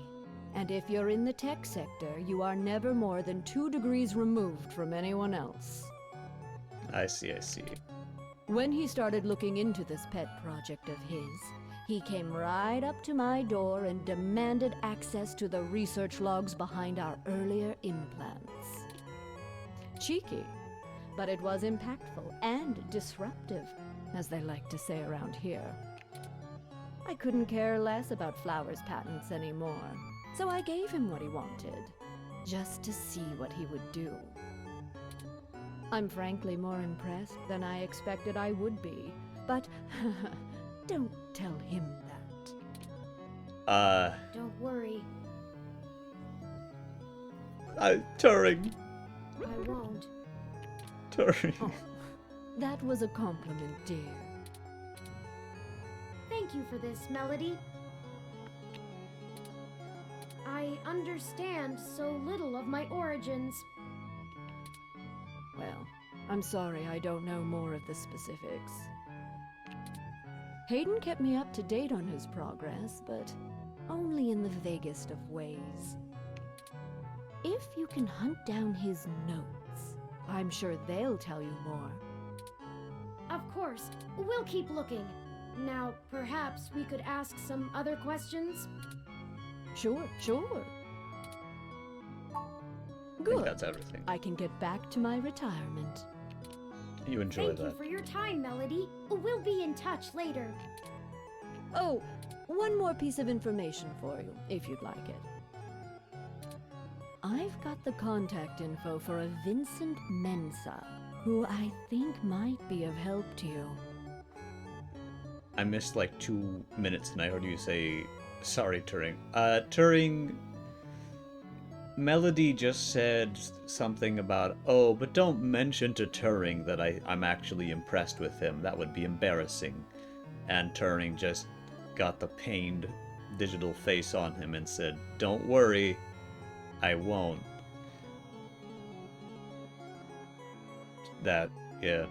and if you're in the tech sector, you are never more than 2 degrees removed from anyone else. I see. When he started looking into this pet project of his, he came right up to my door and demanded access to the research logs behind our earlier implants. Cheeky, but it was impactful and disruptive, as they like to say around here. I couldn't care less about Flowers' patents anymore, so I gave him what he wanted. just to see what he would do. I'm frankly more impressed than I expected I would be, but don't tell him that. Don't worry, Turing. I won't. Turing. Oh, that was a compliment, dear. Thank you for this, Melody. I understand so little of my origins. Well, I'm sorry I don't know more of the specifics. Hayden kept me up to date on his progress, but only in the vaguest of ways. If you can hunt down his notes, I'm sure they'll tell you more. Of course, we'll keep looking. Now, perhaps we could ask some other questions? Sure. I Good. think that's everything. I can get back to my retirement. You enjoy Thank that. you for your time, Melody. We'll be in touch later. Oh, one more piece of information for you, if you'd like it. I've got the contact info for a Vincent Mensa, who I think might be of help to you. I missed like 2 minutes and I heard you say, sorry, Turing. Turing, Melody just said something about, oh, but don't mention to Turing that I'm actually impressed with him. That would be embarrassing. And Turing just got the pained digital face on him and said, don't worry, I won't. That, yeah.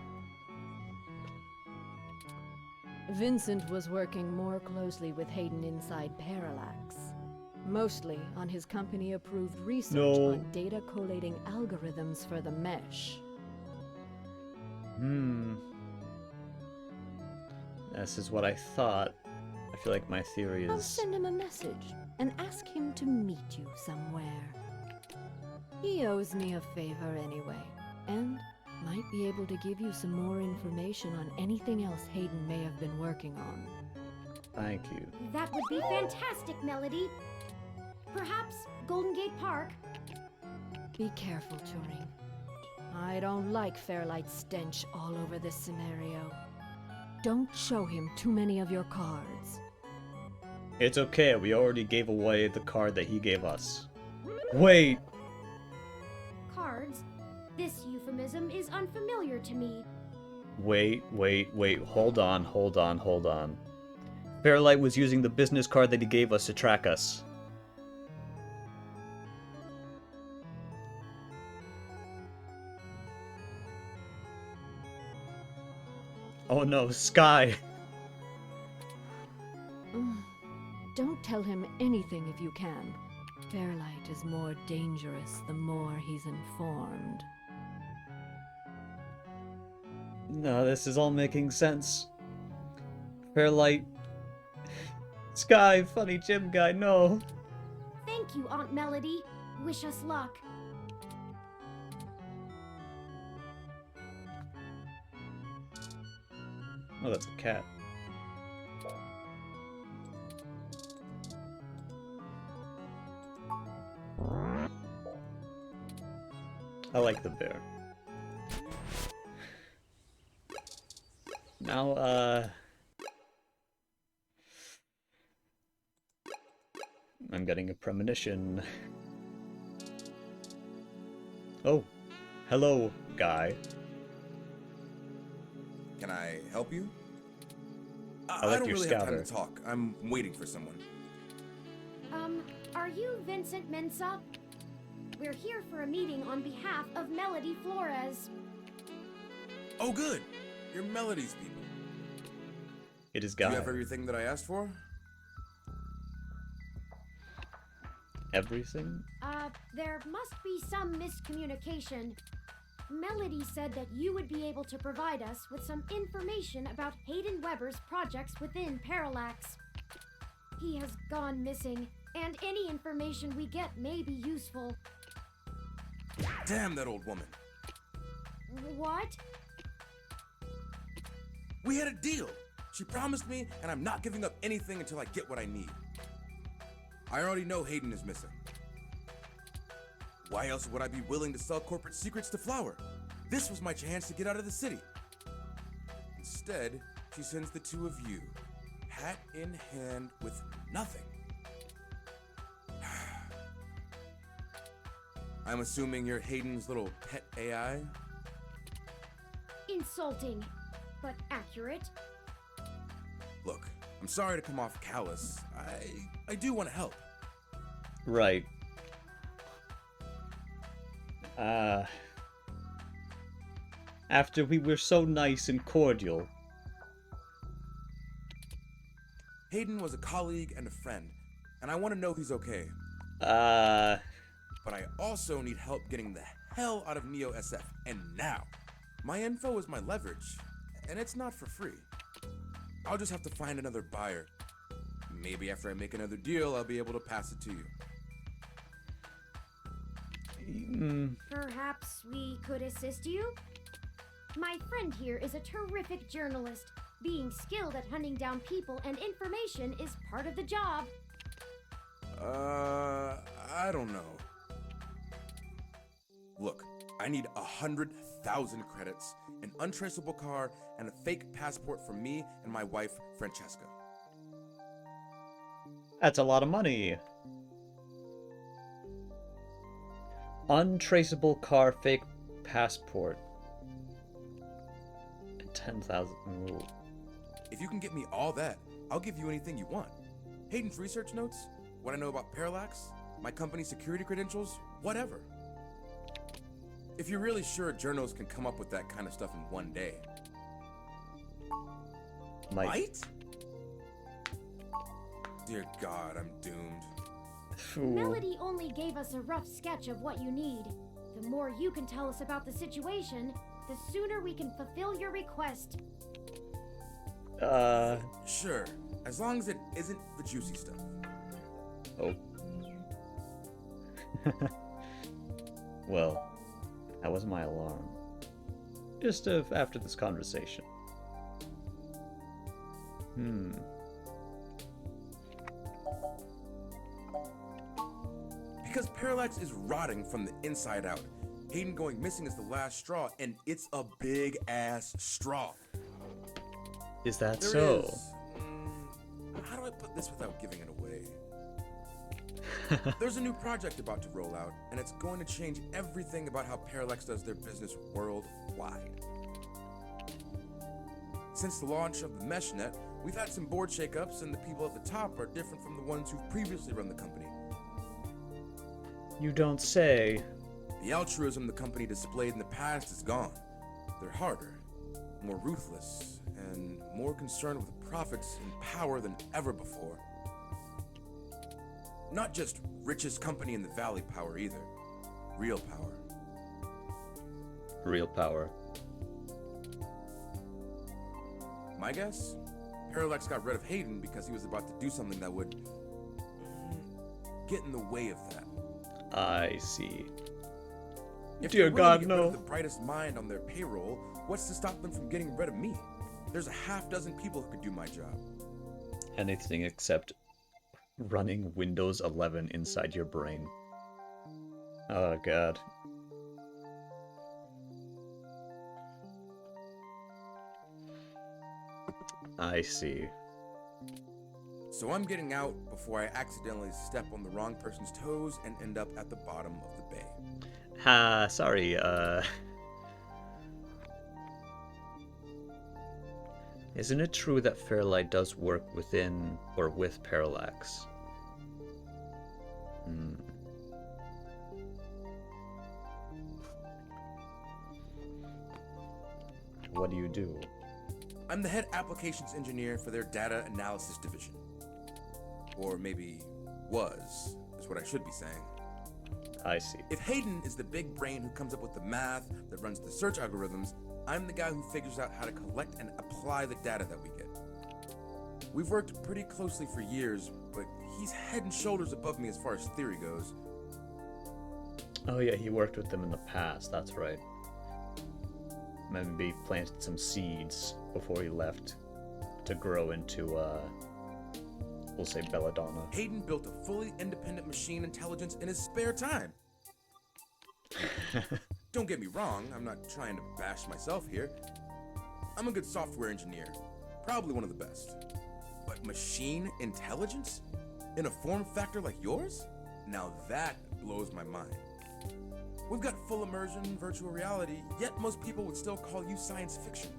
Vincent was working more closely with Hayden inside Parallax, mostly on his company-approved research on data collating algorithms for the mesh. This is what I thought. I feel like my theory I'll is... send him a message and ask him to meet you somewhere. He owes me a favor anyway, and might be able to give you some more information on anything else Hayden may have been working on. Thank you. That would be fantastic, Melody. Perhaps Golden Gate Park? Be careful, Turing. I don't like Fairlight's stench all over this scenario. Don't show him too many of your cards. It's okay, we already gave away the card that he gave us. Wait! Cards? This euphemism is unfamiliar to me. Wait, hold on. Fairlight was using the business card that he gave us to track us. Oh no, Sky! Don't tell him anything if you can. Fairlight is more dangerous the more he's informed. No, this is all making sense. Fairlight... Sky, funny gym guy, no. Thank you, Aunt Melody. Wish us luck. Oh, that's a cat. I like the bear. Now, I'm getting a premonition. Oh, hello, guy. Can I help you? I I like don't your really have time scouter. to talk. I'm waiting for someone. Are you Vincent Mensa? We're here for a meeting on behalf of Melody Flores. Oh, good. You're Melody's people. It is Do guy. you have everything that I asked for? Everything? There must be some miscommunication. Melody said that you would be able to provide us with some information about Hayden Weber's projects within Parallax. He has gone missing, and any information we get may be useful. Damn that old woman. What? We had a deal. She promised me, and I'm not giving up anything until I get what I need. I already know Hayden is missing. Why else would I be willing to sell corporate secrets to Flower? This was my chance to get out of the city. Instead, she sends the two of you, hat in hand with nothing. I'm assuming you're Hayden's little pet AI? Insulting, but accurate. Look, I'm sorry to come off callous. I do want to help. Right. After we were so nice and cordial. Hayden was a colleague and a friend, and I want to know he's okay. But I also need help getting the hell out of Neo SF, and now. My info is my leverage, and it's not for free. I'll just have to find another buyer. Maybe after I make another deal, I'll be able to pass it to you. Perhaps we could assist you? My friend here is a terrific journalist. Being skilled at hunting down people and information is part of the job. I don't know. Look, I need 100,000 credits, an untraceable car, and a fake passport for me and my wife, Francesca. That's a lot of money. Untraceable car, fake passport. 10,000. If you can get me all that, I'll give you anything you want. Hayden's research notes, what I know about Parallax, my company's security credentials, whatever. If you're really sure journals can come up with that kind of stuff in one day. Might? Dear God, I'm doomed. Melody only gave us a rough sketch of what you need. The more you can tell us about the situation, the sooner we can fulfill your request. Sure, as long as it isn't the juicy stuff. Oh. Well, that was my alarm. Just after this conversation. Because Parallax is rotting from the inside out. Hayden going missing is the last straw, and it's a big-ass straw. Is that There so? is, how do I put this without giving it away? There's a new project about to roll out, and it's going to change everything about how Parallax does their business worldwide. Since the launch of the MeshNet, we've had some board shakeups, and the people at the top are different from the ones who've previously run the company. You don't say. The altruism the company displayed in the past is gone. They're harder, more ruthless, and more concerned with profits and power than ever before. Not just richest company in the valley power either. Real power. Real power. My guess? Parallax got rid of Hayden because he was about to do something that would get in the way of that. I see. If Dear they're willing God, to get rid no. of the brightest mind on their payroll, what's to stop them from getting rid of me? There's a half dozen people who could do my job. Anything except running Windows 11 inside your brain. Oh God. I see. So I'm getting out before I accidentally step on the wrong person's toes and end up at the bottom of the bay. Sorry, Isn't it true that Fairlight does work within or with Parallax? What do you do? I'm the head applications engineer for their data analysis division. Or maybe was, is what I should be saying. I see. If Hayden is the big brain who comes up with the math that runs the search algorithms, I'm the guy who figures out how to collect and apply the data that we get. We've worked pretty closely for years, but he's head and shoulders above me as far as theory goes. Oh yeah, he worked with them in the past, that's right. Maybe planted some seeds before he left to grow into, we'll say Belladonna. Hayden built a fully independent machine intelligence in his spare time. Don't get me wrong, I'm not trying to bash myself here. I'm a good software engineer, probably one of the best. But machine intelligence? In a form factor like yours? Now that blows my mind. We've got full immersion, virtual reality, yet most people would still call you science fiction.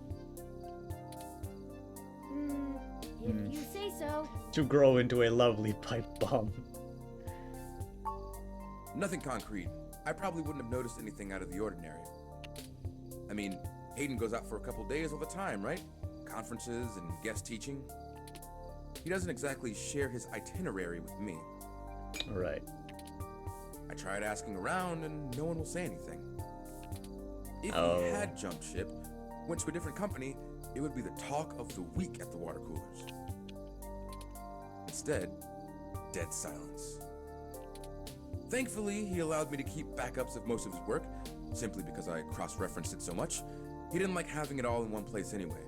If you say so. To grow into a lovely pipe bomb. Nothing concrete. I probably wouldn't have noticed anything out of the ordinary. I mean, Hayden goes out for a couple days all the time, right? Conferences and guest teaching. He doesn't exactly share his itinerary with me. Right. I tried asking around and no one will say anything. If Oh. he had jumped ship, went to a different company, it would be the talk of the week at the water coolers. Instead, dead silence. Thankfully, he allowed me to keep backups of most of his work, simply because I cross-referenced it so much. He didn't like having it all in one place anyway.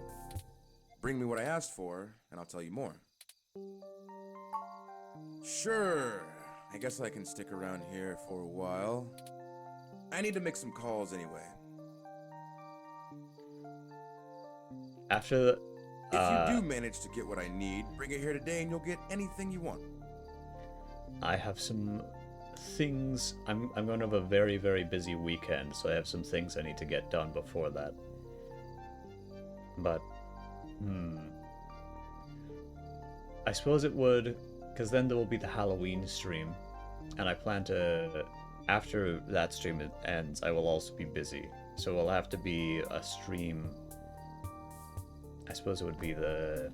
Bring me what I asked for, and I'll tell you more. Sure, I guess I can stick around here for a while. I need to make some calls anyway. After If you do manage to get what I need, bring it here today and you'll get anything you want. I have some things. I'm going to have a very, very busy weekend, so I have some things I need to get done before that. But, I suppose it would, because then there will be the Halloween stream, and I plan to, after that stream ends, I will also be busy. So it'll have to be a stream. I suppose it would be the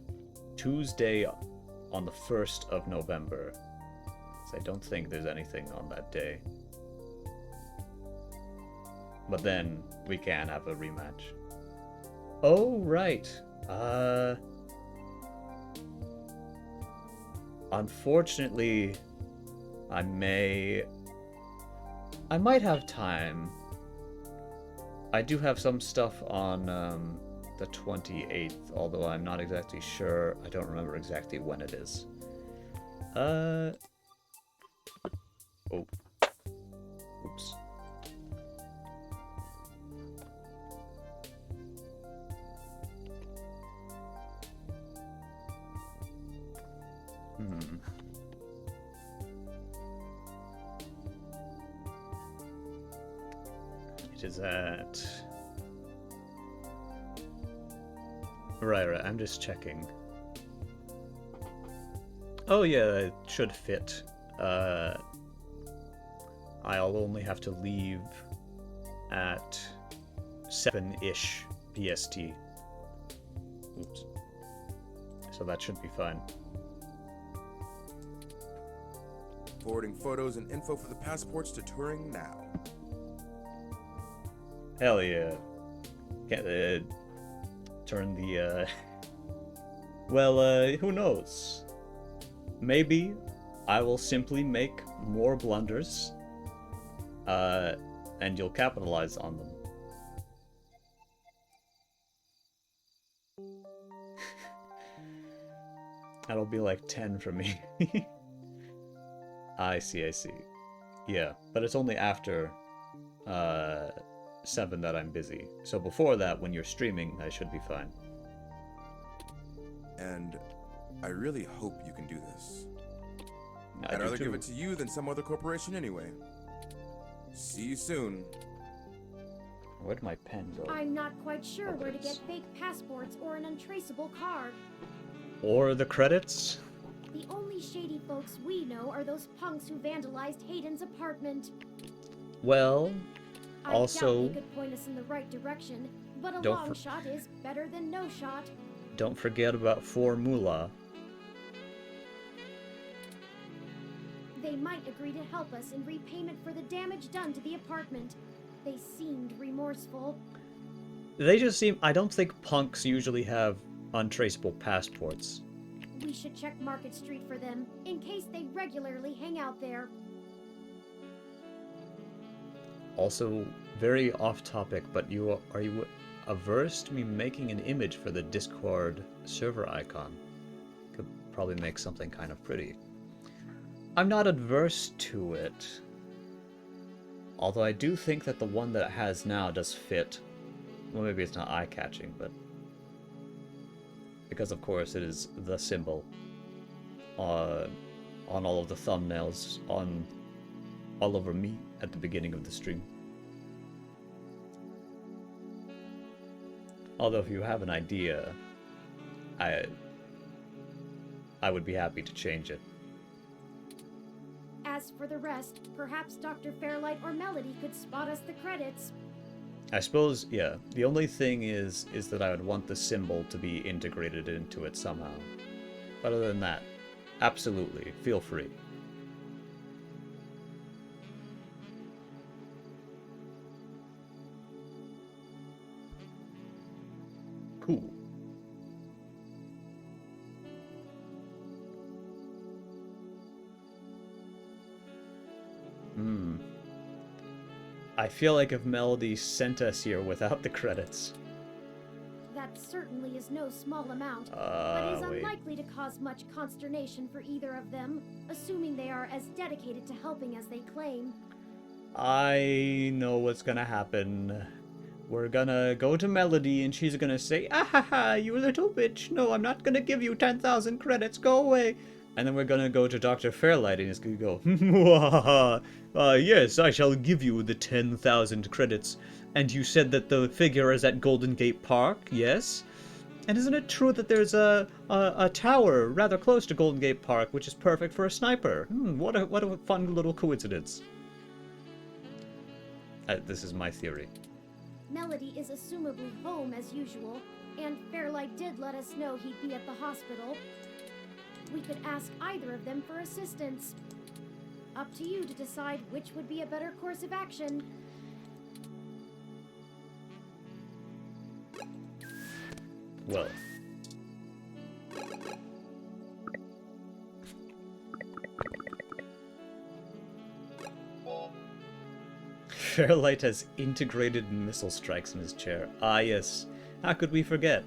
Tuesday on the 1st of November. I don't think there's anything on that day. But then we can have a rematch. Oh, right. Unfortunately, I might have time. I do have some stuff on the 28th, although I'm not exactly sure. I don't remember exactly when it is. Oh. Oops. It is at... Right, I'm just checking. Oh yeah, it should fit. I'll only have to leave at 7-ish PST. Oops. So that should be fine. Forwarding photos and info for the passports to Turing now. Hell yeah. Turn the, Well, who knows? Maybe I will simply make more blunders, and you'll capitalize on them. That'll be like 10 for me. I see. Yeah, but it's only after 7 that I'm busy. So before that, when you're streaming, I should be fine. And I really hope you can do this. I'd rather give it to you than some other corporation anyway. See you soon. Where'd my pen go? I'm not quite sure where to get fake passports or an untraceable card. Or the credits? The only shady folks we know are those punks who vandalized Hayden's apartment. Well, I also... doubt they could point us in the right direction, but a Don't long shot is better than no shot. Don't forget about 4 Moolah. They might agree to help us in repayment for the damage done to the apartment. They seemed remorseful. They just seem... I don't think punks usually have untraceable passports. We should check Market Street for them, in case they regularly hang out there. Also, very off topic, but are you averse to me making an image for the Discord server icon? Could probably make something kind of pretty. I'm not adverse to it. Although I do think that the one that it has now does fit. Well, maybe it's not eye-catching, but... Because, of course, it is the symbol on all of the thumbnails all over me at the beginning of the stream. Although if you have an idea, I would be happy to change it. As for the rest, perhaps Dr. Fairlight or Melody could spot us the credits. I suppose, yeah, the only thing is that I would want the symbol to be integrated into it somehow. But other than that, absolutely, feel free. Cool. I feel like if Melody sent us here without the credits... That certainly is no small amount, but is wait. unlikely to cause much consternation for either of them, assuming they are as dedicated to helping as they claim. I know what's gonna happen. We're gonna go to Melody and she's gonna say, "Ah ha ha, you little bitch, no, I'm not gonna give you 10,000 credits, go away." And then we're gonna go to Dr. Fairlight and he's gonna go, yes, I shall give you the 10,000 credits. And you said that the figure is at Golden Gate Park, yes? And isn't it true that there's a tower rather close to Golden Gate Park, which is perfect for a sniper? What a fun little coincidence. This is my theory. Melody is assumably home as usual, and Fairlight did let us know he'd be at the hospital. We could ask either of them for assistance. Up to you to decide which would be a better course of action. Well. Fairlight has integrated missile strikes in his chair. Ah, yes. How could we forget?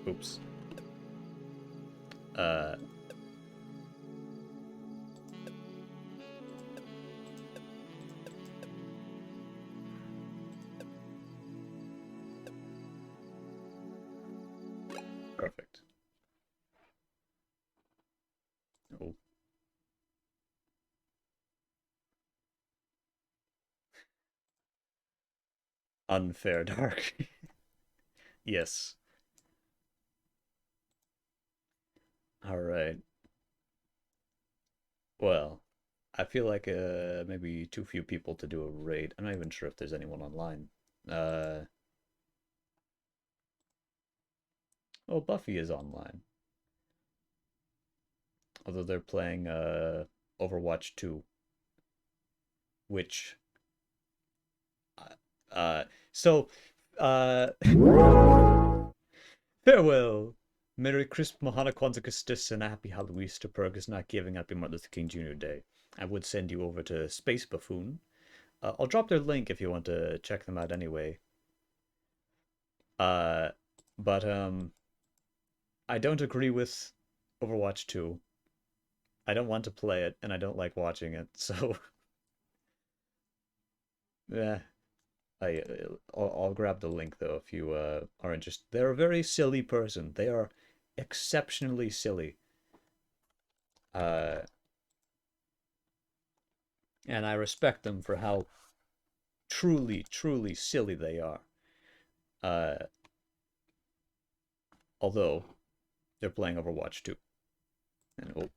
Oops. Perfect. Oh. Unfair dark. Yes. Alright. Well, I feel like maybe too few people to do a raid. I'm not even sure if there's anyone online. Oh, Buffy is online. Although they're playing Overwatch 2. Which farewell. Merry Christmas, Mahana Kwanzaa Christus, and a Happy Halloween to Pergus not giving Happy Martin Luther King Jr. Day. I would send you over to Space Buffoon. I'll drop their link if you want to check them out anyway. But I don't agree with Overwatch 2. I don't want to play it, and I don't like watching it, so... yeah. I'll grab the link, though, if you are interested. They're a very silly person. They are exceptionally silly. And I respect them for how truly, truly silly they are. Although, they're playing Overwatch 2. And, oh,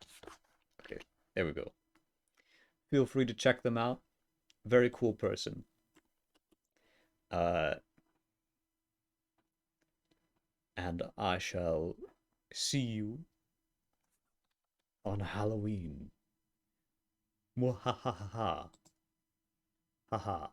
okay, there we go. Feel free to check them out. Very cool person. And I shall see you on Halloween. Mwahahaha. Haha.